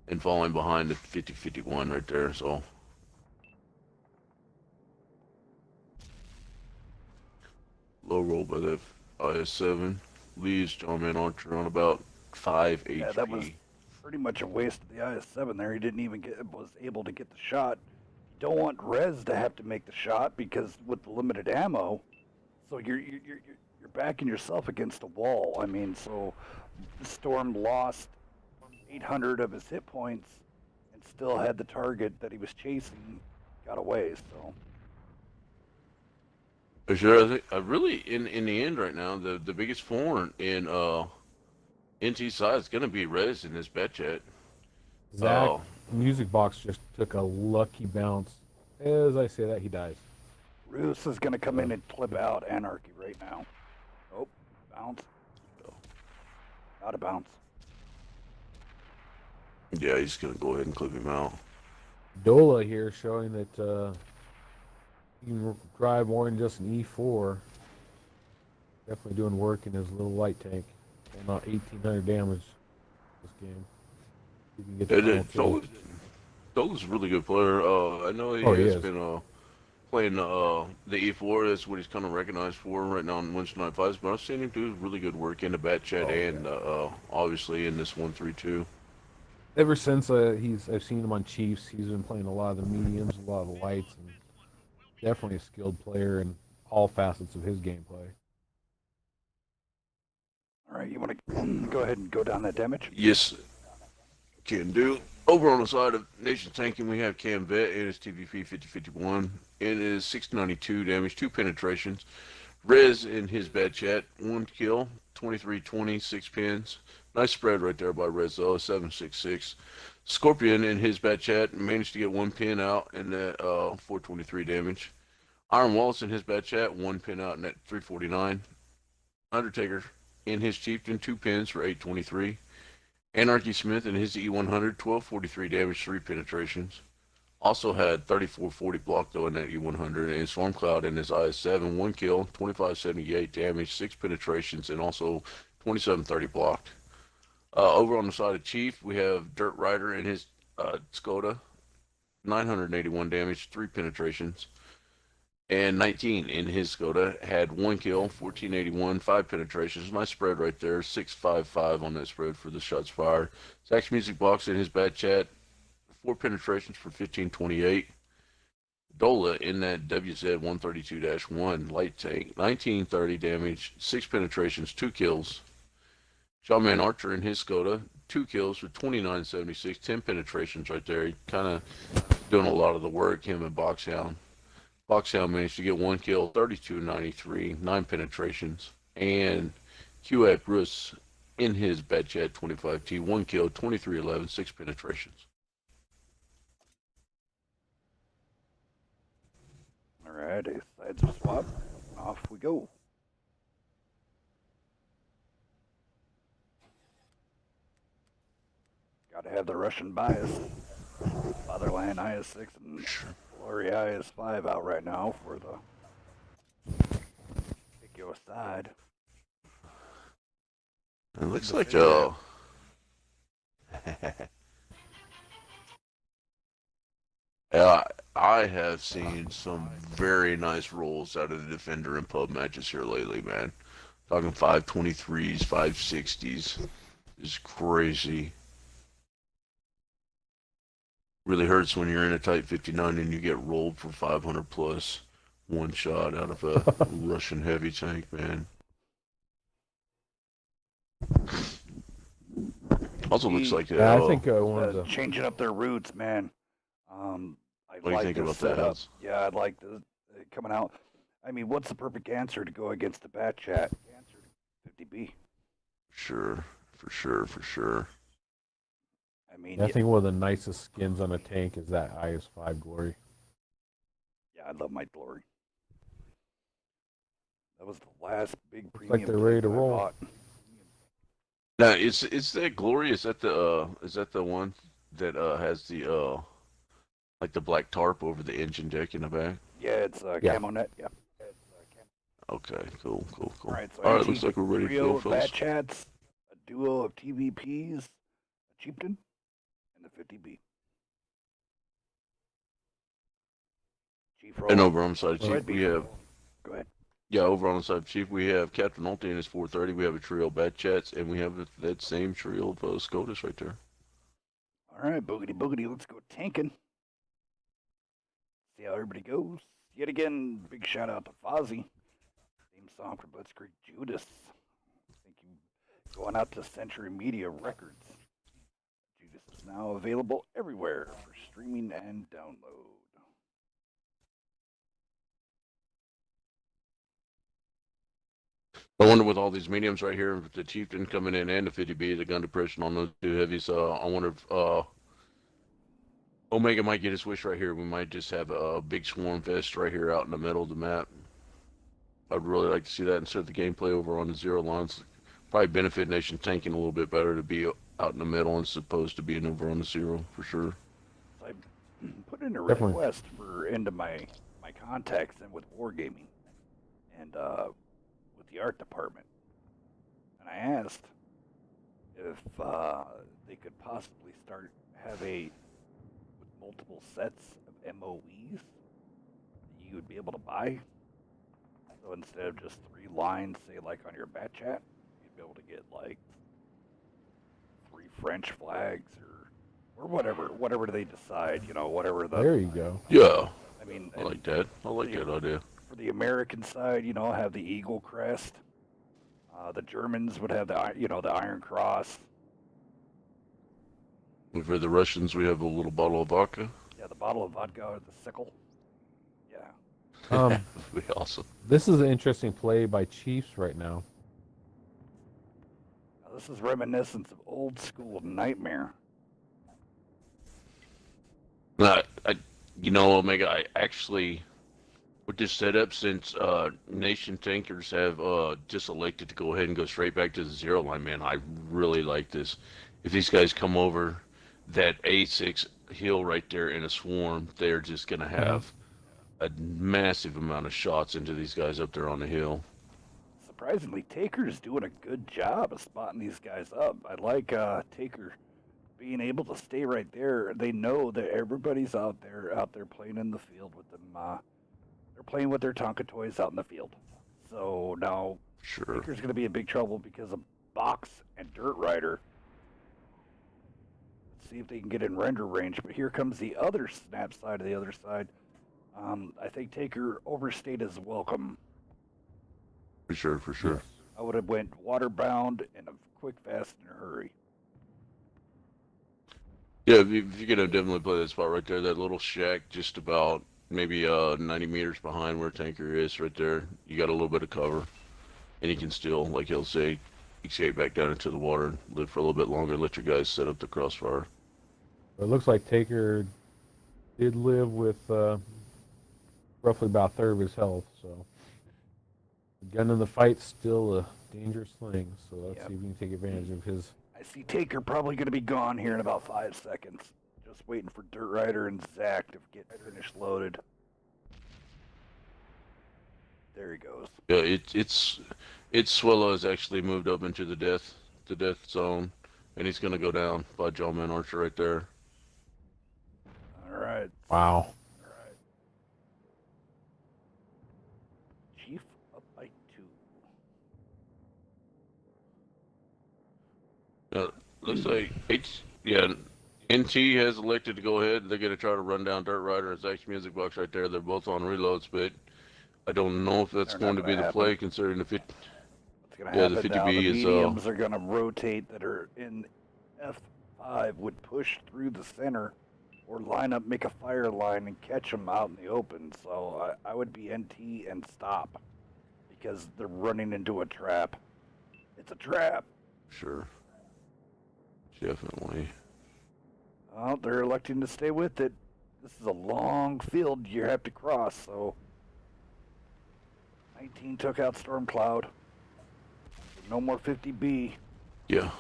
and falling behind the 50-51 right there. So. Low roll by that IS-7 leaves John Man Archer on about 5 HP. Yeah, that was pretty much a waste of the IS-7 there. He didn't even was able to get the shot. You don't want Rez to have to make the shot because with the limited ammo, so you're backing yourself against a wall. I mean, so Storm lost 800 of his hit points and still had the target that he was chasing got away. So For sure, I think really in the end right now, the biggest thorn in NT side is gonna be Rez in this bet chat. Zach, Oh. Music Box just took a lucky bounce. As I say that, he dies. Roos is going to come in and clip out Anarchy right now. Oh, bounce. Out of bounds. Yeah, he's gonna go ahead and clip him out. Dola here showing that you can drive more than just an E4. Definitely doing work in his little light tank. About 1,800 damage this game. You can get the final kill. Dola's a really good player. I know he He has is. been playing the E4. That's what he's kind of recognized for right now in Wednesday Night Fights. But I've seen him do really good work in the bat chat and obviously in this 1-3-2. Ever since I've seen him on Chiefs, he's been playing a lot of the mediums, a lot of the lights, and definitely a skilled player in all facets of his gameplay. All right, you want to go ahead and go down that damage? Yes, can do. Over on the side of Nation Tanking, we have Cam Vet and his TVP 5051 and his 692 damage, 2 penetrations. Rez in his bad chat, 1 kill, 23-20, 6 pins. Nice spread right there by Rez though, 766. Scorpion in his bad chat managed to get 1 pin out and that 423 damage. Iron Wallace in his bad chat, 1 pin out and at 349. Undertaker in his Chieftain, 2 pins for 823. Anarchy Smith in his E100, 1243 damage, 3 penetrations. Also had 3440 block though in that E100. And Stormcloud in his IS-7, 1 kill, 2578 damage, 6 penetrations, and also 2730 blocked. Over on the side of Chief, we have Dirt Rider in his Skoda, 981 damage, 3 penetrations. And 19 in his Skoda had 1 kill, 1481, 5 penetrations. Nice spread right there, 655 on that spread for the shots fired. Zach's Music Box in his bad chat, 4 penetrations for 1528. Dola in that WZ 132-1 light tank, 1930 damage, 6 penetrations, 2 kills. Shawman Archer in his Skoda, 2 kills for 2976, 10 penetrations right there. He kind of doing a lot of the work, him and Boxhound. Boxhound managed to get 1 kill, 3293, 9 penetrations. And QA Bruce in his bad chat 25T, 1 kill, 2311, 6 penetrations. All right, sides are swap. Off we go. Got to have the Russian bias. Fatherland IS-6 and Glory IS-5 out right now for the pick your side. It looks like yeah, I have seen some very nice rolls out of the Defender in pub matches here lately, man. Talking 523s, 560s. It's crazy. Really hurts when you're in a Type 59 and you get rolled for 500 plus one shot out of a Russian heavy tank, man. Also looks like Yeah, I think one of the Changing up their routes, man. I What do you like think this about that, setup. Hans? Yeah, I'd like the coming out. I mean, what's the perfect answer to go against the Bat Chat? 50B. Sure, for sure. I mean, I think one of the nicest skins on a tank is that IS-5 Glory. yeah, I love my Glory. That was the last big like premium. they're ready to tank I roll. bought. Now, is that Glory? Is that the one that has the like the black tarp over the engine deck in the back? Yeah, it's Yeah. Camo Net. Yeah. Okay, cool. All right, so All right, looks like we're ready to trio go, of fellas. Bat Chats, a duo of TVPs, a Chieftain, and the 50B. Chief roll. And over on the side of Go Chief, ahead, we Beaver. have Go ahead. over on the side of Chief, we have Captain Ulti and his 430. We have a trio of Bat Chats, and we have that same trio of Scotus right there. All right, boogity boogity, let's go tanking. See how everybody goes. Yet again, big shout out to Fozzy. Theme song for Blitzkrieg Judas. Thank you. Going out to Century Media Records. Judas is now available everywhere for streaming and download. I wonder with all these mediums right here, with the Chieftain coming in and the 50B, the gun depression on those two heavies, I wonder if Omega might get his wish right here. We might just have a big swarm fest right here out in the middle of the map. I'd really like to see that instead of the gameplay over on the zero lines. Probably benefit Nation tanking a little bit better to be out in the middle as opposed to being over on the zero, for sure. I put in a Definitely. request for into my contacts and with Wargaming and with the art department, and I asked if they could possibly have with multiple sets of MOEs that you would be able to buy. So instead of just 3 lines, say like on your bat chat, you'd be able to get like 3 French flags or whatever they decide, whatever the. There you go. Yeah, I mean, I like that. I like that idea. for the American side, have the Eagle crest. The Germans would have the Iron Cross. And for the Russians, we have a little bottle of vodka. Yeah, the bottle of vodka or the sickle. Yeah. Um, That'd be awesome. this is an interesting play by Chiefs right now. Now, this is reminiscent of old school Nightmare. Omega, I actually, with this setup, since Nation Tankers have just elected to go ahead and go straight back to the zero line, man, I really like this. If these guys come over that A6 hill right there in a swarm, they're just going to have a massive amount of shots into these guys up there on the hill. Surprisingly, Taker's doing a good job of spotting these guys up. I like Taker being able to stay right there. They know that everybody's out there playing in the field with them. They're playing with their Tonka toys out in the field. So now Sure. Taker's going to be in big trouble because of Box and Dirt Rider. Let's see if they can get in render range. But here comes the other snap side of the other side. I think Taker overstayed his welcome. For sure, for sure. I would have went waterbound in a quick, fast, and a hurry. Yeah, if you're going to definitely play that spot right there, that little shack just about maybe 90 meters behind where Tanker is right there, you got a little bit of cover. And you can still, like he'll say, escape back down into the water and live for a little bit longer, let your guys set up the crossfire. It looks like Taker did live with roughly about a third of his health, so the gun in the fight's still a dangerous thing. So let's Yep. see if we can take advantage of his. I see Taker probably going to be gone here in about 5 seconds. Just waiting for Dirt Rider and Zach to get finished loaded. There he goes. Yeah, it's Swella has actually moved up into the death zone, and he's gonna go down by Jawman Archer right there. All right. Wow. Chief up by 2. Looks like NT has elected to go ahead. They're gonna try to run down Dirt Rider and Zach's Music Box right there. They're both on reloads, but I don't know if that's They're going not to be gonna the happen. play, considering the What's going to Yeah, the happen now? 50B The is, mediums are going to rotate that are in F5 would push through the center or line up, make a fire line, and catch them out in the open. So I would be NT and stop because they're running into a trap. It's a trap. sure, definitely. Well, they're electing to stay with it. This is a long field you have to cross, so 19 took out Stormcloud. No more 50B. Yeah,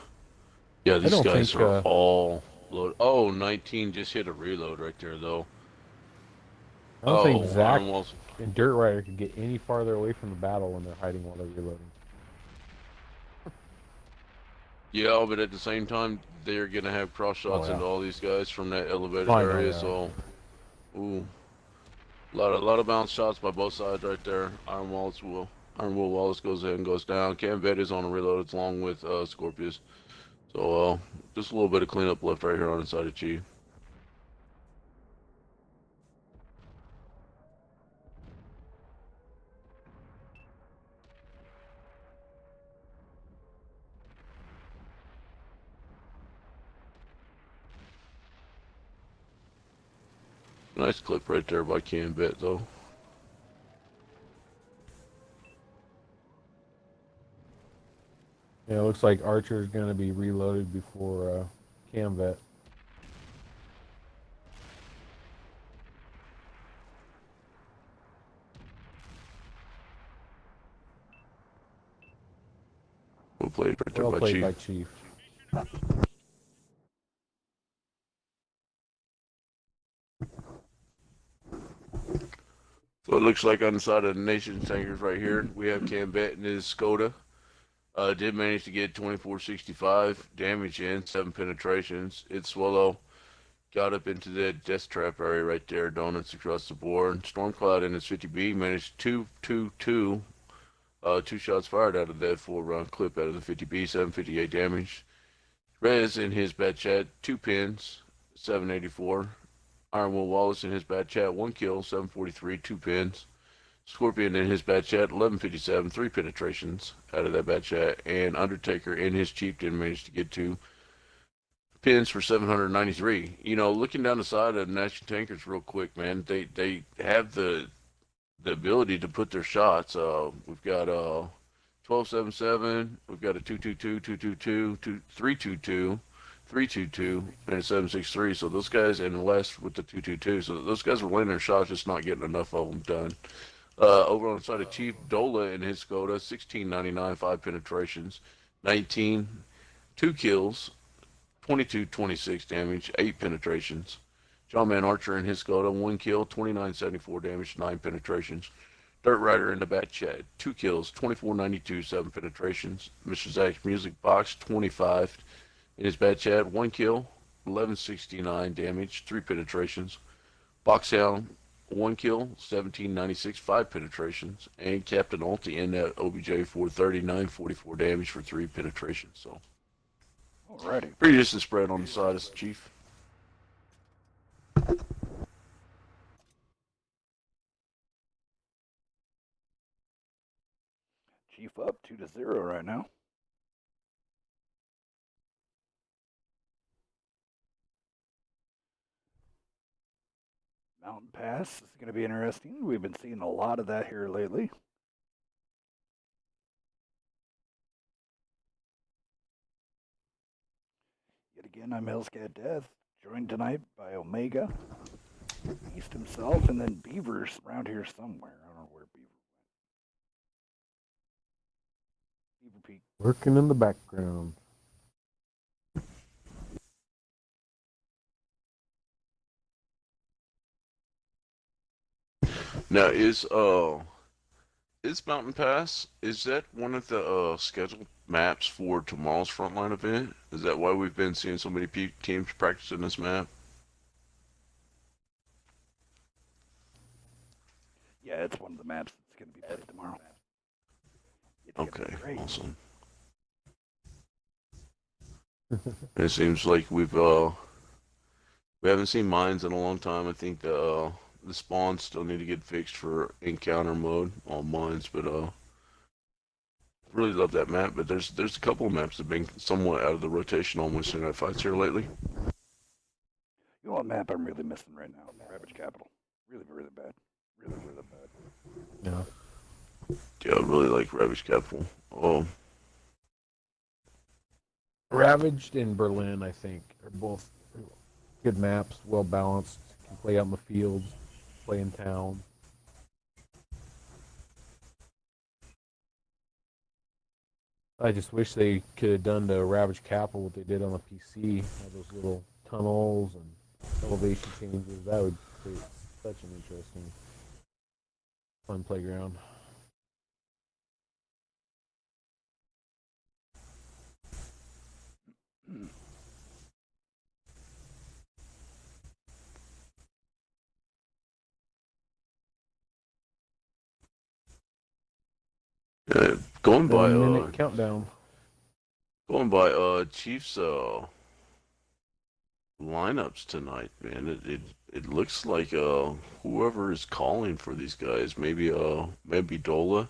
these don't guys think, are all loaded. Oh, 19 just hit a reload right there though. I don't think Oh, Zach almost. and Dirt Rider can get any farther away from the battle when they're hiding while they're reloading. Yeah, but at the same time, they're gonna have cross shots yeah. into all these guys from that elevated I know, area. yeah. So, ooh, a lot of bounce shots by both sides right there. Iron Will Wallace goes ahead and goes down. Cam Vet is on a reload along with Scorpius. So just a little bit of cleanup left right here on the side of Chief. Nice clip right there by Cam Bet though. Yeah, it looks like Archer's going to be reloaded before Camvet. Well played right there Well by played Chief. by Chief. So it looks like on the side of the Nation tankers right here, we have Cam Bet and his Skoda. Did manage to get 2465 damage in, 7 penetrations. It's Swallow got up into that death trap area right there, donuts across the board. Stormcloud in his 50B managed 222, 2 shots fired out of that 4-round clip out of the 50B, 758 damage. Rez in his bad chat, 2 pins, 784. Iron Will Wallace in his bad chat, 1 kill, 743, 2 pins. Scorpion in his bad chat, 1157, 3 penetrations out of that bad chat. And Undertaker in his Chieftain managed to get 2 pins for 793. You know, looking down the side of National Tankers real quick, man, they have the ability to put their shots. We've got 1277, we've got a 222, 222, 322. 322 and a 763. So those guys, and less with the 222. So those guys were landing their shots, just not getting enough of them done. Over on the side of Chief Dola and his Skoda, 1699, 5 penetrations, 19, 2 kills, 2226 damage, 8 penetrations. John Man Archer and his Skoda, 1 kill, 2974 damage, 9 penetrations. Dirt Rider in the bat chat, 2 kills, 2492, 7 penetrations. Mr. Zach's Music Box, 25 in his bat chat, 1 kill, 1169 damage, 3 penetrations. Boxhound, 1 kill, 1796, 5 penetrations. And Captain Ulti in that OBJ 430, 944 damage for 3 penetrations. So, Alrighty. pretty decent spread on the side of the Chief. Chief up 2-0 right now. Mountain Pass is going to be interesting. We've been seeing a lot of that here lately. Yet again, I'm Hellscat Death, joined tonight by Omega, Beast himself, and then Beaver's around here somewhere. I don't know where Beaver went. Beaver Peak. Working in the background. Now, is Mountain Pass, is that one of the scheduled maps for tomorrow's Frontline event? Is that why we've been seeing so many teams practicing this map? Yeah, it's one of the maps that's going to be played tomorrow. It's gonna be Okay, great. awesome. It seems like we haven't seen mines in a long time. I think the spawns still need to get fixed for encounter mode on mines, but really love that map. But there's a couple of maps that have been somewhat out of the rotation on Wednesday night fights here lately. You know what map I'm really missing right now? Ravage Capital. Really, really bad. Really, really bad. Yeah. Yeah, I really like Ravage Capital. Ravaged and Berlin, I think, are both good maps, well balanced. Can play out in the fields, play in town. I just wish they could have done to Ravage Capital what they did on the PC. Have those little tunnels and elevation changes. That would create such an interesting, fun playground. Going by 7-minute countdown. Going by Chiefs lineups tonight, man. It looks like whoever is calling for these guys, maybe Dola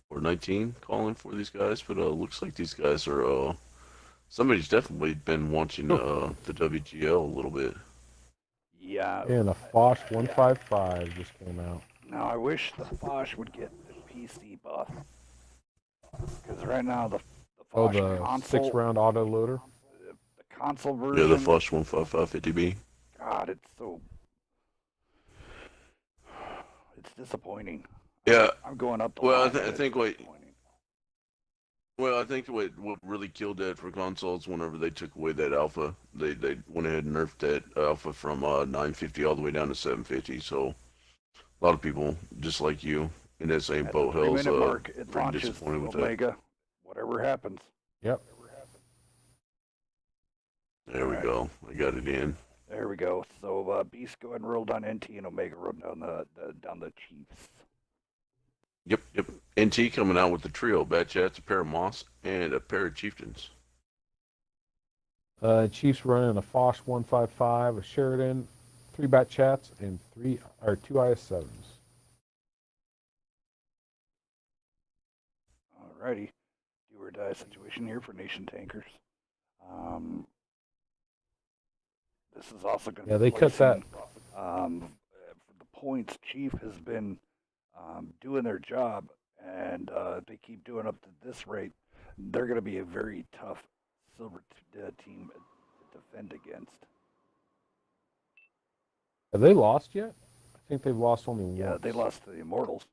or 19 calling for these guys, but looks like these guys are somebody's definitely been watching the WGL a little bit. Yeah. And a Foch 155 just came out. Now I wish the Foch would get the PC buff. Because right now the Oh, Foch the console, 6-round auto loader. the console version. Yeah, the Flush 15550B. God, it's disappointing. Yeah. I'm going up the Well, line. I think what really killed that for consoles whenever they took away that alpha, they went ahead and nerfed that alpha from 950 all the way down to 750. So a lot of people, just like you, in that same At boat, the Hell's 3-minute mark, it pretty launches disappointed with that. Omega. Whatever happens. Yep. There we go. I got it in. There we go. So Beast go ahead and roll down NT and Omega roll down the Chiefs. Yep. NT coming out with the trio: Bat Chats, a pair of Moss, and a pair of Chieftains. Chiefs running a Foch 155, a Sheridan, 3 Bat Chats, and 2 IS7s. Alrighty. Do or die situation here for Nation Tankers. This is also going to Yeah, they cut that. For the points, Chief has been doing their job, and if they keep doing up to this rate, they're going to be a very tough silver team to defend against. Have they lost yet? I think they've lost only once. Yeah, they lost to the Immortals.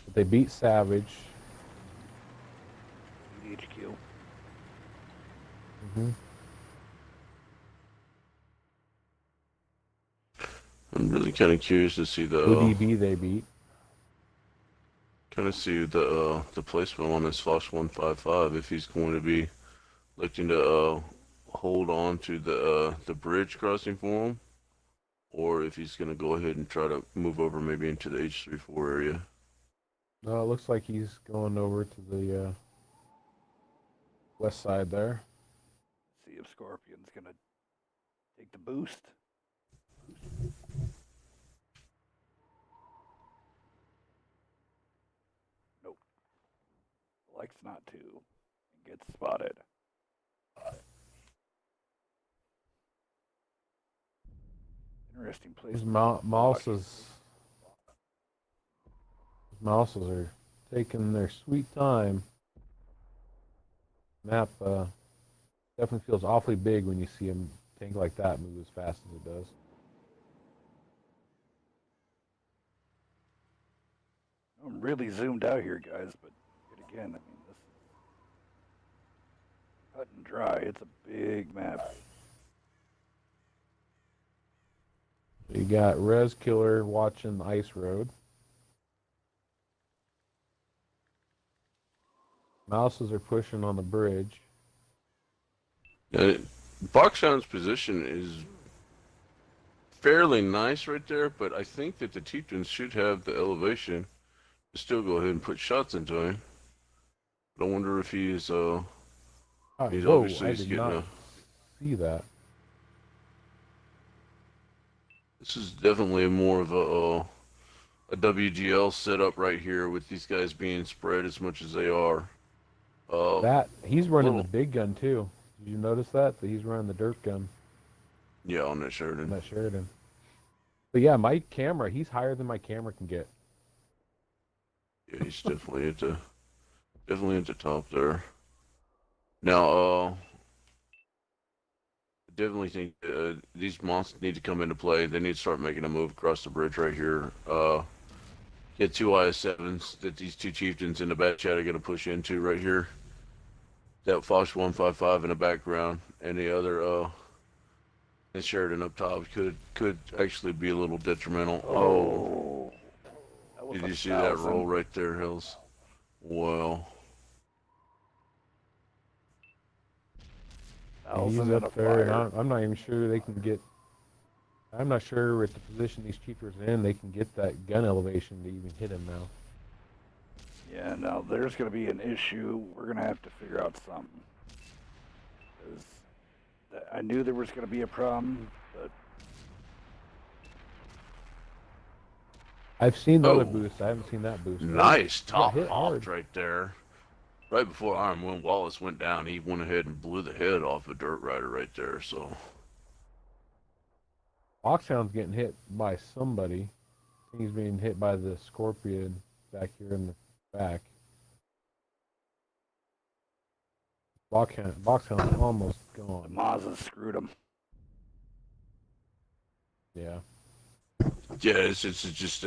But they beat Savage. HQ. Mm-hmm. I'm really kind of curious to see the ODB they beat. the placement on this Foch 155 if he's going to be looking to hold on to the bridge crossing for him, or if he's going to go ahead and try to move over maybe into the H34 area. No, it looks like he's going over to the west side there. See if Scorpion's going to take the boost. Nope. Likes not to. Gets spotted. Interesting place. These mouses are taking their sweet time. Map definitely feels awfully big when you see a tank like that move as fast as it does. I'm really zoomed out here, guys, but again, I mean, this is cut and dry. It's a big map. You got Res Killer watching the ice road. Mouses are pushing on the bridge. Boxhound's position is fairly nice right there, but I think that the Chieftains should have the elevation to still go ahead and put shots into him. But I wonder if he's he's Whoa, obviously I he's did getting not see that. This is definitely more of a WGL setup right here with these guys being spread as much as they are. That he's running little- the big gun too. Did you notice that he's running the dirt gun Yeah, on that Sheridan. on that Sheridan? But yeah, my camera, he's higher than my camera can get. Yeah, he's definitely at the top there. Now, I definitely think these monsters need to come into play. They need to start making a move across the bridge right here. Get 2 IS-7s that these 2 Chieftains in the back chat are going to push into right here. That Foch 155 in the background, and the other and Sheridan up top could actually be a little detrimental. Oh. That was Did a you see that 1,000. roll right there, Hills? Well, He's 1,000 and a up there, and fire. I'm not even sure they can get. I'm not sure with the position these Chiefers are in, they can get that gun elevation to even hit him now. Yeah, no, there's going to be an issue. We're going to have to figure out something. 'Cause I knew there was going to be a problem, but I've seen the other Oh. boost. I haven't seen that boost. Nice top hit hard. off right there. Right before Iron Will Wallace went down, he went ahead and blew the head off a Dirt Rider right there. So Foxhound's getting hit by somebody. I think he's being hit by the Scorpion back here in the back. Foxhound's almost the gone. Mazda screwed him. Yeah. yeah, it's just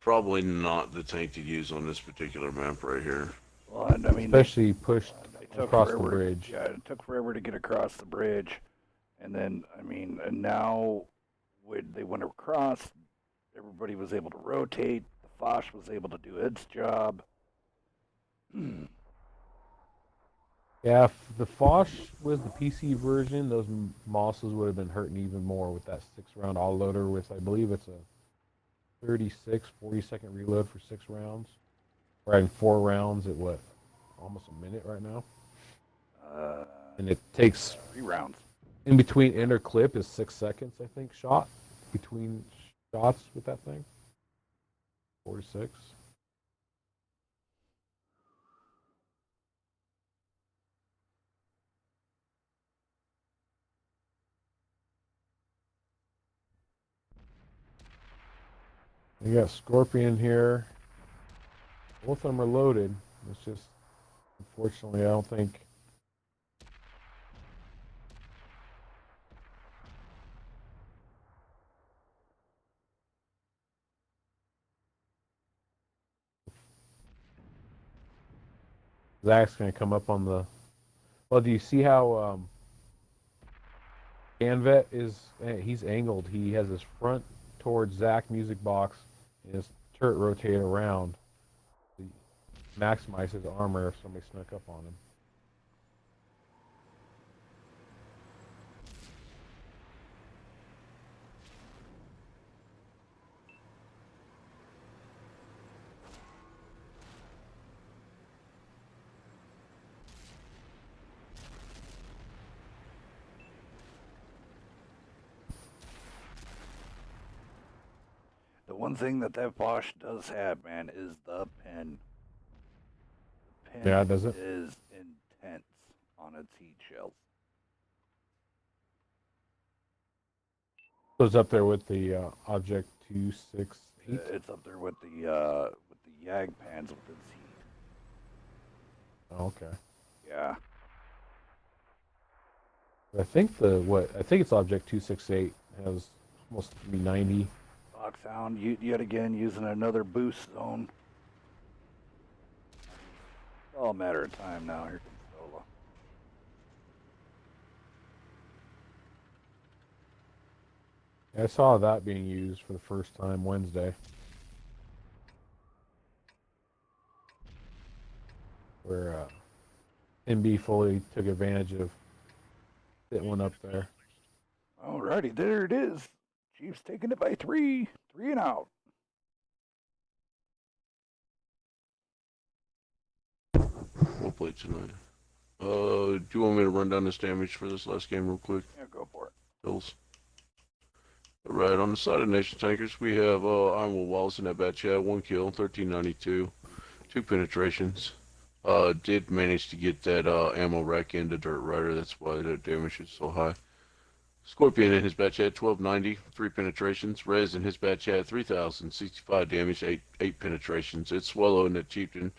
probably not the tank to use on this particular map right here. Well, and I mean, they Especially pushed took across the forever- bridge. Yeah, it took forever to get across the bridge, and then I mean, and now when they went across, everybody was able to rotate. The Foch was able to do its job. Yeah, if the Foch was the PC version, those Mosses would have been hurting even more with that 6-round all loader with, I believe it's a 40-second reload for 6 rounds. We're having 4 rounds at what? Almost a minute right now. And it takes, 3 rounds. in between enter clip is 6 seconds, I think, shot. Between shots with that thing. 4 to 6. We got Scorpion here. Both of them are loaded. It's just, unfortunately, I don't think. Zach's going to come up on the. Well, do you see how Canvet is? He's angled. He has his front towards Zach music box and his turret rotate around to maximize his armor if somebody snuck up on him. The one thing that Bosch does have, man, is the pen. The pen Yeah, does it? is intense on its heat shells. Goes up there with the Object 268. It's up there with the Yag pans with its heat. Oh, okay. Yeah. I think I think it's Object 268 has almost 390. Foxhound, yet again, using another boost zone. It's all a matter of time now. Here comes Sola. I saw that being used for the first time Wednesday. Where MB fully took advantage of hitting one up there. Alrighty, there it is. Chiefs taking it by 3. 3 and out. We'll play tonight. Do you want me to run down this damage for this last game real quick? Yeah, go for it. Bills. Alright, on the side of Nation Tankers, we have Iron Will Wallace in that bat chat, 1 kill, 1392, 2 penetrations. Did manage to get that ammo rack into Dirt Rider, that's why the damage is so high. Scorpion in his bat chat, 1290, 3 penetrations. Rez in his bat chat, 3065 damage, 8 penetrations. It's Swallow in that Chieftain.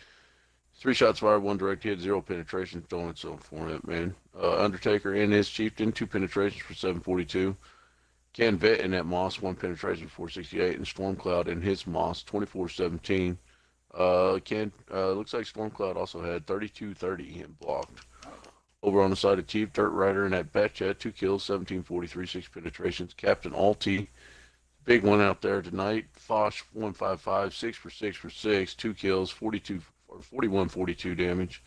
3 shots fired, 1 direct hit, 0 penetrations. Don't so for it, man. Undertaker in his Chieftain, 2 penetrations for 742. Can Vet in that Moss, 1 penetration for 468. And Stormcloud in his Moss, 2417. Looks like Stormcloud also had 3230 and blocked. Over on the side of Chief, Dirt Rider in that bat chat, 2 kills, 1743, 6 penetrations. Captain Alti, big one out there tonight. Foch 155, 6 for 6 for 6, 2 kills, 4142 damage.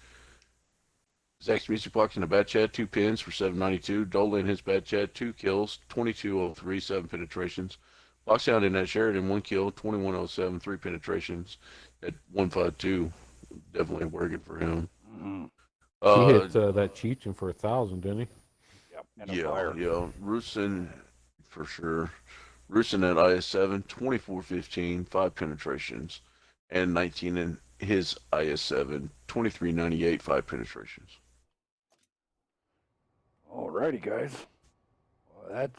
Zach's Music Box in the bat chat, 2 pins for 792. Dola in his bat chat, 2 kills, 2203, 7 penetrations. Foxhound in that Sheridan, 1 kill, 2107, 3 penetrations. at 152, definitely working for him. Mm-hmm. He hit that Cheechin for 1,000, didn't he? Yep. And a Yeah, fire. yeah. Rusin, for sure. Rusin at IS-7, 2415, 5 penetrations, and 19 in his IS-7, 2398, 5 penetrations. Alrighty, guys. Well, that's,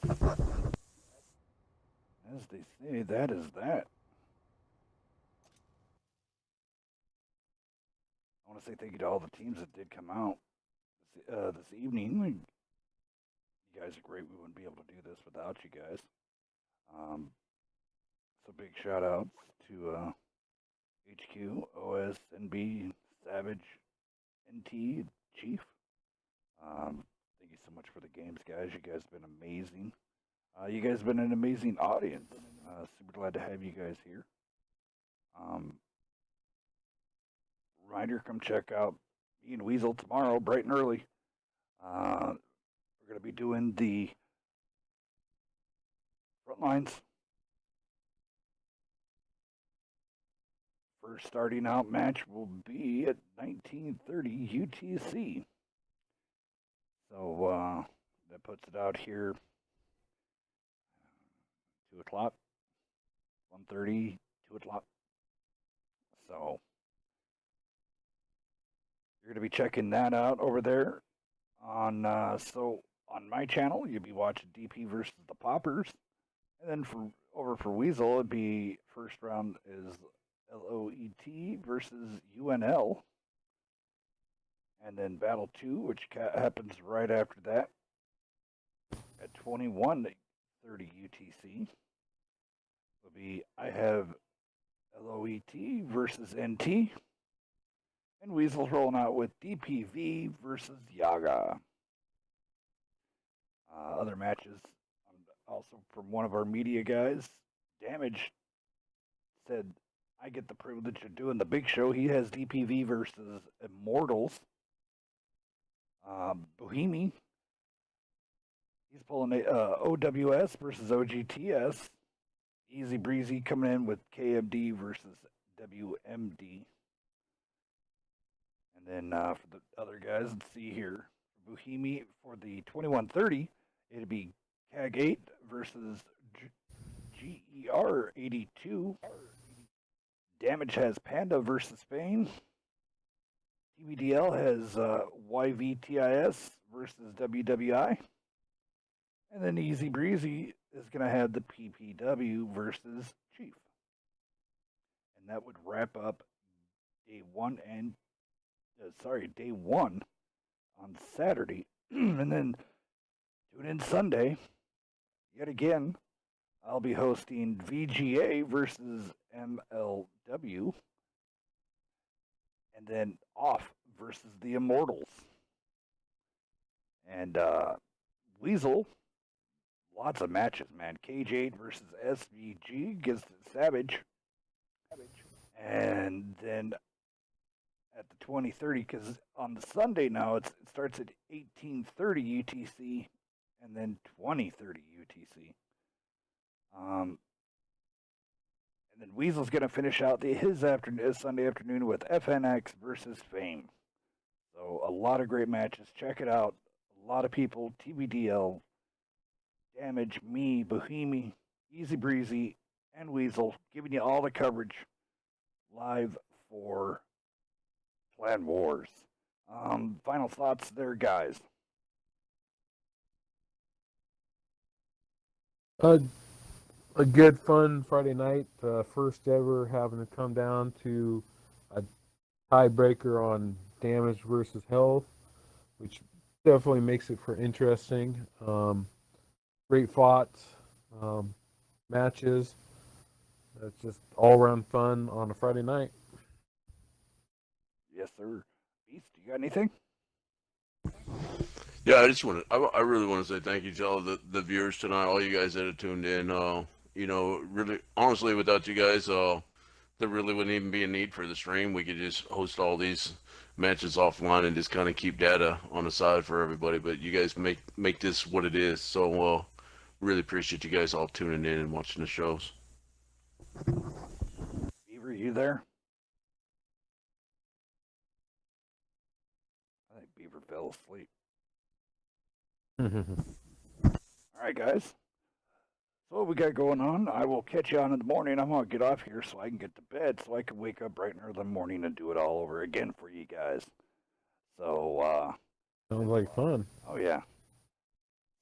as they say, that is that. I want to say thank you to all the teams that did come out this evening. You guys are great. We wouldn't be able to do this without you guys. So big shout out to HQ, OS, NB, Savage, NT, Chief. Thank you so much for the games, guys. You guys have been amazing. You guys have been an amazing audience. Super glad to have you guys here. Reminder, come check out me and Weasel tomorrow, bright and early. We're going to be doing the front lines. First starting out match will be at 19:30 UTC. So that puts it out here 2 o'clock, 1:30, 2 o'clock. So you're going to be checking that out over there on on my channel. You'll be watching DP versus the Poppers, and then over for Weasel, it'd be first round is LOET versus UNL, and then Battle 2, which happens right after that at 21:30 UTC. Will be I have LOET versus NT. And Weasel's rolling out with DPV versus Yaga. Other matches, also from one of our media guys, Damage said, I get the privilege of doing the big show. He has DPV versus Immortals. Bohemi, he's pulling OWS versus OGTS. Easy Breezy coming in with KMD versus WMD. And then for the other guys, let's see here. For Bohemi, for the 21:30, it'd be CAG 8 versus GER 82. Damage has Panda versus Spain. TBDL has YVTIS versus WWI. And then Easy Breezy is going to have the PPW versus Chief. And that would wrap up day one on Saturday. And then tune in Sunday. Yet again, I'll be hosting VGA versus MLW. And then Off versus the Immortals. And Weasel, lots of matches, man. Cage 8 versus SVG against Savage. And then at the 20:30, because on the Sunday now it starts at 18:30 UTC and then 20:30 UTC. And then Weasel's going to finish out his Sunday afternoon with FNX versus Fame. So a lot of great matches. Check it out. A lot of people. TBDL, Damage, me, Bohemi, Easy Breezy, and Weasel giving you all the coverage live for Clan Wars. Final thoughts there, guys. A good, fun Friday night. First ever having to come down to a tiebreaker on Damage versus Health, which definitely makes it for interesting. Great fought matches. It's just all around fun on a Friday night. Yes, sir. Beast, you got anything? Yeah, I really want to say thank you to all the viewers tonight, all you guys that have tuned in. Really, honestly, without you guys, there really wouldn't even be a need for the stream. We could just host all these matches offline and just kind of keep data on the side for everybody. But you guys make this what it is. So, really appreciate you guys all tuning in and watching the shows. Beaver, you there? fell asleep. All right, guys. So what we got going on? I will catch you on in the morning. I'm gonna get off here so I can get to bed, so I can wake up bright and early in the morning and do it all over again for you guys. So, Sounds like fun. oh yeah.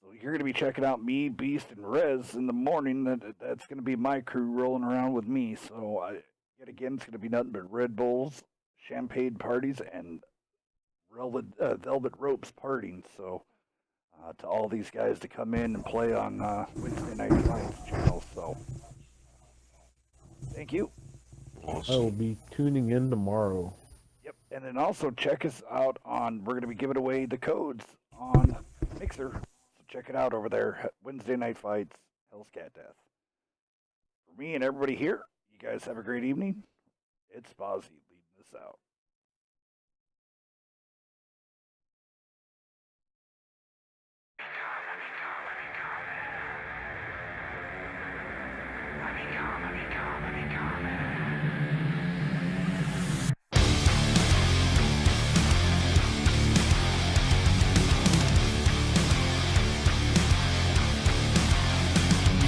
So you're gonna be checking out me, Beast, and Rez in the morning. That's gonna be my crew rolling around with me. So yet again, it's gonna be nothing but Red Bulls, champagne parties, and velvet ropes partying. So. To all these guys to come in and play on Wednesday Night Science channel. So, thank you. I Awesome. will be tuning in tomorrow. Yep, and then also check us out on. We're going to be giving away the codes on Mixer. So check it out over there. Wednesday Night Fights, Hell's Cat Death. For me and everybody here, you guys have a great evening. It's Bozzy leading this out.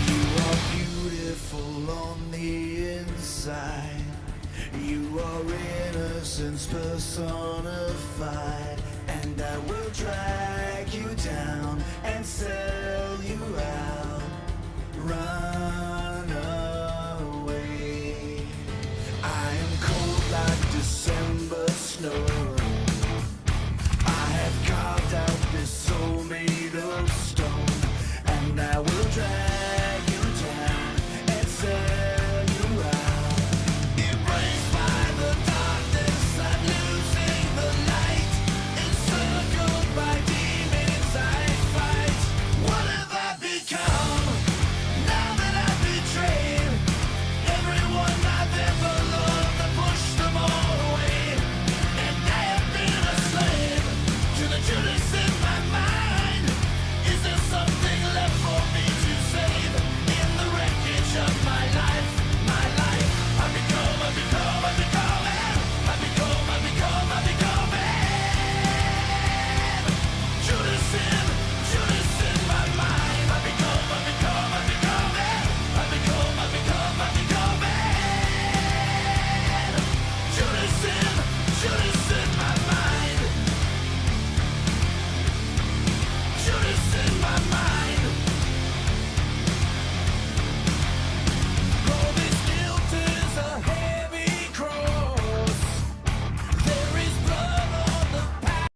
You are beautiful on the inside. You are innocence personified, and I will try